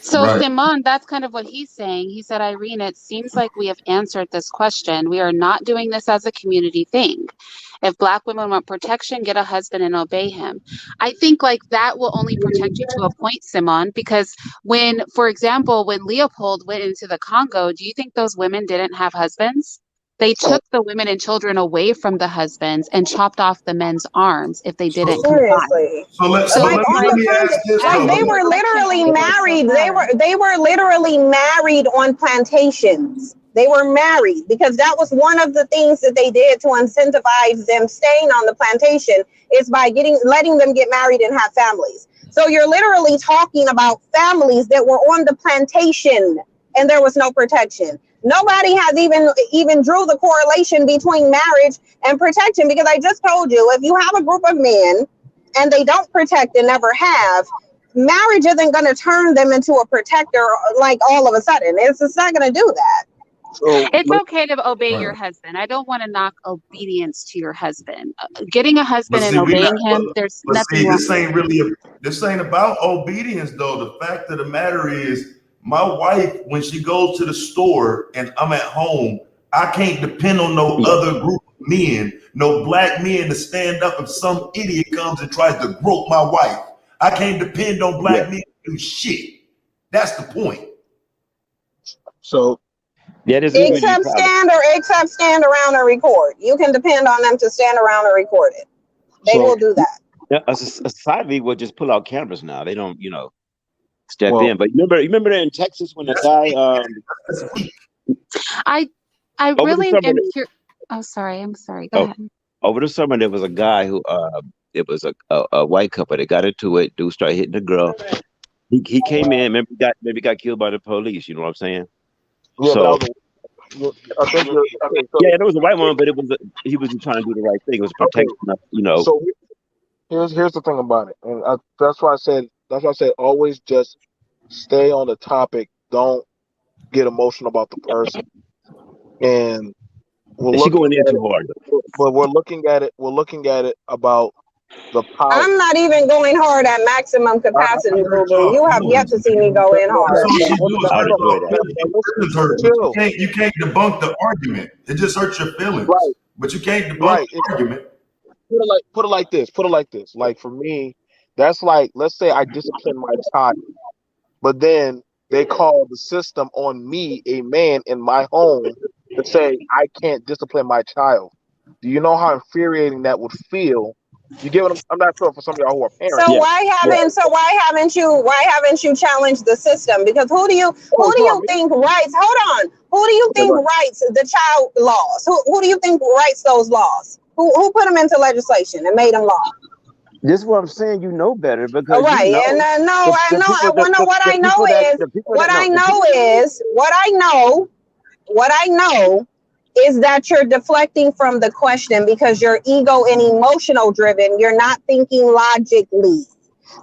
So Right. Simon, that's kind of what he's saying. He said, Irene, it seems like we have answered this question. We are not doing this as a community thing. If Black women want protection, get a husband and obey him. I think like that will only protect you to a point, Simon, because when, for example, when Leopold went into the Congo, do you think those women didn't have husbands? They took the women and children away from the husbands and chopped off the men's arms if they didn't comply. Seriously. So let me ask this. Like they were literally married. They were literally married on plantations. They were married because that was one of the things that they did to incentivize them staying on the plantation is by letting them get married and have families. So you're literally talking about families that were on the plantation and there was no protection. Nobody has even drew the correlation between marriage and protection, because I just told you, if you have a group of men and they don't protect and never have, marriage isn't going to turn them into a protector like all of a sudden. It's just not going to do that. So, It's okay to obey your husband. I don't want to knock obedience to your husband. Getting a husband and obeying him, there's nothing wrong. This ain't about obedience, though. The fact of the matter is, my wife, when she goes to the store and I'm at home, I can't depend on no other group of men, no Black men to stand up if some idiot comes and tries to grope my wife. I can't depend on Black men to do shit. That's the point. So except stand around and record. You can depend on them to stand around and record it. They will do that. A society will just pull out cameras now. They don't, step in. But remember in Texas when the guy I really am curious. Oh, sorry. I'm sorry. Go ahead. Over the summer there was a guy who it was a white couple that got into it. Dude started hitting the girl. He came in, maybe got killed by the police, you know what I'm saying? yeah, So there was a white one, but he was trying to do the right thing. It was protecting us, So here's the thing about it, and that's why I said always just stay on the topic. Don't get emotional about the person. And she going in too hard. But we're looking at it about the power. I'm not even going hard at maximum capacity, Boo. You have yet to see me go in hard. You can't debunk the argument. It just hurts your feelings. Right. But you can't debunk the argument. Put it like this. Like for me, that's like, let's say I discipline my child, but then they call the system on me, a man in my home, to say I can't discipline my child. Do you know how infuriating that would feel You get what I'm not sure for some of y'all who are parents. So Yeah. why haven't you challenged the system? Because who do you think writes? Hold on. Who do you think writes the child laws? Who do you think writes those laws? Who put them into legislation and made them law? This is what I'm saying. You know better because Right, you know. and The what I know is that you're deflecting from the question because you're ego and emotional driven. You're not thinking logically.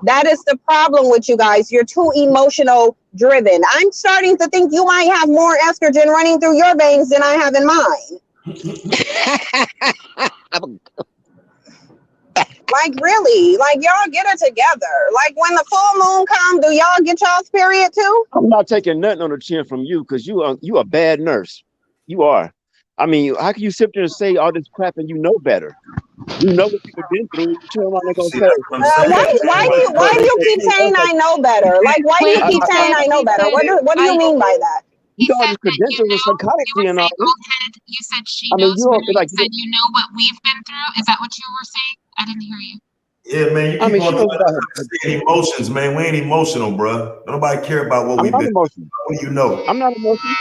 That is the problem with you guys. You're too emotional driven. I'm starting to think you might have more estrogen running through your veins than I have in mine. Like really, like y'all get it together. Like when the full moon comes, do y'all get y'all's period too? I'm not taking nothing on the chin from you because you a bad nurse. You are. I mean, how can you sit there and say all this crap and you know better? You know what people been through. You turn around and gonna say, why do you keep saying I know better? Like why do you keep saying I know better? What do you mean by that? You got all these credentials and psychology and all this. You said she I mean, knows better. You said you know what we've been through. Is that what you were saying? I didn't hear you. Yeah, man. You I mean, keep she on knows talking about about emotions, man. We ain't emotional, bro. Nobody care about what we've I'm not been. emotional. What do you know? I'm not emotional.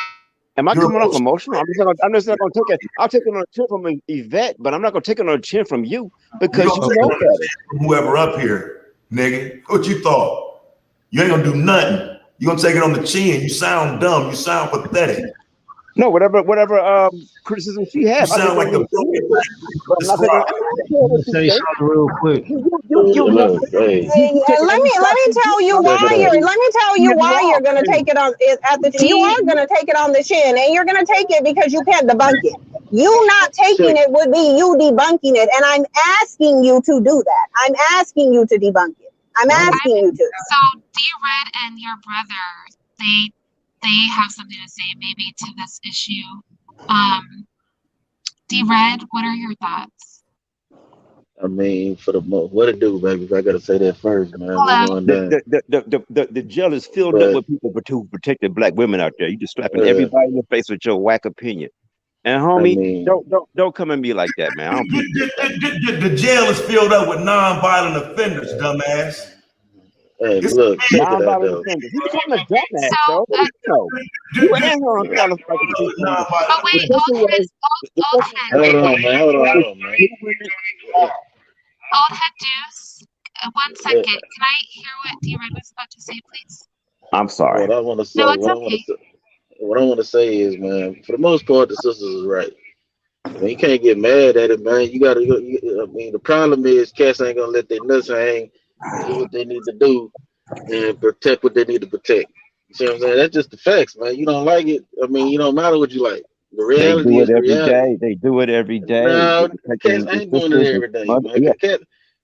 Am I You're coming off emotional? I'm just not gonna take it. I'll take it on a chin from an Yvette, but I'm not gonna take it on a chin from you because you know better. From whoever up here, nigga. What you thought? You ain't gonna do nothing. You gonna take it on the chin. You sound dumb. You sound pathetic. No, whatever criticism she has. You sound like the Say something real quick. Let me tell you why you're gonna take it on at the chin. You are gonna take it on the chin, and you're gonna take it because you can't debunk it. You not taking it would be you debunking it, and I'm asking you to do that. I'm asking you to debunk it. I'm asking you to. So D-Red and your brother, they have something to say maybe to this issue. D-Red, what are your thoughts? I mean, for the most, what it do, baby? I gotta say that first, man. The jail is filled up with people to protect the black women out there. You just slapping everybody in the face with your whack opinion. And homie, don't come at me like that, man. I don't the jail is filled up with non-violent offenders, dumbass. Hey, look, non-violent offenders. You become a dumbass, though. You and her on qualified to teach them. Oh wait, old head. Hold on, man. Old head Deuce. 1 second. Can I hear what D-Red was about to say, please? I'm sorry. What I want to say. No, it's okay. What I want to say is, man, for the most part, the sisters is right. I mean, you can't get mad at it, man. You gotta. I mean, the problem is cats ain't gonna let their nuts hang, do what they need to do, and protect what they need to protect. You see what I'm saying? That's just the facts, man. You don't like it. I mean, you don't matter what you like. The reality is reality. They do it every day. No, cats ain't doing it every day, man.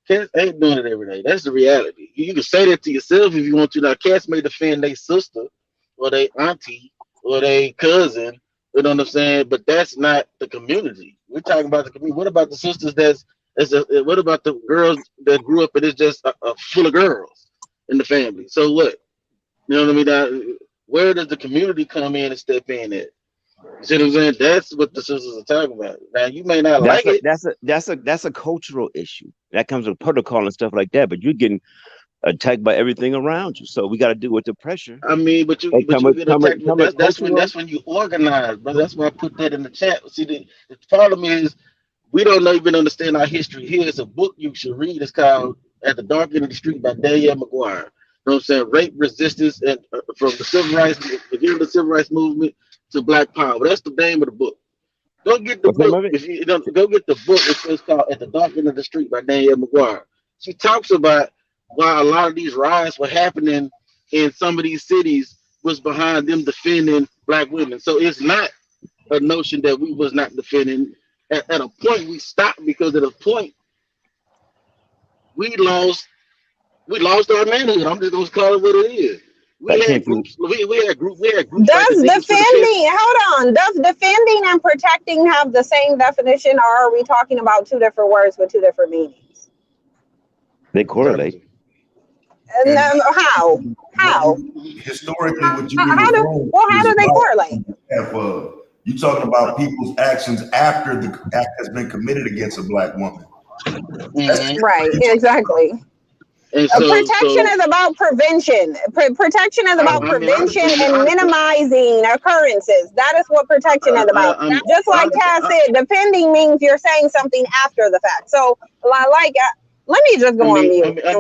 Cats ain't doing it every day. That's the reality. You can say that to yourself if you want to. Now, cats may defend their sister or their auntie or their cousin. You know what I'm saying? But that's not the community. We're talking about the community. What about the sisters what about the girls that grew up and it's just full of girls in the family? So what? You know what I mean? Now, where does the community come in and step in at? You see what I'm saying? That's what the sisters are talking about. Now you may not like it. That's a cultural issue. That comes with protocol and stuff like that. But you're getting attacked by everything around you. So we got to deal with the pressure. I mean, but you get attacked. That's when you organize, brother. That's why I put that in the chat. See, the problem is we don't even understand our history. Here's a book you should read. It's called "At the Dark End of the Street" by Danielle McGuire. You know what I'm saying? Rape resistance and from the civil rights, beginning of the civil rights movement to Black Power. That's the name of the book. Go get the book. If you don't go get the book, it's called "At the Dark End of the Street" by Danielle McGuire. She talks about why a lot of these riots were happening in some of these cities was behind them defending Black women. So it's not a notion that we was not defending. At a point we stopped because at a point we lost our manhood. I'm just gonna call it what it is. We had groups. Does defending and protecting have the same definition, or are we talking about two different words with two different meanings? They correlate. And how? Historically, what you how do they correlate? You talking about people's actions after the act has been committed against a Black woman. Mhm. Right, exactly. And so Protection is about prevention. Protection is about I mean, prevention honestly, and minimizing occurrences. That is what protection is about. Just like Cass said, defending means you're saying something after the fact. So, like, let me just go on mute. I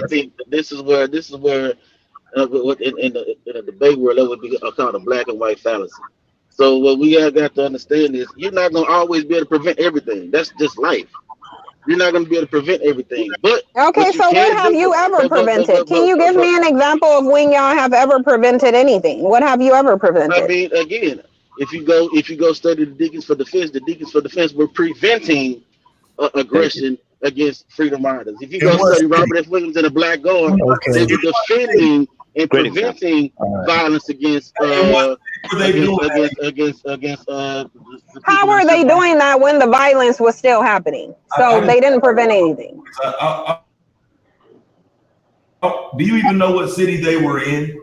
think this is where in the debate world that would be called a black and white fallacy. So what we have got to understand is you're not gonna always be able to prevent everything. That's just life. You're not gonna be able to prevent everything. But okay, so what have you ever prevented? Can you give me an example of when y'all have ever prevented anything? What have you ever prevented? I mean, again, if you go study the Deacons for Defense were preventing aggression against freedom riders. If you go study Robert F. Williams and the Black Guard, they were defending and preventing violence against against how were they doing that when the violence was still happening? So they didn't prevent anything. Do you even know what city they were in?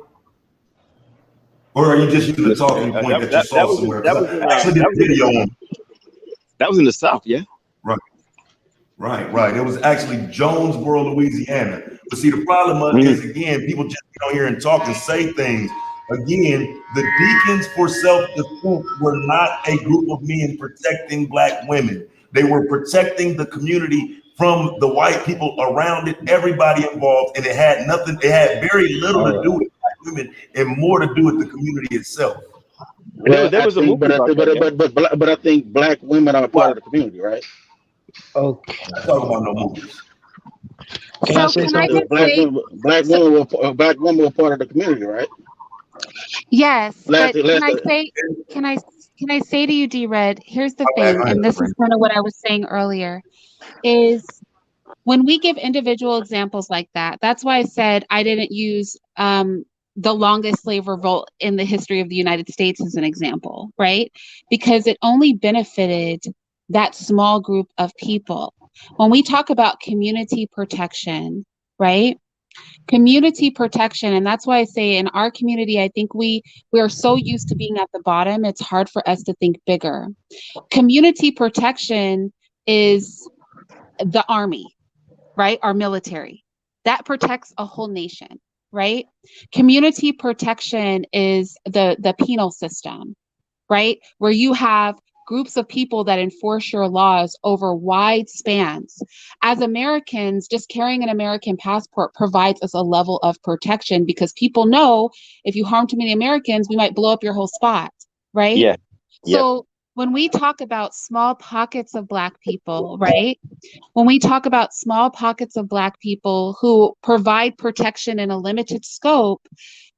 Or are you just using the talking point that you saw somewhere? I actually did a video on. That was in the South, yeah. Right. It was actually Jonesboro, Louisiana. But see, the problem is, again, people just get on here and talk and say things. Again, the Deacons for Self-Defense were not a group of men protecting black women. They were protecting the community from the white people around it, everybody involved, and it had very little to do with black women and more to do with the community itself. Well, but I think black women are a part of the community, right? Okay. I'm talking about no movies. Black women were part of the community, right? Yes, but can I say to you, D-Red, here's the thing, and this is kind of what I was saying earlier, is when we give individual examples like that, that's why I said I didn't use the longest slave revolt in the history of the United States as an example, right? Because it only benefited that small group of people. When we talk about community protection, right? Community protection, and that's why I say in our community, I think we are so used to being at the bottom, it's hard for us to think bigger. Community protection is the army, right? Our military. That protects a whole nation, right? Community protection is the penal system, right? Where you have groups of people that enforce your laws over wide spans. As Americans, just carrying an American passport provides us a level of protection because people know if you harm too many Americans, we might blow up your whole spot, right? Yeah. So when we talk about small pockets of Black people, right? When we talk about small pockets of Black people who provide protection in a limited scope,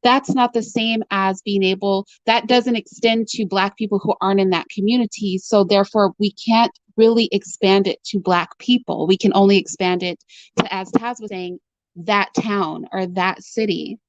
that's not the same as being able, that doesn't extend to Black people who aren't in that community. So therefore, we can't really expand it to Black people. We can only expand it to, as Taz was saying, that town or that city.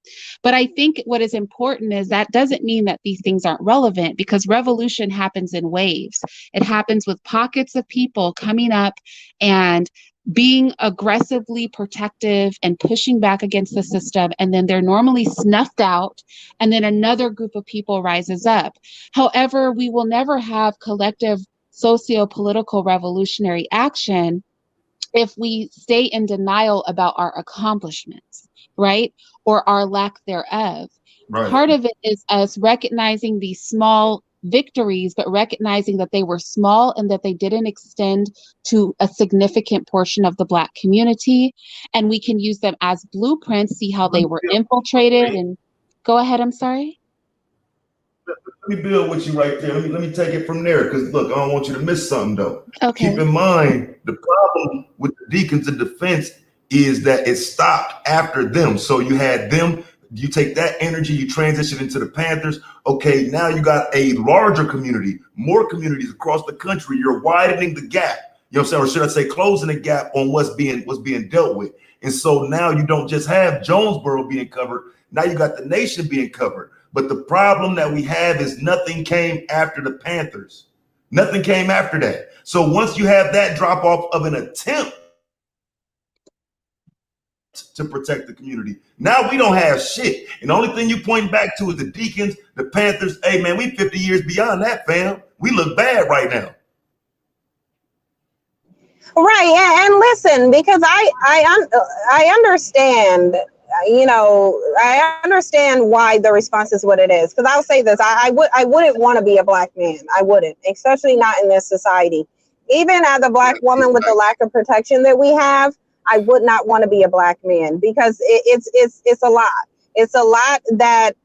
But I think what is important is that doesn't mean that these things aren't relevant, because revolution happens in waves. It happens with pockets of people coming up and being aggressively protective and pushing back against the system, and then they're normally snuffed out, and then another group of people rises up. However, we will never have collective socio-political revolutionary action if we stay in denial about our accomplishments, right? Or our lack thereof. Right. Part of it is us recognizing these small victories, but recognizing that they were small and that they didn't extend to a significant portion of the Black community. And we can use them as blueprints, see how they were infiltrated. And go ahead, I'm sorry. Let me build with you right there. Let me take it from there, because look, I don't want you to miss something though. Okay. Keep in mind, the problem with the Deacons of Defense is that it stopped after them. So you had them, you take that energy, you transition into the Panthers. Okay, now you got a larger community, more communities across the country. You're widening the gap. You know what I'm saying? Or should I say closing the gap on what's being dealt with. And so now you don't just have Jonesboro being covered. Now you got the nation being covered. But the problem that we have is nothing came after the Panthers. Nothing came after that. So once you have that drop off of an attempt to protect the community, now we don't have shit. And the only thing you point back to is the Deacons, the Panthers. Hey man, we 50 years beyond that, fam. We look bad right now. Right, and listen, because I understand, I understand why the response is what it is. Because I'll say this, I wouldn't want to be a black man. I wouldn't, especially not in this society. Even as a black woman with the lack of protection that we have, I would not want to be a black man because it's a lot. It's a lot that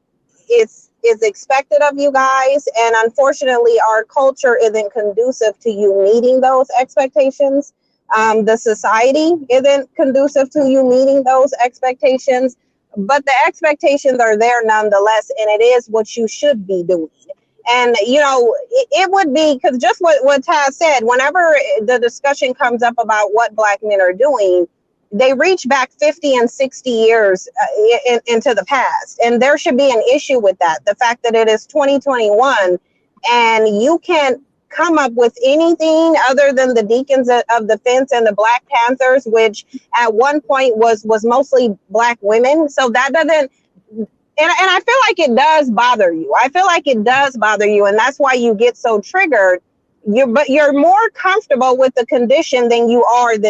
is expected of you guys, and unfortunately our culture isn't conducive to you meeting those expectations. The society isn't conducive to you meeting those expectations, but the expectations are there nonetheless, and it is what you should be doing. And it would be, because just what Taz said, whenever the discussion comes up about what black men are doing, they reach back 50 and 60 years into the past. And there should be an issue with that. The fact that it is 2021 and you can't come up with anything other than the Deacons of Defense and the Black Panthers, which at one point was mostly black women. So that doesn't, and I feel like it does bother you. I feel like it does bother you. And that's why you get so triggered. But you're more comfortable with the condition than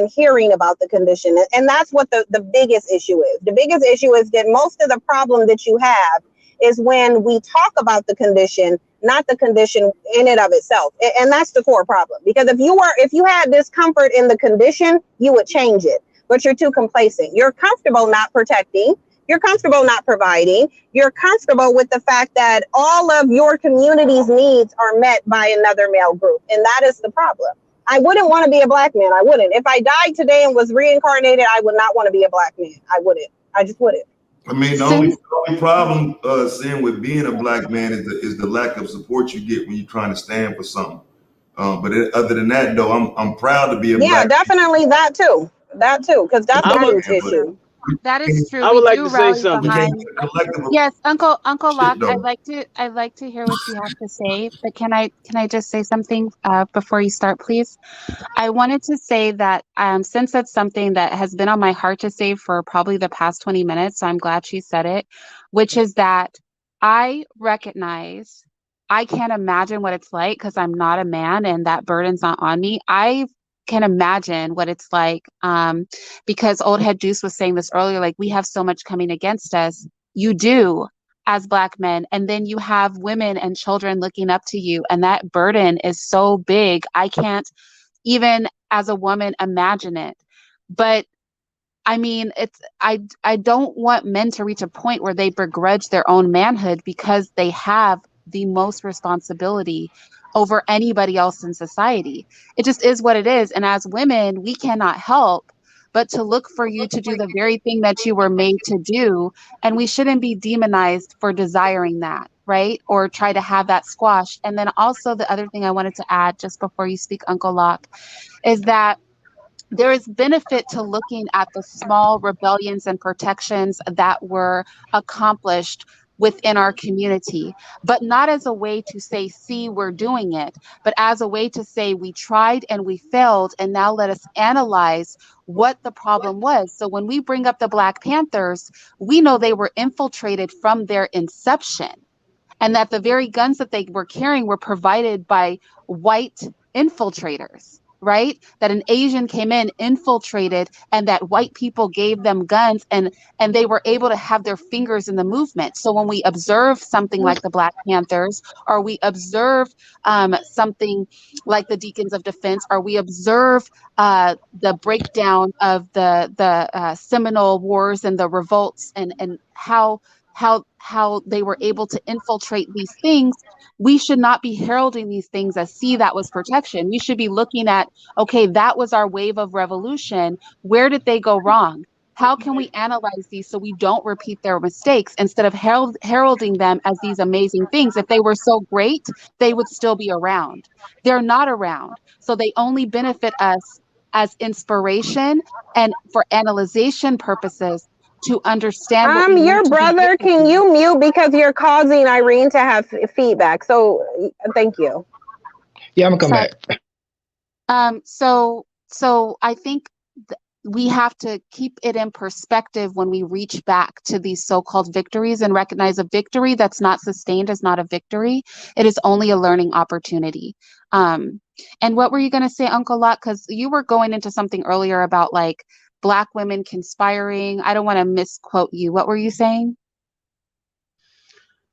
hearing about the condition. And that's what the biggest issue is. The biggest issue is that most of the problem that you have is when we talk about the condition, not the condition in and of itself. And that's the core problem. Because if you had discomfort in the condition, you would change it. But you're too complacent. You're comfortable not protecting. You're comfortable not providing. You're comfortable with the fact that all of your community's needs are met by another male group. And that is the problem. I wouldn't want to be a black man. I wouldn't. If I died today and was reincarnated, I would not want to be a black man. I wouldn't. I just wouldn't. I mean, the only problem, Sin, with being a black man is the lack of support you get when you're trying to stand for something. But other than that, though, I'm proud to be a black man. Yeah, definitely that too. Because that's a huge issue. That is true. I would We like do to say rally something. behind. Yes, Uncle Locke, I'd like to hear what you have to say. But can I just say something before you start, please? I wanted to say that since that's something that has been on my heart to say for probably the past 20 minutes, so I'm glad she said it, which is that I recognize I can't imagine what it's like because I'm not a man and that burden's not on me. I can imagine what it's like because Old Head Juice was saying this earlier, like we have so much coming against us. You do, as black men, and then you have women and children looking up to you, and that burden is so big. I can't even as a woman imagine it. But I mean, I don't want men to reach a point where they begrudge their own manhood because they have the most responsibility over anybody else in society. It just is what it is. And as women, we cannot help but to look for you to do the very thing that you were made to do. And we shouldn't be demonized for desiring that, right? Or try to have that squashed. And then also the other thing I wanted to add just before you speak, Uncle Locke, is that there is benefit to looking at the small rebellions and protections that were accomplished within our community, but not as a way to say, see, we're doing it, but as a way to say we tried and we failed, and now let us analyze what the problem was. So when we bring up the Black Panthers, we know they were infiltrated from their inception, and that the very guns that they were carrying were provided by white infiltrators. Right? That an Asian came in, infiltrated, and that white people gave them guns, and they were able to have their fingers in the movement. So when we observe something like the Black Panthers, or we observe something like the Deacons of Defense, or we observe the breakdown of the Seminole Wars and the revolts, and how they were able to infiltrate these things, we should not be heralding these things as, see, that was protection. We should be looking at, okay, that was our wave of revolution. Where did they go wrong? How can we analyze these so we don't repeat their mistakes instead of heralding them as these amazing things? If they were so great, they would still be around. They're not around. So they only benefit us as inspiration and for analyzation purposes, to understand. Your brother, can you mute, because you're causing Irene to have feedback? So thank you. Yeah, I'm gonna come back. So I think we have to keep it in perspective when we reach back to these so-called victories and recognize a victory that's not sustained is not a victory. It is only a learning opportunity. And what were you going to say, Uncle Lot? Because you were going into something earlier about like Black women conspiring. I don't want to misquote you. What were you saying?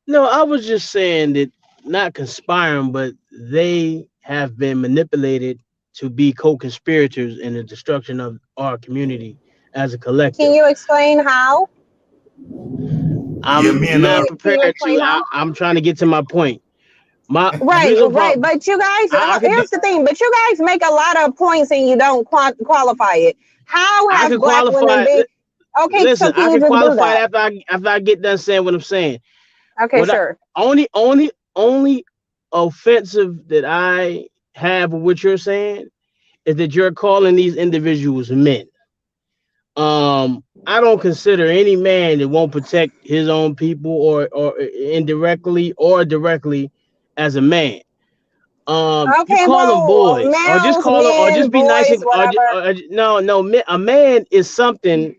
No, I was just saying that not conspiring, but they have been manipulated to be co-conspirators in the destruction of our community as a collective. Can you explain how? I'm not prepared to. I'm trying to get to my point. Right. But you guys, here's the thing. But you guys make a lot of points and you don't qualify it. How have Black women been? Okay, listen, so can I you can just do qualify that? after I get done saying what I'm saying. Okay, sure. Only offensive that I have with what you're saying is that you're calling these individuals men. I don't consider any man that won't protect his own people or indirectly or directly as a man. Okay, you call them boys, or just males, call them, or men, just be boys, nice and whatever. a man is something.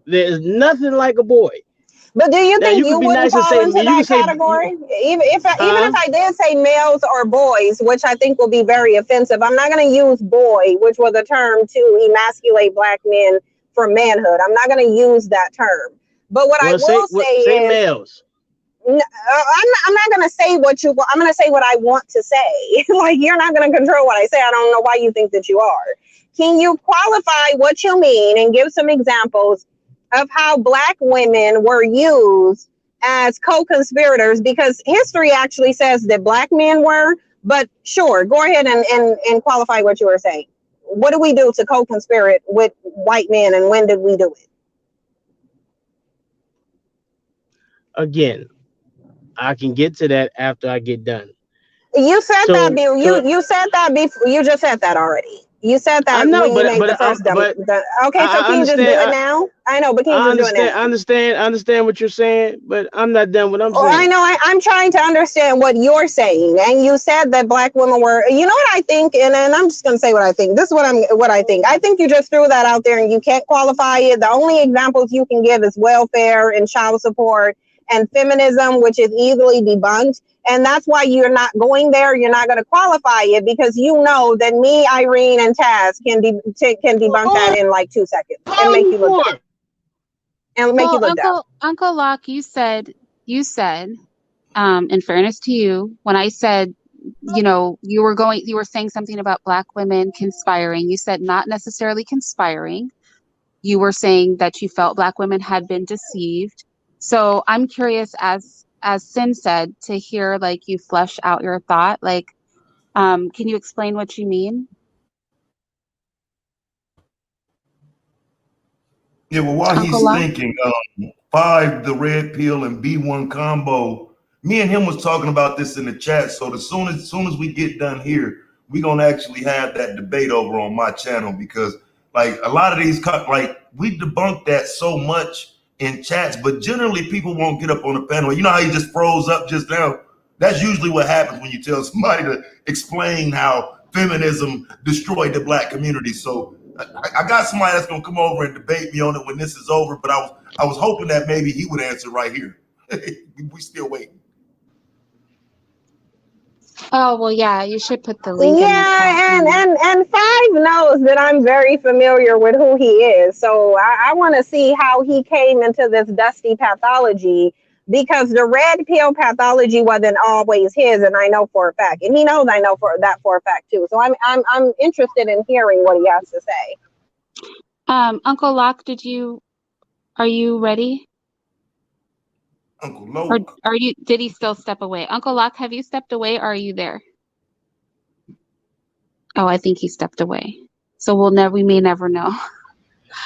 There's nothing like a boy. But do you Now, think you you could be wouldn't nice and fall say, into you can that say, category? Even if I did say males or boys, which I think will be very offensive, I'm not going to use boy, which was a term to emasculate Black men for manhood. I'm not going to use that term. But what I will say is males. I'm not going to say what you. I'm going to say what I want to say. Like, you're not going to control what I say. I don't know why you think that you are. Can you qualify what you mean and give some examples of how Black women were used as co-conspirators? Because history actually says that Black men were. But sure, go ahead and qualify what you were saying. What do we do to co-conspirate with white men, and when did we do it? Again, I can get to that after I get done. You said you said that before. You just said that already. You said that I know, when you made the first demo. Okay, so can you just do it now? I know, but can you just do it now? I understand what you're saying, but I'm not done what I'm saying. I know. I'm trying to understand what you're saying, and you said that Black women were. You know what I think, and I'm just gonna say what I think. This is what I think. I think you just threw that out there, and you can't qualify it. The only examples you can give is welfare and child support and feminism, which is easily debunked. And that's why you're not going there. You're not going to qualify it because you know that me, Irene, and Taz can debunk that in like 2 seconds and make you look dumb. And make you look dumb. Uncle Locke, you said, in fairness to you, when I said, you were saying something about Black women conspiring. You said not necessarily conspiring. You were saying that you felt Black women had been deceived. So I'm curious, as Sin said, to hear like you flesh out your thought. Like, can you explain what you mean? Yeah, well, while he's thinking, 5, the red pill, and B1 combo, me and him was talking about this in the chat. So as soon as we get done here, we're gonna actually have that debate over on my channel, because like a lot of these, like we debunked that so much in chats, but generally people won't get up on the panel. You know how he just froze up just now? That's usually what happens when you tell somebody to explain how feminism destroyed the Black community. So I got somebody that's gonna come over and debate me on it when this is over, but I was hoping that maybe he would answer right here. We still waiting. Oh, well, yeah, you should put the link in the chat. and 5 knows that I'm very familiar with who he is. So I want to see how he came into this dusty pathology, because the red pill pathology wasn't always his, and I know for a fact. And he knows I know for a fact too. So I'm interested in hearing what he has to say. Uncle Locke, are you ready? Uncle Locke. Or did he still step away? Uncle Locke, have you stepped away, or are you there? Oh, I think he stepped away. So we may never know.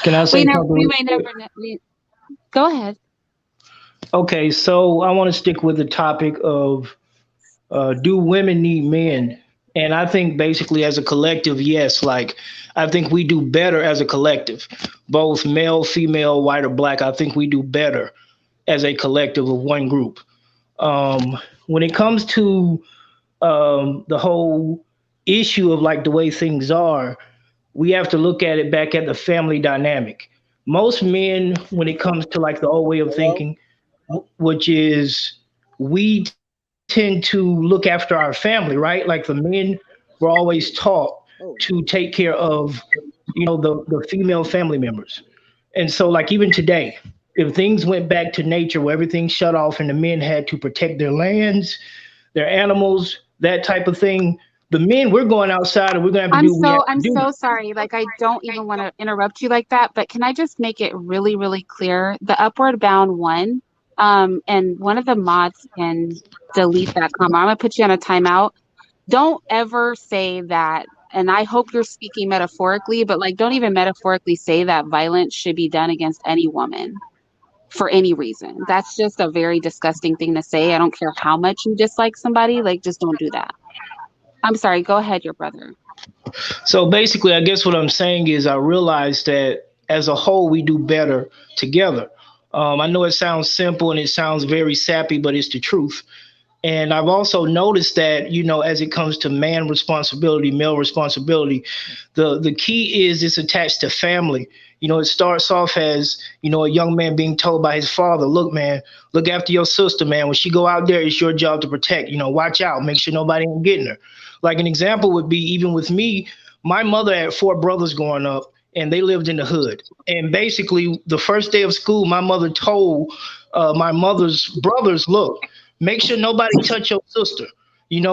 Can I say something? We may never know. Go ahead. Okay, so I want to stick with the topic of do women need men? And I think basically as a collective, yes. Like, I think we do better as a collective, both male, female, white, or Black. I think we do better as a collective of one group. When it comes to the whole issue of like the way things are, we have to look at it back at the family dynamic. Most men, when it comes to like the old way of thinking, which is we tend to look after our family, right? Like the men were always taught to take care of, the female family members. And so, like, even today, if things went back to nature where everything shut off and the men had to protect their lands, their animals, that type of thing, the men, we're going outside and we're going to have to do what we have to I'm do. so sorry. Like, I don't even want to interrupt you like that, but can I just make it really, really clear? The Upward Bound one, and one of the mods can delete that comment. I'm gonna put you on a timeout. Don't ever say that, and I hope you're speaking metaphorically, but like, don't even metaphorically say that violence should be done against any woman for any reason. That's just a very disgusting thing to say. I don't care how much you dislike somebody, like, just don't do that. I'm sorry, go ahead, your brother. So basically, I guess what I'm saying is I realize that as a whole, we do better together. I know it sounds simple and it sounds very sappy, but it's the truth. And I've also noticed that, as it comes to man responsibility, male responsibility, the key is it's attached to family. It starts off as, a young man being told by his father, look, man, look after your sister, man. When she go out there, it's your job to protect, watch out, make sure nobody ain't getting her. Like an example would be, even with me, my mother had 4 brothers growing up and they lived in the hood. And basically the first day of school, my mother told my mother's brothers, look, make sure nobody touch your sister.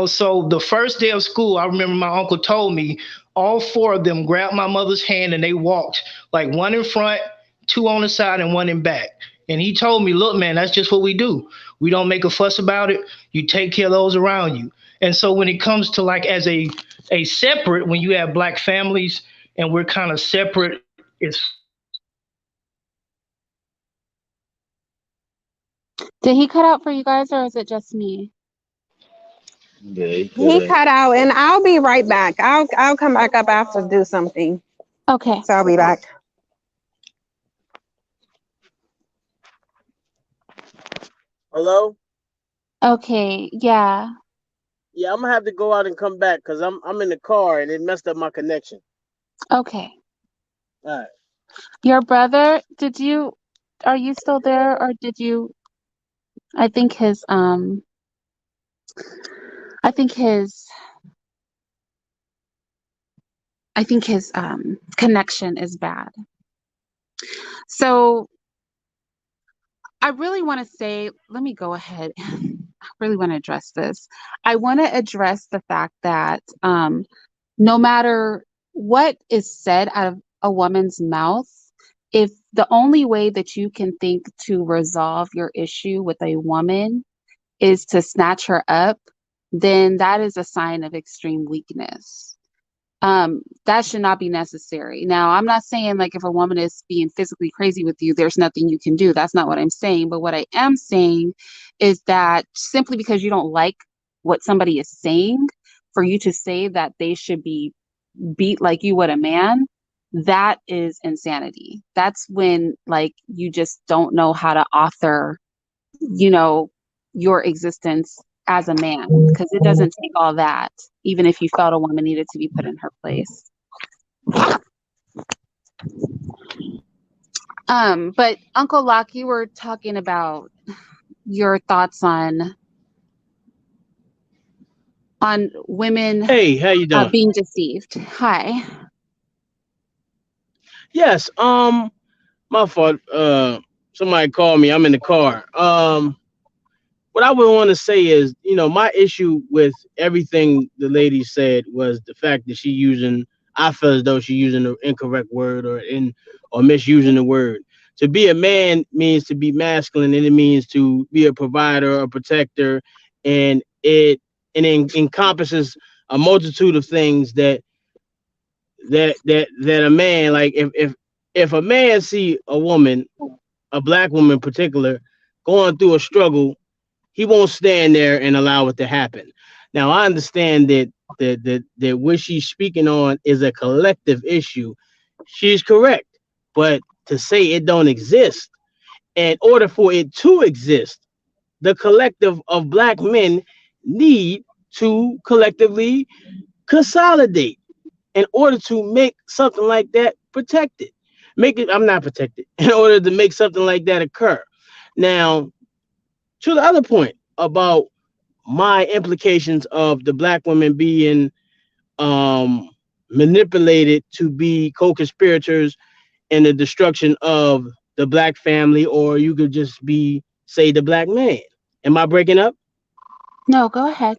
So the first day of school, I remember my uncle told me all 4 of them grabbed my mother's hand and they walked, like 1 in front, 2 on the side and 1 in back. And he told me, look, man, that's just what we do. We don't make a fuss about it. You take care of those around you. And so when it comes to like as a separate, when you have Black families and we're kind of separate, it's. Did he cut out for you guys, or is it just me? Yeah, he cut out, and I'll be right back. I'll come back up after to do something. Okay. So I'll be back. Hello? Okay, yeah. Yeah, I'm gonna have to go out and come back because I'm in the car and it messed up my connection. Okay. All right. Your brother, are you still there, or did you, I think his connection is bad. So I really want to say, let me go ahead. I really want to address this. I want to address the fact that no matter what is said out of a woman's mouth, if the only way that you can think to resolve your issue with a woman is to snatch her up, then that is a sign of extreme weakness. That should not be necessary. Now, I'm not saying like if a woman is being physically crazy with you, there's nothing you can do. That's not what I'm saying. But what I am saying is that simply because you don't like what somebody is saying, for you to say that they should be beat like you would a man, that is insanity. That's when like you just don't know how to author, your existence as a man, because it doesn't take all that, even if you felt a woman needed to be put in her place. But Uncle Locke, you were talking about your thoughts on women. Hey, how you doing? Being deceived. Hi. Yes, my fault. Somebody called me. I'm in the car. What I would want to say is, my issue with everything the lady said was the fact that I feel as though she's using the incorrect word or misusing the word. To be a man means to be masculine, and it means to be a provider, a protector, and it encompasses a multitude of things that a man, like if a man see a woman, a Black woman in particular, going through a struggle, he won't stand there and allow it to happen. Now, I understand that what she's speaking on is a collective issue. She's correct, but to say it don't exist, in order for it to exist, the collective of Black men need to collectively consolidate in order to make something like that protected. I'm not protected, in order to make something like that occur. Now, to the other point about my implications of the Black women being manipulated to be co-conspirators in the destruction of the black family, or you could just be, say, the black man. Am I breaking up? No, go ahead.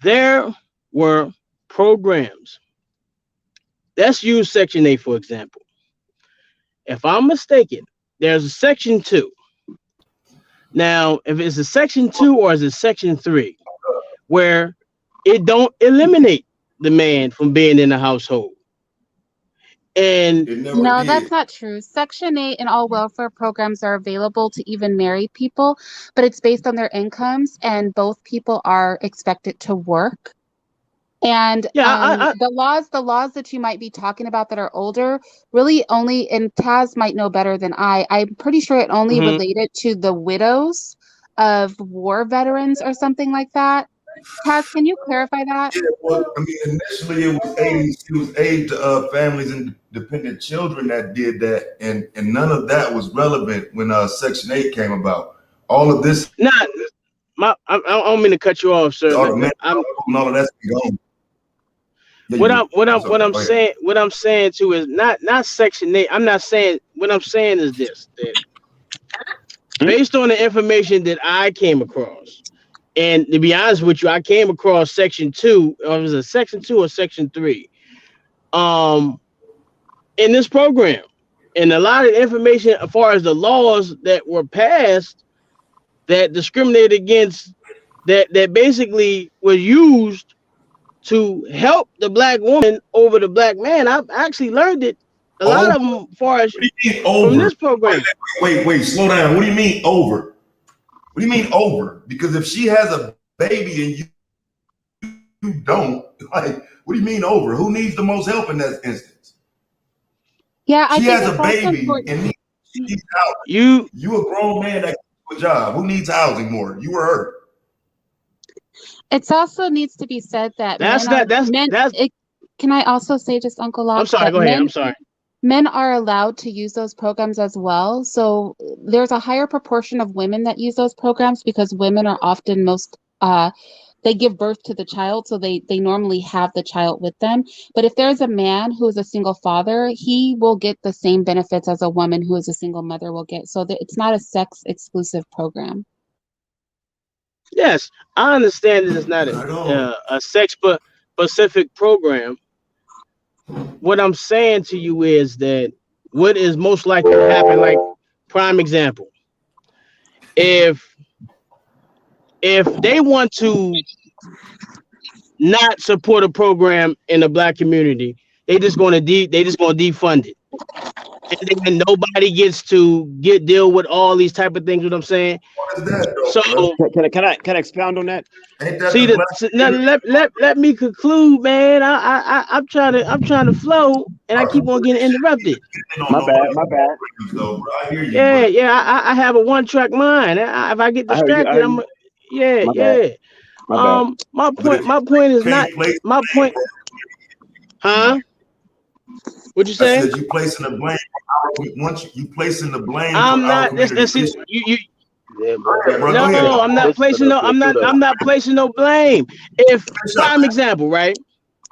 There were programs. Let's use Section 8, for example. If I'm mistaken, there's a Section 2. Now, if it's a Section 2 or is it Section 3, where it don't eliminate the man from being in the household. And no, that's not true. Section 8 and all welfare programs are available to even married people, but it's based on their incomes, and both people are expected to work. And the laws that you might be talking about that are older, really only, and Taz might know better than I'm pretty sure it only related to the widows of war veterans or something like that. Taz, can you clarify that? Yeah, well, I mean, initially it was aid to families and dependent children that did that, and none of that was relevant when Section 8 came about. All of this. I don't mean to cut you off, sir. All of that's gone. Yeah, what I'm saying too is not Section 8. I'm not saying, what I'm saying is this, that based on the information that I came across, and to be honest with you, I came across Section 2, or was it Section 2 or Section 3? In this program. And a lot of information as far as the laws that were passed that discriminated against, that basically was used to help the black woman over the black man. I've actually learned it. A lot of them, as far as from this program. Wait, slow down. What do you mean over? What do you mean over? Because if she has a baby and you don't, like, what do you mean over? Who needs the most help in that instance? Yeah, she has a baby and she needs housing. You a grown man that gets a job. Who needs housing more? You or her? It also needs to be said that can I also say, just Uncle Locke? I'm sorry, go ahead. I'm sorry. Men are allowed to use those programs as well. So there's a higher proportion of women that use those programs because women are often they give birth to the child, so they normally have the child with them. But if there's a man who is a single father, he will get the same benefits as a woman who is a single mother will get. So it's not a sex exclusive program. Yes, I understand that it's not a sex specific program. What I'm saying to you is that what is most likely to happen, like prime example, if they want to not support a program in the black community, they just gonna defund it, and then nobody gets to deal with all these type of things. What I'm saying. So can I expound on that? See, let me conclude, man. I'm trying to flow, and I keep on getting interrupted. My bad. Yeah. I have a one-track mind. If I get distracted, I'm. Yeah. My point is not my point. Huh? What'd you say? I said you placing the blame. Once you placing the blame. I'm not. You. No, I'm not placing no. I'm not placing no blame. If prime example, right?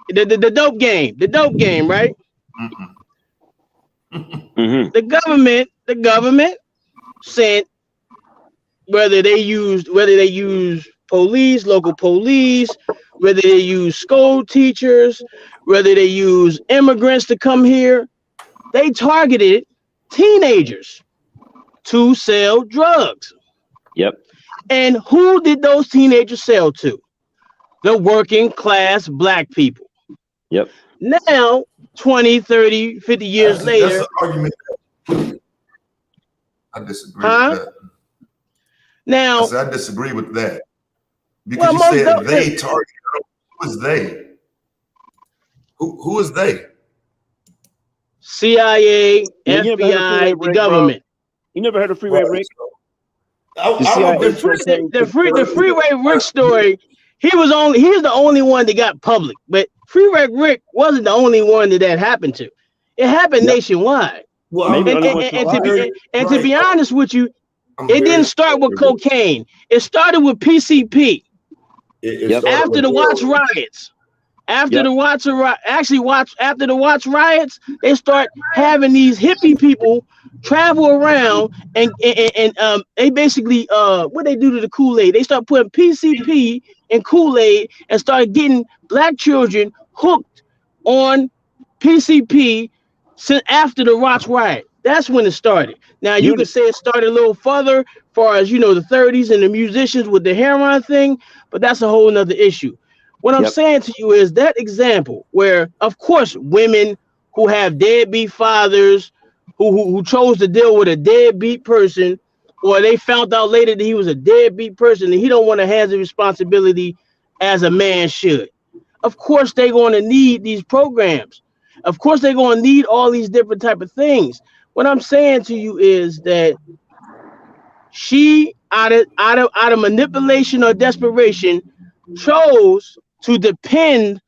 The dope game, right? Mm-hmm. The government sent, whether they use police, local police, whether they use school teachers, whether they use immigrants to come here, they targeted teenagers to sell drugs. Yep. And who did those teenagers sell to? The working class black people. Yep. Now, 20, 30, 50 years later. That's an argument. I disagree with that. Now, I disagree with that. Because you said they targeted. Who is they? Who is they? CIA, FBI, the government. You never heard of Freeway Rick? The Freeway Rick story. He's the only one that got public, but Freeway Rick wasn't the only one that happened to. It happened nationwide. Well, and to be honest with you, it didn't start with cocaine. It started with PCP. After the Watts riots. After the Watts riots, they start having these hippie people travel around and they basically what they do to the Kool-Aid. They start putting PCP in Kool-Aid and start getting black children hooked on PCP since after the Watts riot. That's when it started. Now you could say it started a little further, as far as the 30s and the musicians with the heroin thing, but that's a whole nother issue. What I'm saying to you is that example where, of course, women who have deadbeat fathers, who chose to deal with a deadbeat person, or they found out later that he was a deadbeat person and he don't want to have the responsibility as a man should. Of course, they're going to need these programs. Of course, they're going to need all these different type of things. What I'm saying to you is that she, out of manipulation or desperation, chose to depend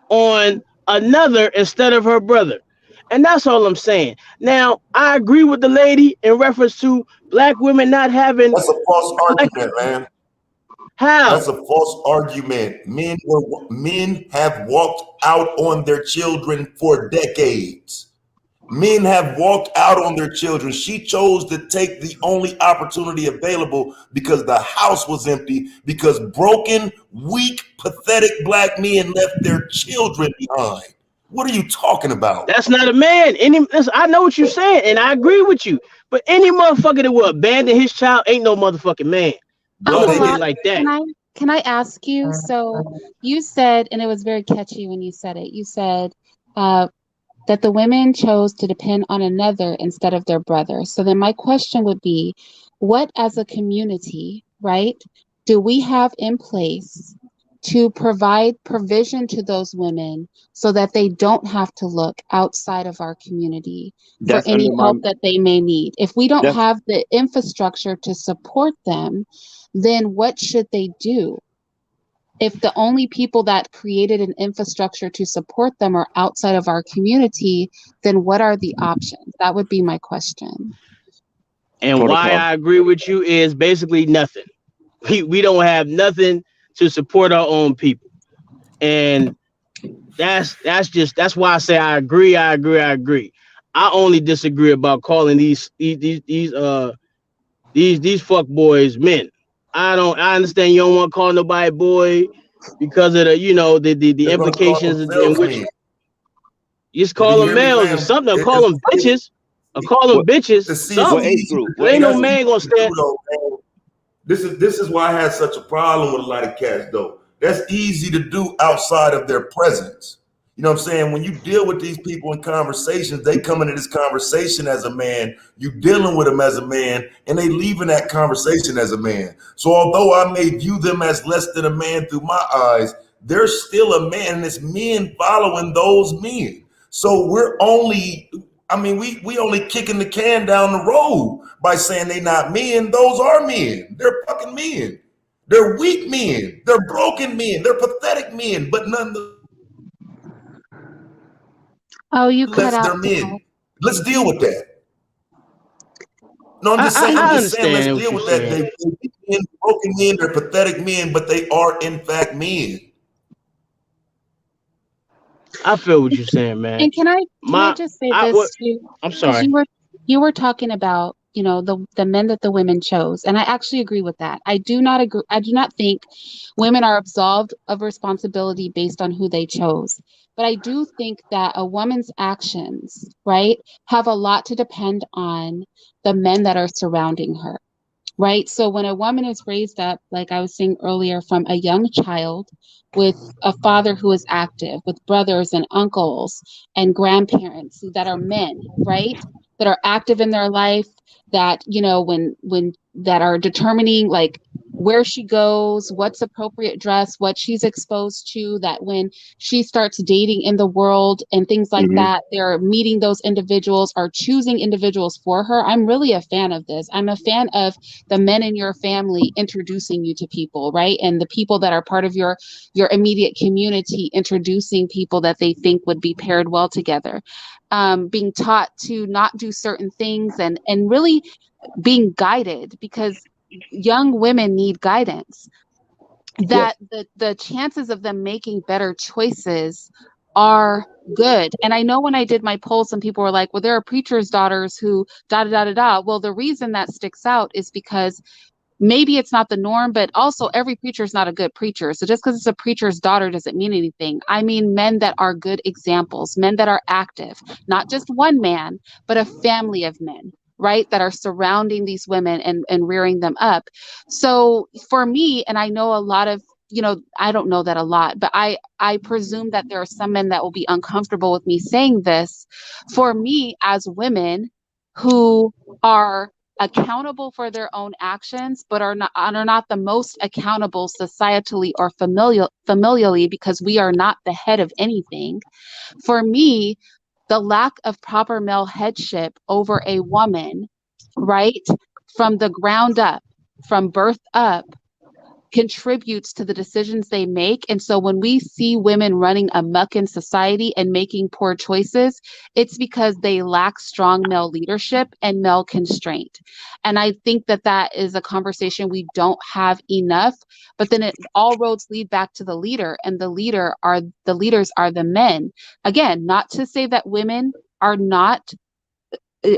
on another instead of her brother. And that's all I'm saying. Now, I agree with the lady in reference to black women not having... That's a false argument, man. How? That's a false argument. Men have walked out on their children for decades. Men have walked out on their children. She chose to take the only opportunity available because the house was empty, because broken, weak, pathetic black men left their children behind. What are you talking about? That's not a man. I know what you're saying, and I agree with you. But any motherfucker that will abandon his child ain't no motherfucking man. I'm gonna put it like that. Can I ask you? So you said, and it was very catchy when you said it. You said that the women chose to depend on another instead of their brother. So then my question would be, what as a community, right, do we have in place to provide provision to those women so that they don't have to look outside of our community for any help that they may need? If we don't have the infrastructure to support them, then what should they do? If the only people that created an infrastructure to support them are outside of our community, then what are the options? That would be my question. And why I agree with you is basically nothing. We don't have nothing to support our own people. And that's why I say I agree. I only disagree about calling these fuck boys men. I understand you don't want to call nobody boy because of the implications in which you just call them males or something, or call them bitches, or call them bitches. There ain't no man gonna stand. This is why I had such a problem with a lot of cats, though. That's easy to do outside of their presence. You know what I'm saying? When you deal with these people in conversations, they come into this conversation as a man, you dealing with them as a man, and they leaving that conversation as a man. So although I may view them as less than a man through my eyes, they're still a man, and it's men following those men. So we only kicking the can down the road by saying they not men. Those are men. They're fucking men. They're weak men. They're broken men. They're pathetic men, but none the cut out. Men. Let's deal with that. No, I'm just saying. Let's deal with that. They're broken men. They're pathetic men, but they are in fact men. I feel what you're saying, man. And can I just say this too? I'm sorry. You were talking about the men that the women chose, and I actually agree with that. I do not agree. I do not think women are absolved of responsibility based on who they chose. But I do think that a woman's actions, right, have a lot to depend on the men that are surrounding her, right? So when a woman is raised up, like I was saying earlier, from a young child with a father who is active, with brothers and uncles and grandparents that are men, right, that are active in their life, that, when that are determining like where she goes, what's appropriate dress, what she's exposed to, that when she starts dating in the world and things like that, they're meeting those individuals or choosing individuals for her. I'm really a fan of this. I'm a fan of the men in your family introducing you to people, right? And the people that are part of your immediate community introducing people that they think would be paired well together. Being taught to not do certain things and really being guided, because young women need guidance. that the chances of them making better choices are good. And I know when I did my poll, some people were like, well, there are preachers' daughters who da da da da da. Well, the reason that sticks out is because maybe it's not the norm, but also every preacher is not a good preacher. So just because it's a preacher's daughter doesn't mean anything. I mean men that are good examples, men that are active, not just one man, but a family of men, right? That are surrounding these women and rearing them up. So for me, and I know a lot of, I don't know that a lot, but I presume that there are some men that will be uncomfortable with me saying this. For me, as women who are accountable for their own actions, but are not the most accountable societally or familially, because we are not the head of anything. For me, the lack of proper male headship over a woman, right, from the ground up, from birth up, contributes to the decisions they make. And so when we see women running amok in society and making poor choices, it's because they lack strong male leadership and male constraint. And I think that that is a conversation we don't have enough, but then all roads lead back to the leader, and the leaders are the men. Again, not to say that women are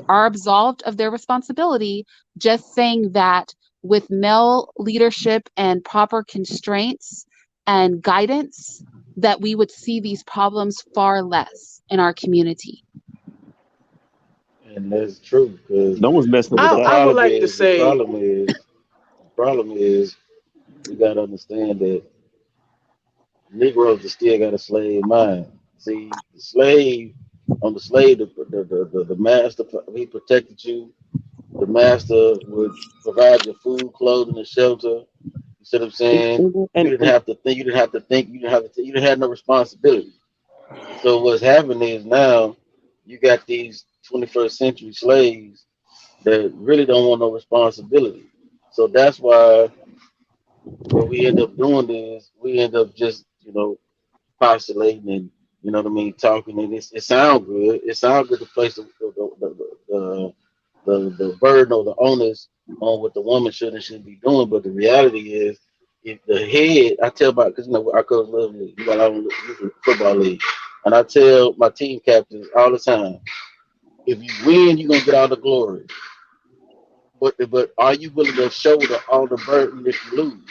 absolved of their responsibility, just saying that with male leadership and proper constraints and guidance, that we would see these problems far less in our community. And that's true, because No one's messing with that. I would like to say, the problem is we got to understand that Negroes are still got a slave mind. See, the master, he protected you. The master would provide your food, clothing, and shelter. You see what I'm saying? You didn't have to think. You didn't have no responsibility. So what's happening is now you got these 21st century slaves that really don't want no responsibility. So that's why what we end up doing is we end up just postulating and talking, and it sounds good. It sounds good to place the burden or the onus on what the woman should and shouldn't be doing. But the reality is, if the head, I tell about, because I coach Little League, I don't football league, and I tell my team captains all the time, if you win, you're gonna get all the glory. But are you willing to shoulder all the burden if you lose?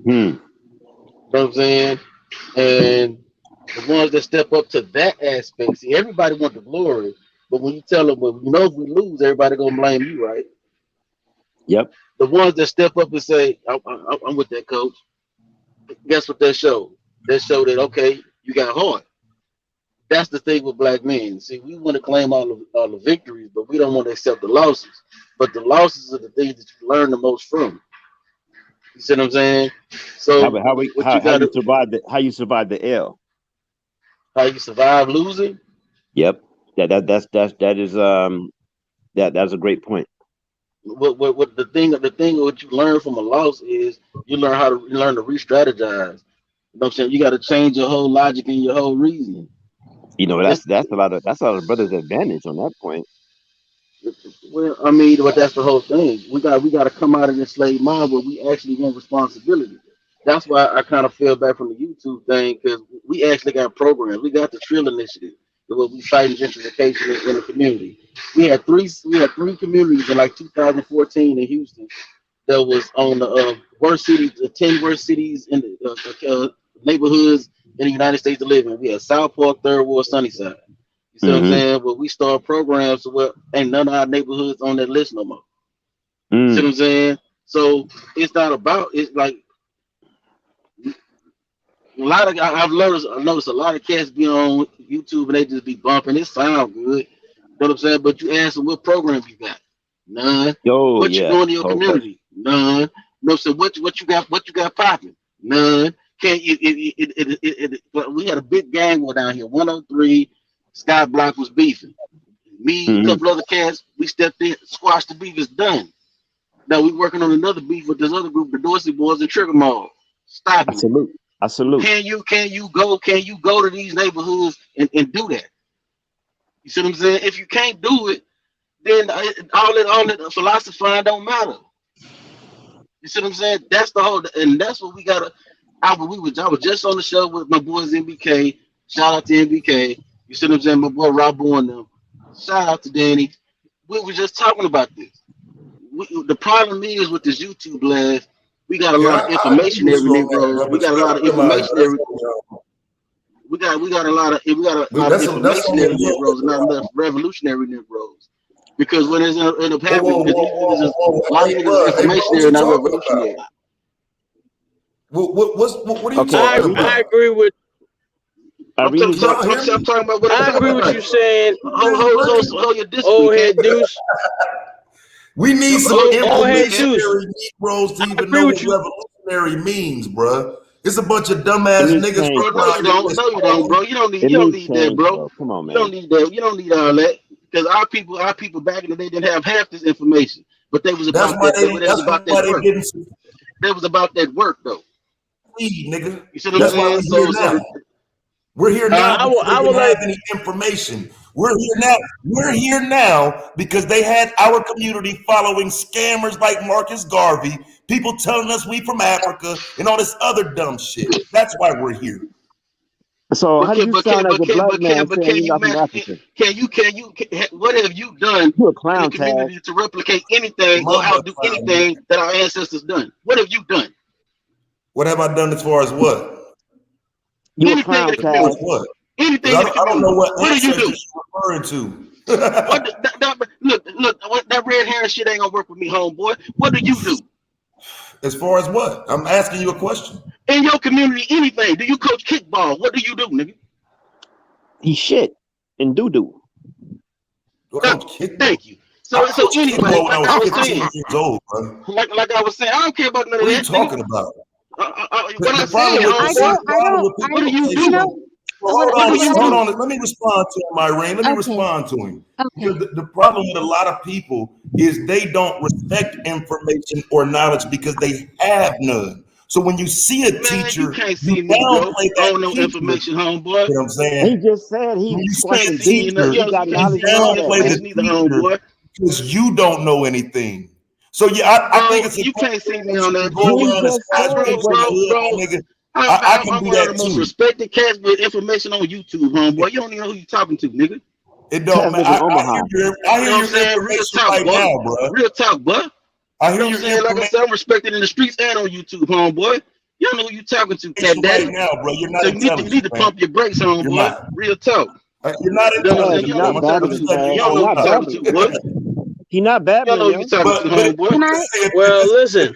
You know what I'm saying? And the ones that step up to that aspect, see, everybody wants the glory, but when you tell them, well, if we lose, everybody gonna blame you, right? Yep. The ones that step up and say, I'm with that coach. Guess what that showed? That showed that, okay, you got heart. That's the thing with black men. See, we want to claim all the victories, but we don't want to accept the losses. But the losses are the things that you learn the most from. You see what I'm saying? So how you survive the L? How you survive losing? Yep. That's a great point. What the thing what you learn from a loss is you learn to re-strategize. You know what I'm saying? You got to change your whole logic and your whole reasoning. That's a lot of brothers' advantage on that point. Well, I mean, but that's the whole thing. We got to come out of this slave mind where we actually want responsibility. That's why I kind of feel back from the YouTube thing, because we actually got programs. We got the Trill Initiative, where we fighting gentrification in the community. We had three communities in like 2014 in Houston that was on the worst cities, the 10 worst cities in the neighborhoods in the United States to live in. We had South Park, Third Ward, Sunnyside. You see what I'm saying? But we start programs where ain't none of our neighborhoods on that list no more. You see what I'm saying? So it's not about, it's like I've noticed a lot of cats be on YouTube and they just be bumping. It sound good. You know what I'm saying? But you ask them what program you got. None. What you doing in your community? None. No, so what you got popping? None. Can't we had a big gang war down here. 103 Sky Block was beefing. Me, a couple other cats, we stepped in, squashed the beef, it's done. Now we working on another beef with this other group, the Dorsey Boys and Trigger Mall. Stop it. I salute. Can you go to these neighborhoods and do that? You see what I'm saying? If you can't do it, then all that philosophizing don't matter. You see what I'm saying? That's the whole, and that's what we gotta. I was just on the show with my boys MBK. Shout out to MBK. You see what I'm saying? My boy Robo and them. Shout out to Danny. We were just talking about this. The problem is with this YouTube blast, we got a lot of informationary Negroes. We got a lot of informationary. We got a lot of informationary Negroes, and not enough revolutionary Negroes. Because when it's in the happening, because these niggas, a lot of niggas informationary, not revolutionary. What are you talking about? I agree with. I'm talking about what I agree with you saying. Hold your discipline. Old head Deuce. We need some informationary Negroes to even know what revolutionary means, bruh. It's a bunch of dumbass niggas. No, you don't, bro. You don't need that, bro. Come on, man. You don't need that. You don't need all that. Because our people back in the day didn't have half this information. But they was about that work. They was about that work, though. Nigga. You see what I'm saying? We're here now. I would have any information. We're here now because they had our community following scammers like Marcus Garvey, people telling us we from Africa and all this other dumb shit. That's why we're here. So how do you sound as a black man saying you're not from Africa? What have you done you a clown in the community to replicate anything or outdo anything that our ancestors done? What have you done? What have I done as far as what? You a clown tag. What? Anything I don't know what do you do? Referring to. Look, that red hair shit ain't gonna work with me, homeboy. What do you do? As far as what? I'm asking you a question. In your community, anything. Do you coach kickball? What do you do, nigga? He shit and doo-doo. Thank you. So anyway, when I was 15 years old, bro. Like I was saying, I don't care about none of that. What are you talking about? What do you do? Hold on. Let me respond to him, Irene. Let me respond to him. The problem with a lot of people is they don't respect information or knowledge because they have none. So when you see a teacher, you can't see me, bro. I don't know information, homeboy. You know what I'm saying? He just said he can't see you got knowledge because you don't know anything. So yeah, I think it's you can't see me on that. I'm one of the most respected cats with information on YouTube, homeboy. You don't even know who you're talking to, nigga. It don't matter. I hear your saying? Real talk, right now, bro. Real talk, bro. I hear you saying? Like I said, I'm respected in the streets and on YouTube, homeboy. You don't know who you're talking to, cat daddy. Right now, bro. You're not so you need to pump your brakes, homeboy. Real talk. You're not intelligent. You don't know who you're talking to, boy. He not bad, man. Well, listen.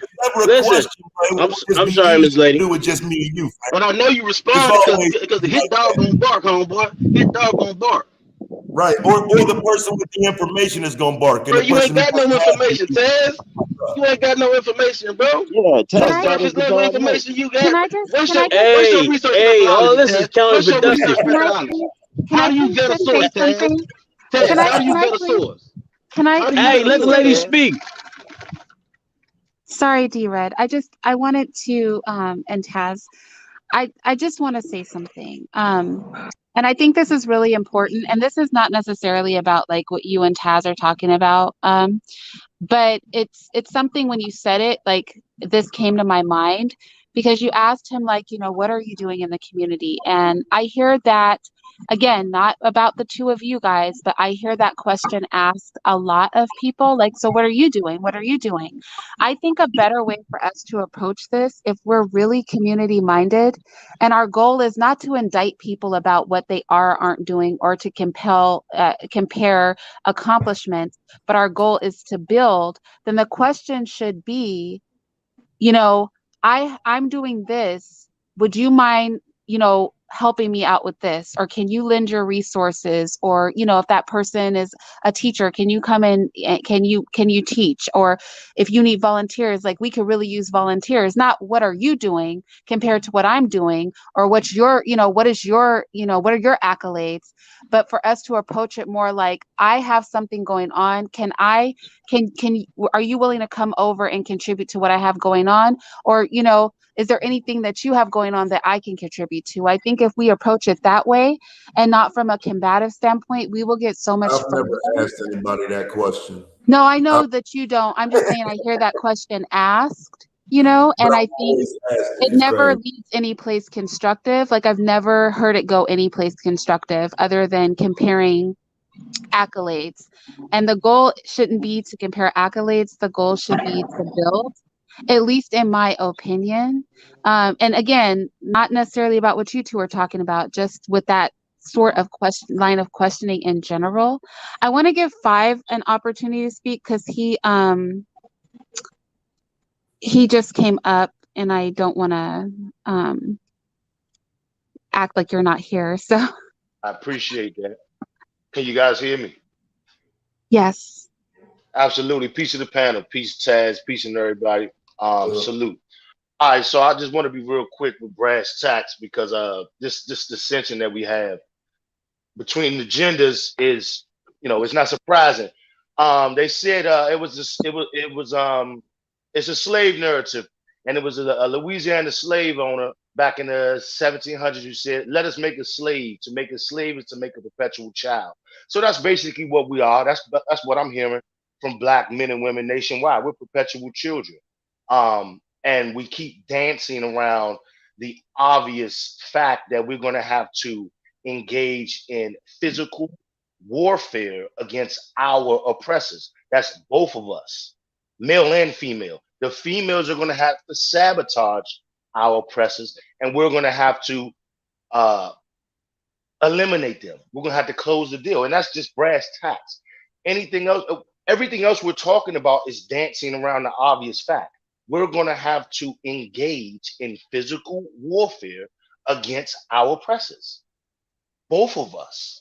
I'm sorry, Miss Lady. Do with just me and you. But I know you respond because the hit dog gonna bark, homeboy. Hit dog gonna bark. Right, or the person with the information is gonna bark. Bro, you ain't got no information, Taz. You ain't got no information, bro. Yeah, Taz. What information you got? What's your research? Hey, all this is counterproductive. How do you get a source, Taz? How do you get a source? Hey, let the lady speak. Sorry, D-Red. I wanted to, and Taz, I just want to say something. And I think this is really important. And this is not necessarily about like what you and Taz are talking about. But it's something when you said it, like this came to my mind because you asked him like, what are you doing in the community? And I hear that, again, not about the two of you guys, but I hear that question asked a lot of people, like, so what are you doing? What are you doing? I think a better way for us to approach this, if we're really community minded, and our goal is not to indict people about what they are or aren't doing or to compare accomplishments, but our goal is to build, then the question should be, I'm doing this. Would you mind, helping me out with this? Or can you lend your resources? Or, if that person is a teacher, can you come in and can you teach? Or if you need volunteers, like we could really use volunteers, not what are you doing compared to what I'm doing, or what's your, what are your accolades? But for us to approach it more like, I have something going on. Are you willing to come over and contribute to what I have going on? Or, is there anything that you have going on that I can contribute to? I think if we approach it that way and not from a combative standpoint, we will get so much further. I've never asked anybody that question. No, I know that you don't. I'm just saying I hear that question asked. you know, and But I I'm think always asking, it it's never crazy. leads any place constructive. Like I've never heard it go any place constructive other than comparing accolades. And the goal shouldn't be to compare accolades. The goal should be to build, at least in my opinion. And again, not necessarily about what you two are talking about, just with that sort of line of questioning in general. I want to give Five an opportunity to speak because he just came up and I don't want to act like you're not here. So I appreciate that. Can you guys hear me? yes. Absolutely. Peace to the panel. Peace, Taz. Peace to everybody. Salute. All right, so I just want to be real quick with brass tacks because this dissension that we have between the genders is, it's not surprising. They said it's a slave narrative, and it was a Louisiana slave owner back in the 1700s who said, "Let us make a slave. To make a slave is to make a perpetual child." So that's basically what we are. That's what I'm hearing from Black men and women nationwide. We're perpetual children. And we keep dancing around the obvious fact that we're going to have to engage in physical warfare against our oppressors. That's both of us, male and female. The females are going to have to sabotage our oppressors, and we're going to have to eliminate them. We're going to have to close the deal, and that's just brass tacks. Anything else, everything else we're talking about is dancing around the obvious fact. We're going to have to engage in physical warfare against our oppressors, both of us.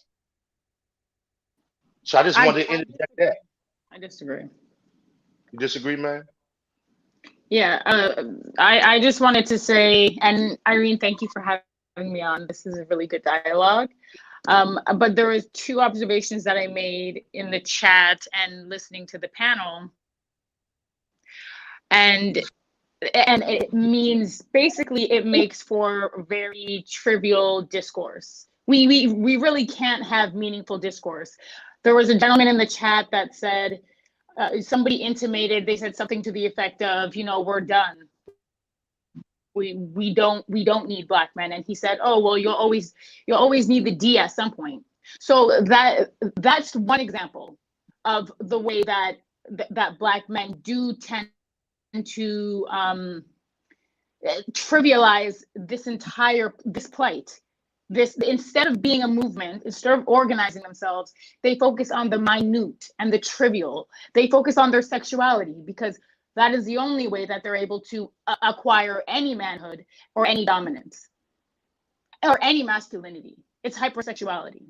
So I just wanted to interject that. I disagree. You disagree, man? Yeah, I just wanted to say, and Irene, thank you for having me on. This is a really good dialogue. But there was two observations that I made in the chat and listening to the panel. And it means basically it makes for very trivial discourse. We really can't have meaningful discourse. There was a gentleman in the chat that said, somebody intimated, they said something to the effect of, we're done. We don't need Black men. And he said, oh, well, you'll always need the D at some point. So that's one example of the way that Black men do tend to trivialize this plight. Instead of being a movement, instead of organizing themselves, they focus on the minute and the trivial. They focus on their sexuality because that is the only way that they're able to acquire any manhood or any dominance or any masculinity. It's hypersexuality.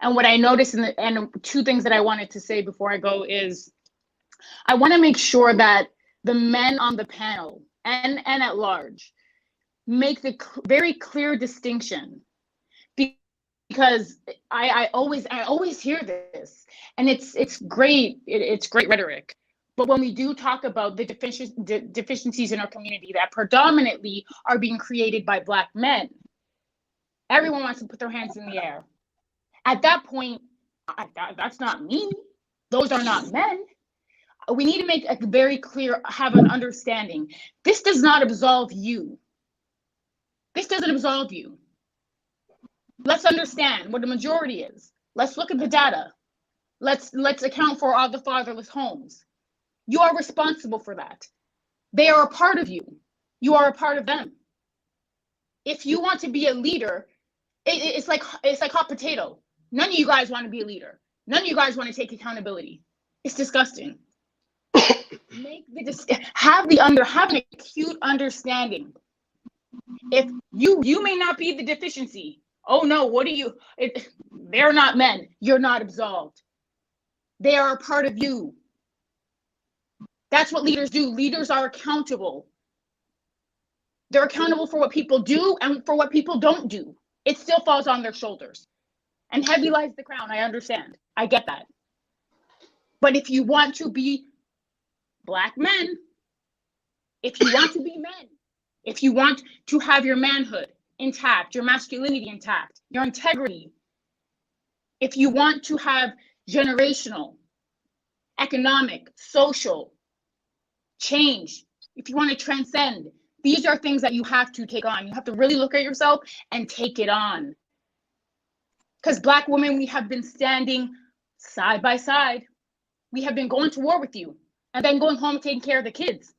And what I noticed, and two things that I wanted to say before I go is, I want to make sure that the men on the panel and at large make the very clear distinction, because I always hear this, and it's great. It's great rhetoric. But when we do talk about the deficiencies in our community that predominantly are being created by Black men, everyone wants to put their hands in the air. At that point, that's not me. Those are not men. We need to make a very clear, have an understanding. This does not absolve you. This doesn't absolve you. Let's understand what the majority is. Let's look at the data. Let's account for all the fatherless homes. You are responsible for that. They are a part of you. You are a part of them. If you want to be a leader, it's like hot potato. None of you guys want to be a leader. None of you guys want to take accountability. It's disgusting. Have an acute understanding. If you may not be the deficiency. Oh no, what are you? They're not men. You're not absolved. They are a part of you. That's what leaders do. Leaders are accountable. They're accountable for what people do and for what people don't do. It still falls on their shoulders. And heavy lies the crown. I understand. I get that. But if you want to be Black men, if you want to be men, if you want to have your manhood intact, your masculinity intact, your integrity, if you want to have generational, economic, social change, if you want to transcend, these are things that you have to take on. You have to really look at yourself and take it on. Because Black women, we have been standing side by side. We have been going to war with you and then going home taking care of the kids.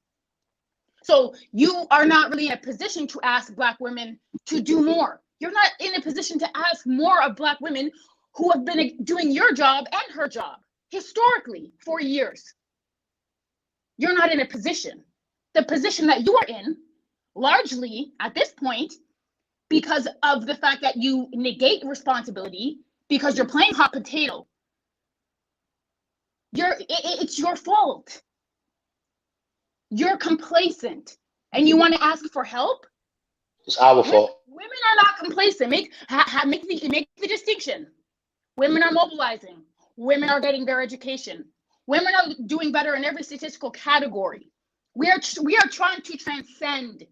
So you are not really in a position to ask Black women to do more. You're not in a position to ask more of Black women who have been doing your job and her job historically for years. You're not in a position. The position that you are in, largely at this point, because of the fact that you negate responsibility, because you're playing hot potato. It's your fault. You're complacent and you want to ask for help? It's our fault. Women are not complacent. Make the distinction. Women are mobilizing. Women are getting their education. Women are doing better in every statistical category. We are trying to transcend.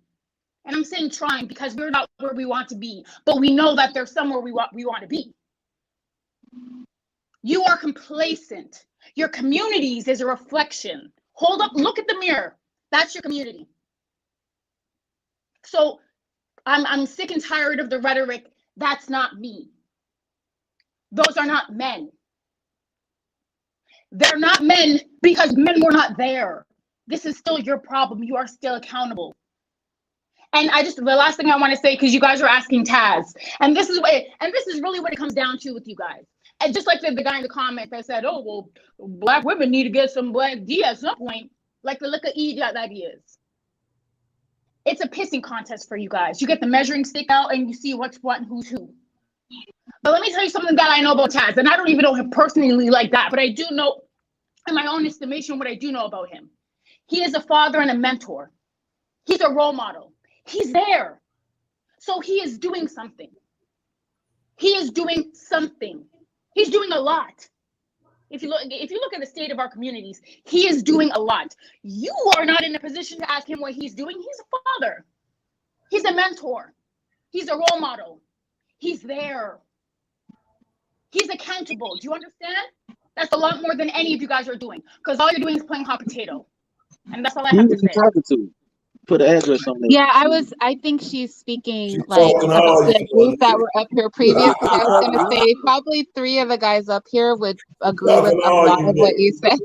And I'm saying trying because we're not where we want to be, but we know that there's somewhere we want to be. You are complacent. Your communities is a reflection. Hold up, look at the mirror. That's your community. So I'm sick and tired of the rhetoric. That's not me. Those are not men. They're not men because men were not there. This is still your problem. You are still accountable. And the last thing I want to say, because you guys are asking Taz, and this is really what it comes down to with you guys. And just like the guy in the comment that said, oh, well, Black women need to get some Black D at some point, like the look of E that he is. It's a pissing contest for you guys. You get the measuring stick out and you see what's what and who's who. But let me tell you something that I know about Taz, and I don't even know him personally like that, but I do know, in my own estimation, what I do know about him. He is a father and a mentor. He's a role model. He's there. So he is doing something. He is doing something. He's doing a lot. If you look at the state of our communities, he is doing a lot. You are not in a position to ask him what he's doing. He's a father. He's a mentor. He's a role model. He's there. He's accountable. Do you understand? That's a lot more than any of you guys are doing, because all you're doing is playing hot potato. And that's all I have to say. Talking to? Put an address on there. Yeah, I think she's speaking like about the group that were up here previous. I was gonna say probably 3 of the guys up here would agree with a lot of what you said.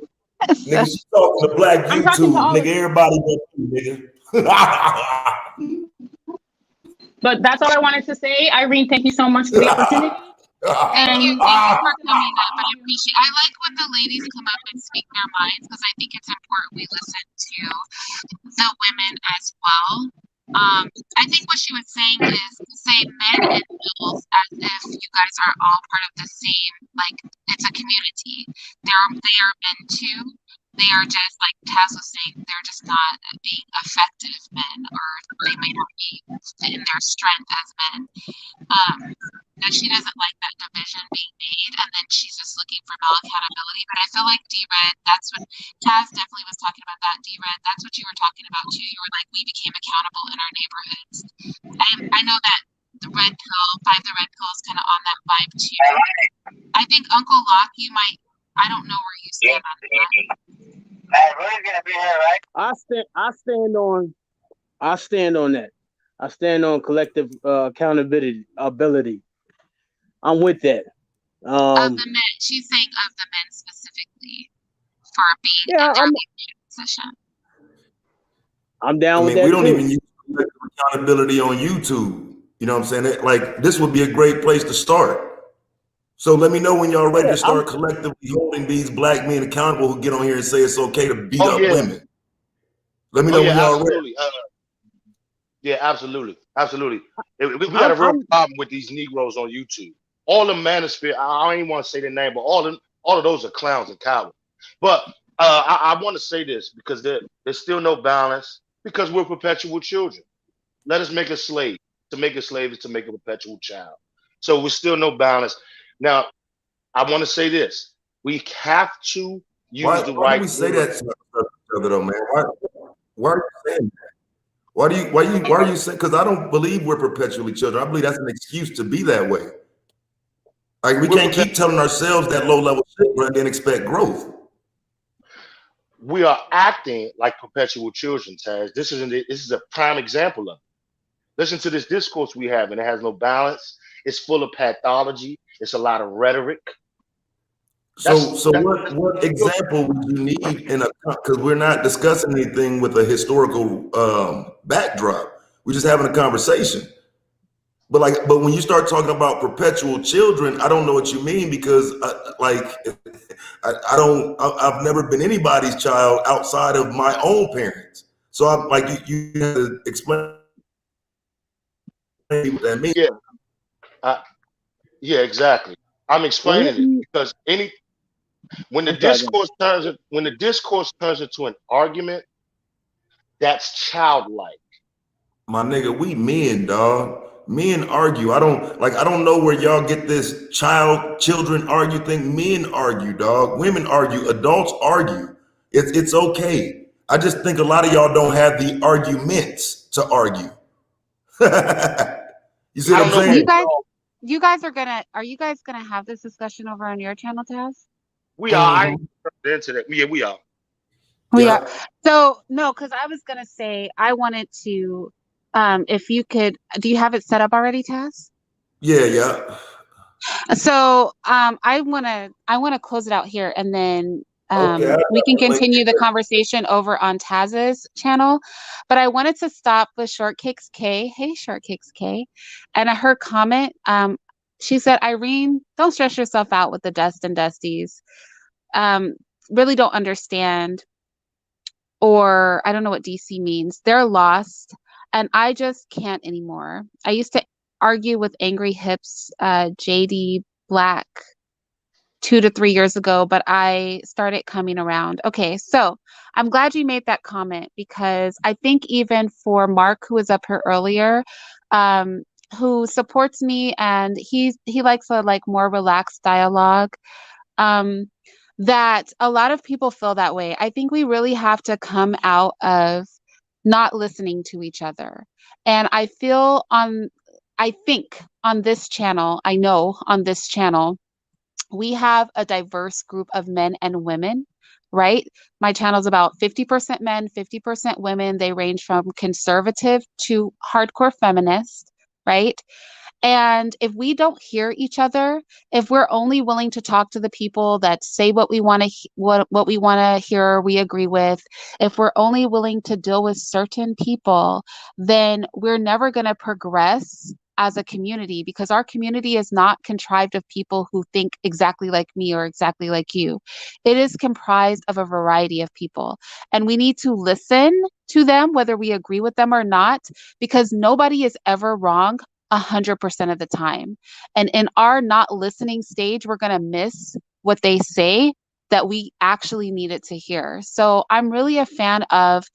Nigga, she's talking to Black YouTube. Nigga, everybody nigga. But that's all I wanted to say. Irene, thank you so much for the opportunity. And thank you for coming up. I appreciate. I like when the ladies come up and speak their minds because I think it's important we listen to the women as well. I think what she was saying is to say men and males as if you guys are all part of the same, like it's a community. They are men too. They are just, like Taz was saying, they're just not being effective men, or they may not be in their strength as men. That she doesn't like that division being made, and then she's just looking for male accountability. But I feel like D-Red, that's what Taz definitely was talking about. That D-Red, that's what you were talking about too. You were like, we became accountable in our neighborhoods. I know that the red pill, the red pill is kind of on that vibe too. I think Uncle Locke, you might. I don't know where you stand on that. I stand on that. I stand on collective accountability. I'm with that. Of the men, she's saying of the men specifically for being in their leadership position. I'm down with that. We don't too. even use collective accountability on YouTube. You know what I'm saying? Like, this would be a great place to start. So let me know when y'all ready to start collectively holding these Black men accountable who get on here and say it's okay to beat up women. Let me know when y'all ready. Yeah, absolutely. We got a real problem with these Negroes on YouTube. All the manosphere, I don't even want to say their name, but all of those are clowns and cowards. But I want to say this because there's still no balance because we're perpetual children. Let us make a slave. To make a slave is to make a perpetual child. So we're still no balance. Now, I want to say this. We have to use the right. Why do we say that to each other, though, man? Why are you saying that? Why are you saying? Because I don't believe we're perpetually children. I believe that's an excuse to be that way. Like, we can't keep telling ourselves that low level shit, but then expect growth. we are acting like perpetual children, Taz. This is a prime example of it. Listen to this discourse we have, and it has no balance. It's full of pathology. It's a lot of rhetoric. So what example would you need in a, because we're not discussing anything with a historical backdrop. We're just having a conversation. But when you start talking about perpetual children, I don't know what you mean, because I've never been anybody's child outside of my own parents. So I'm like, you have to explain what that means. Yeah, exactly. I'm explaining it because when the discourse turns into an argument, that's childlike. My nigga, we men, dog. Men argue. I don't know where y'all get this children argue thing. Men argue, dog. Women argue. Adults argue. It's okay. I just think a lot of y'all don't have the arguments to argue. You see what I'm saying? Are you guys gonna have this discussion over on your channel, Taz? We are. I ain't into that. Yeah, we are. We are. So no, because I was gonna say I wanted to, if you could, do you have it set up already, Taz? Yeah. So I wanna close it out here, and then we can continue the conversation over on Taz's channel. But I wanted to stop with Shortcakes K. Hey, Shortcakes K. And her comment, she said, Irene, don't stress yourself out with the Dust and Dusties. Really don't understand, or I don't know what DC means. They're lost, and I just can't anymore. I used to argue with Angry Hips, JD Black 2 to 3 years ago, but I started coming around. Okay, so I'm glad you made that comment, because I think even for Mark, who was up here earlier, who supports me, and he likes a more relaxed dialogue, that a lot of people feel that way. I think we really have to come out of not listening to each other. And I think on this channel, we have a diverse group of men and women, right? My channel's about 50% men, 50% women. They range from conservative to hardcore feminist, right? And if we don't hear each other, if we're only willing to talk to the people that say what we want to what we want to hear, we agree with, if we're only willing to deal with certain people, then we're never going to progress as a community, because our community is not contrived of people who think exactly like me or exactly like you. It is comprised of a variety of people, and we need to listen to them, whether we agree with them or not, because nobody is ever wrong 100% of the time. And in our not listening stage, we're going to miss what they say that we actually needed to hear. So I'm really a fan of,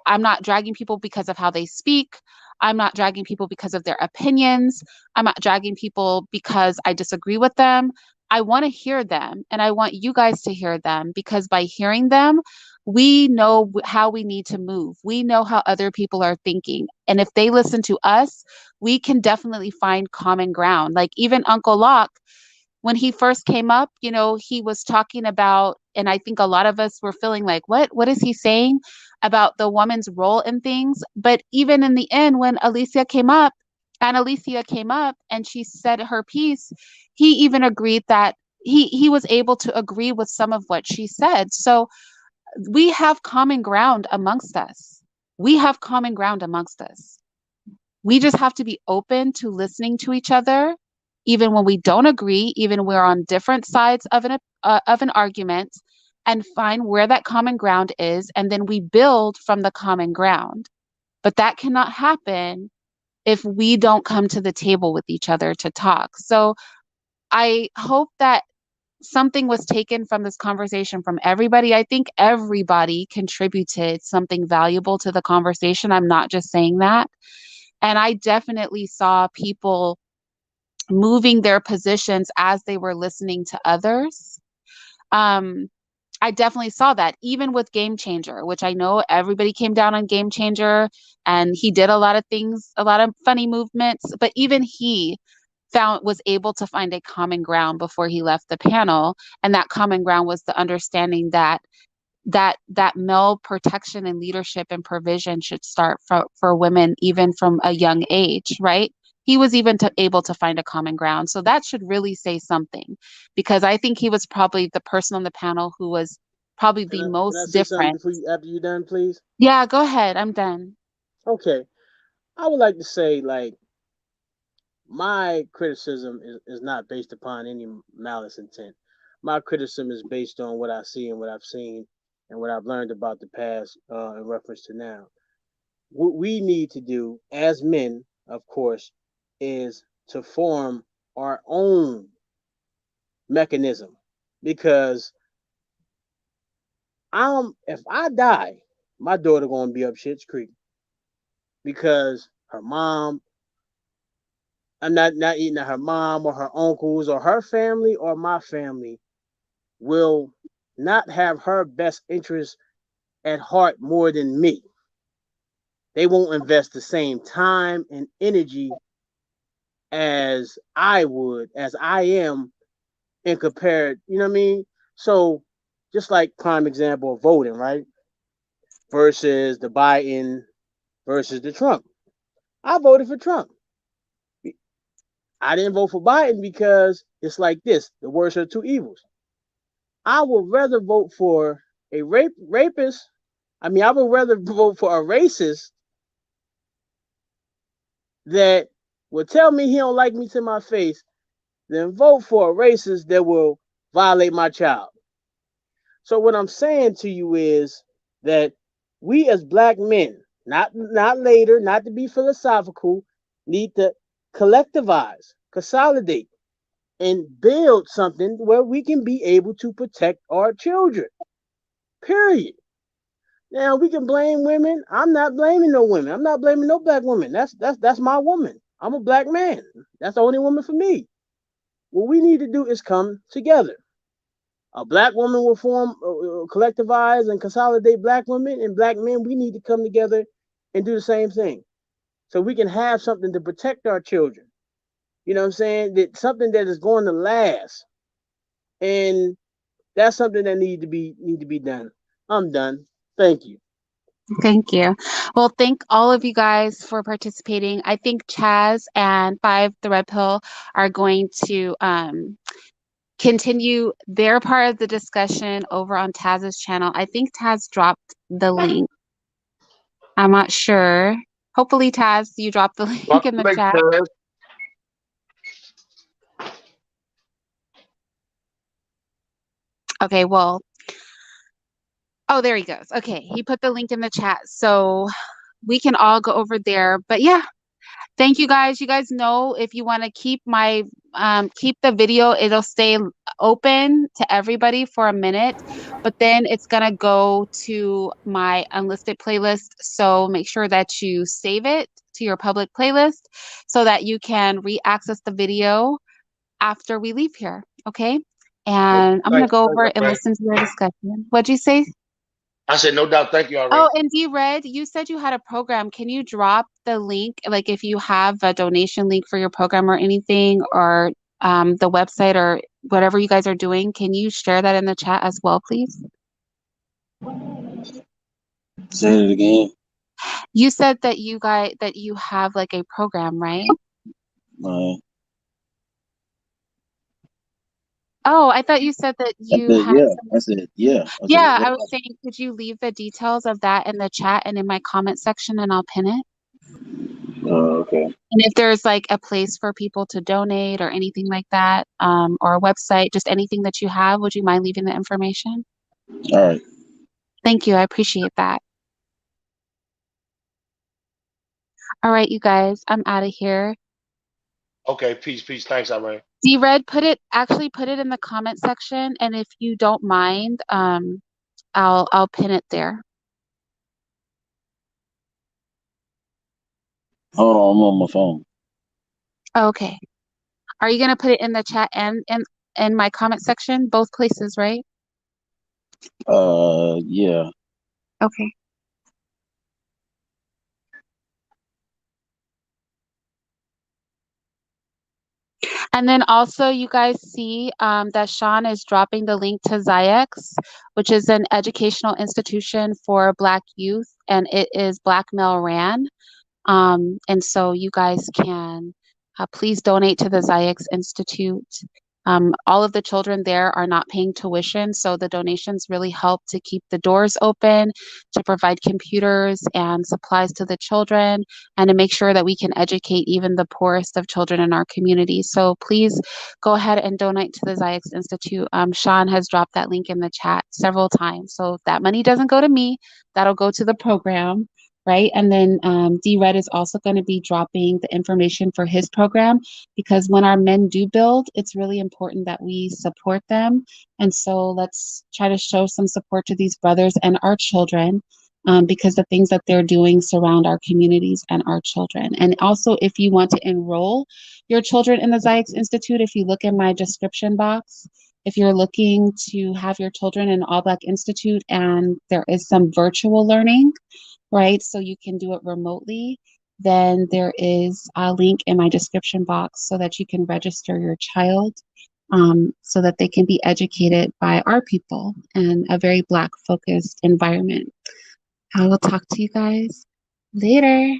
I'm not dragging people because of how they speak. I'm not dragging people because of their opinions. I'm not dragging people because I disagree with them. I want to hear them, and I want you guys to hear them, because by hearing them, we know how we need to move. We know how other people are thinking. And if they listen to us, we can definitely find common ground. Like even Uncle Locke, when he first came up, he was talking about, and I think a lot of us were feeling like, what is he saying about the woman's role in things? But even in the end, when Alicia came up and she said her piece, he even agreed that he was able to agree with some of what she said. So we have common ground amongst us. We just have to be open to listening to each other, even when we don't agree, even when we're on different sides of an argument, and find where that common ground is, and then we build from the common ground. But that cannot happen if we don't come to the table with each other to talk. So I hope that something was taken from this conversation from everybody. I think everybody contributed something valuable to the conversation. I'm not just saying that. And I definitely saw people moving their positions as they were listening to others. I definitely saw that, even with Game Changer, which I know everybody came down on Game Changer, and he did a lot of things, a lot of funny movements, but even he was able to find a common ground before he left the panel. And that common ground was the understanding that that male protection and leadership and provision should start for women even from a young age, right? He was even able to find a common ground. So that should really say something, because I think he was probably the person on the panel who was probably the most Can I say something different. before after you're done, please? Yeah, go ahead. I'm done. Okay. I would like to say, like, my criticism is not based upon any malice intent. My criticism is based on what I see and what I've seen and what I've learned about the past in reference to now. What we need to do as men, of course, is to form our own mechanism, because if I die, my daughter gonna be up shit's creek because her mom, I'm not eating at her mom or her uncles or her family or my family will not have her best interest at heart more than me. They won't invest the same time and energy as I would, as I am, in compared, you know what I mean? So just like prime example of voting, right? Versus the Biden versus the Trump. I voted for Trump. I didn't vote for Biden because it's like this, the worst of two evils. I would rather vote for a rapist. I mean, I would rather vote for a racist that will tell me he don't like me to my face than vote for a racist that will violate my child. So what I'm saying to you is that we as black men, not later, not to be philosophical, need to collectivize, consolidate, and build something where we can be able to protect our children. Period. Now we can blame women. I'm not blaming no women. I'm not blaming no black woman. That's my woman. I'm a black man. That's the only woman for me. What we need to do is come together. A black woman will form, collectivize, and consolidate black women, and black men. We need to come together and do the same thing, so we can have something to protect our children. You know what I'm saying? That something that is going to last, and that's something that need to be done. I'm done. Thank you. Thank you. Well, thank all of you guys for participating. I think Chaz and Five the Red Pill are going to continue their part of the discussion over on Taz's channel. I think Taz dropped the link. I'm not sure. Hopefully, Taz, you dropped the link in the chat. Okay, well, oh, there he goes. Okay, he put the link in the chat, so we can all go over there. But yeah, thank you guys. You guys know, if you want to keep keep the video, it'll stay open to everybody for a minute, but then it's gonna go to my unlisted playlist. So make sure that you save it to your public playlist so that you can re-access the video after we leave here. Okay. And I'm gonna go over and listen to your discussion. What'd you say? I said, no doubt. Thank you already. Oh, and D-Red, you said you had a program. Can you drop the link, like if you have a donation link for your program or anything, or the website or whatever you guys are doing? Can you share that in the chat as well, please? Say it again. You said that you have like a program, right? No. Oh, I thought you said that you had. Yeah, I said yeah. Yeah, I was saying, could you leave the details of that in the chat and in my comment section, and I'll pin it? Okay. And if there's like a place for people to donate or anything like that, or a website, just anything that you have, would you mind leaving the information? All right. Thank you. I appreciate that. All right, you guys, I'm out of here. Okay, peace. Thanks, Irene. D-Red, put it in the comment section, and if you don't mind, I'll pin it there. Hold on, I'm on my phone. Okay. Are you gonna put it in the chat and in my comment section, both places, right? Yeah. Okay. And then also you guys see that Sean is dropping the link to Ziyex, which is an educational institution for Black youth, and it is Black male ran. And so you guys can please donate to the Ziyex Institute. All of the children there are not paying tuition, so the donations really help to keep the doors open, to provide computers and supplies to the children, and to make sure that we can educate even the poorest of children in our community. So please go ahead and donate to the Ziyex Institute. Sean has dropped that link in the chat several times. So if that money doesn't go to me, that'll go to the program. Right. And then D-Red is also going to be dropping the information for his program, because when our men do build, it's really important that we support them. And so let's try to show some support to these brothers and our children, because the things that they're doing surround our communities and our children. And also, if you want to enroll your children in the Ziyex Institute, if you look in my description box, if you're looking to have your children in All Black Institute and there is some virtual learning, right, so you can do it remotely, then there is a link in my description box so that you can register your child, so that they can be educated by our people in a very Black focused environment. I will talk to you guys later.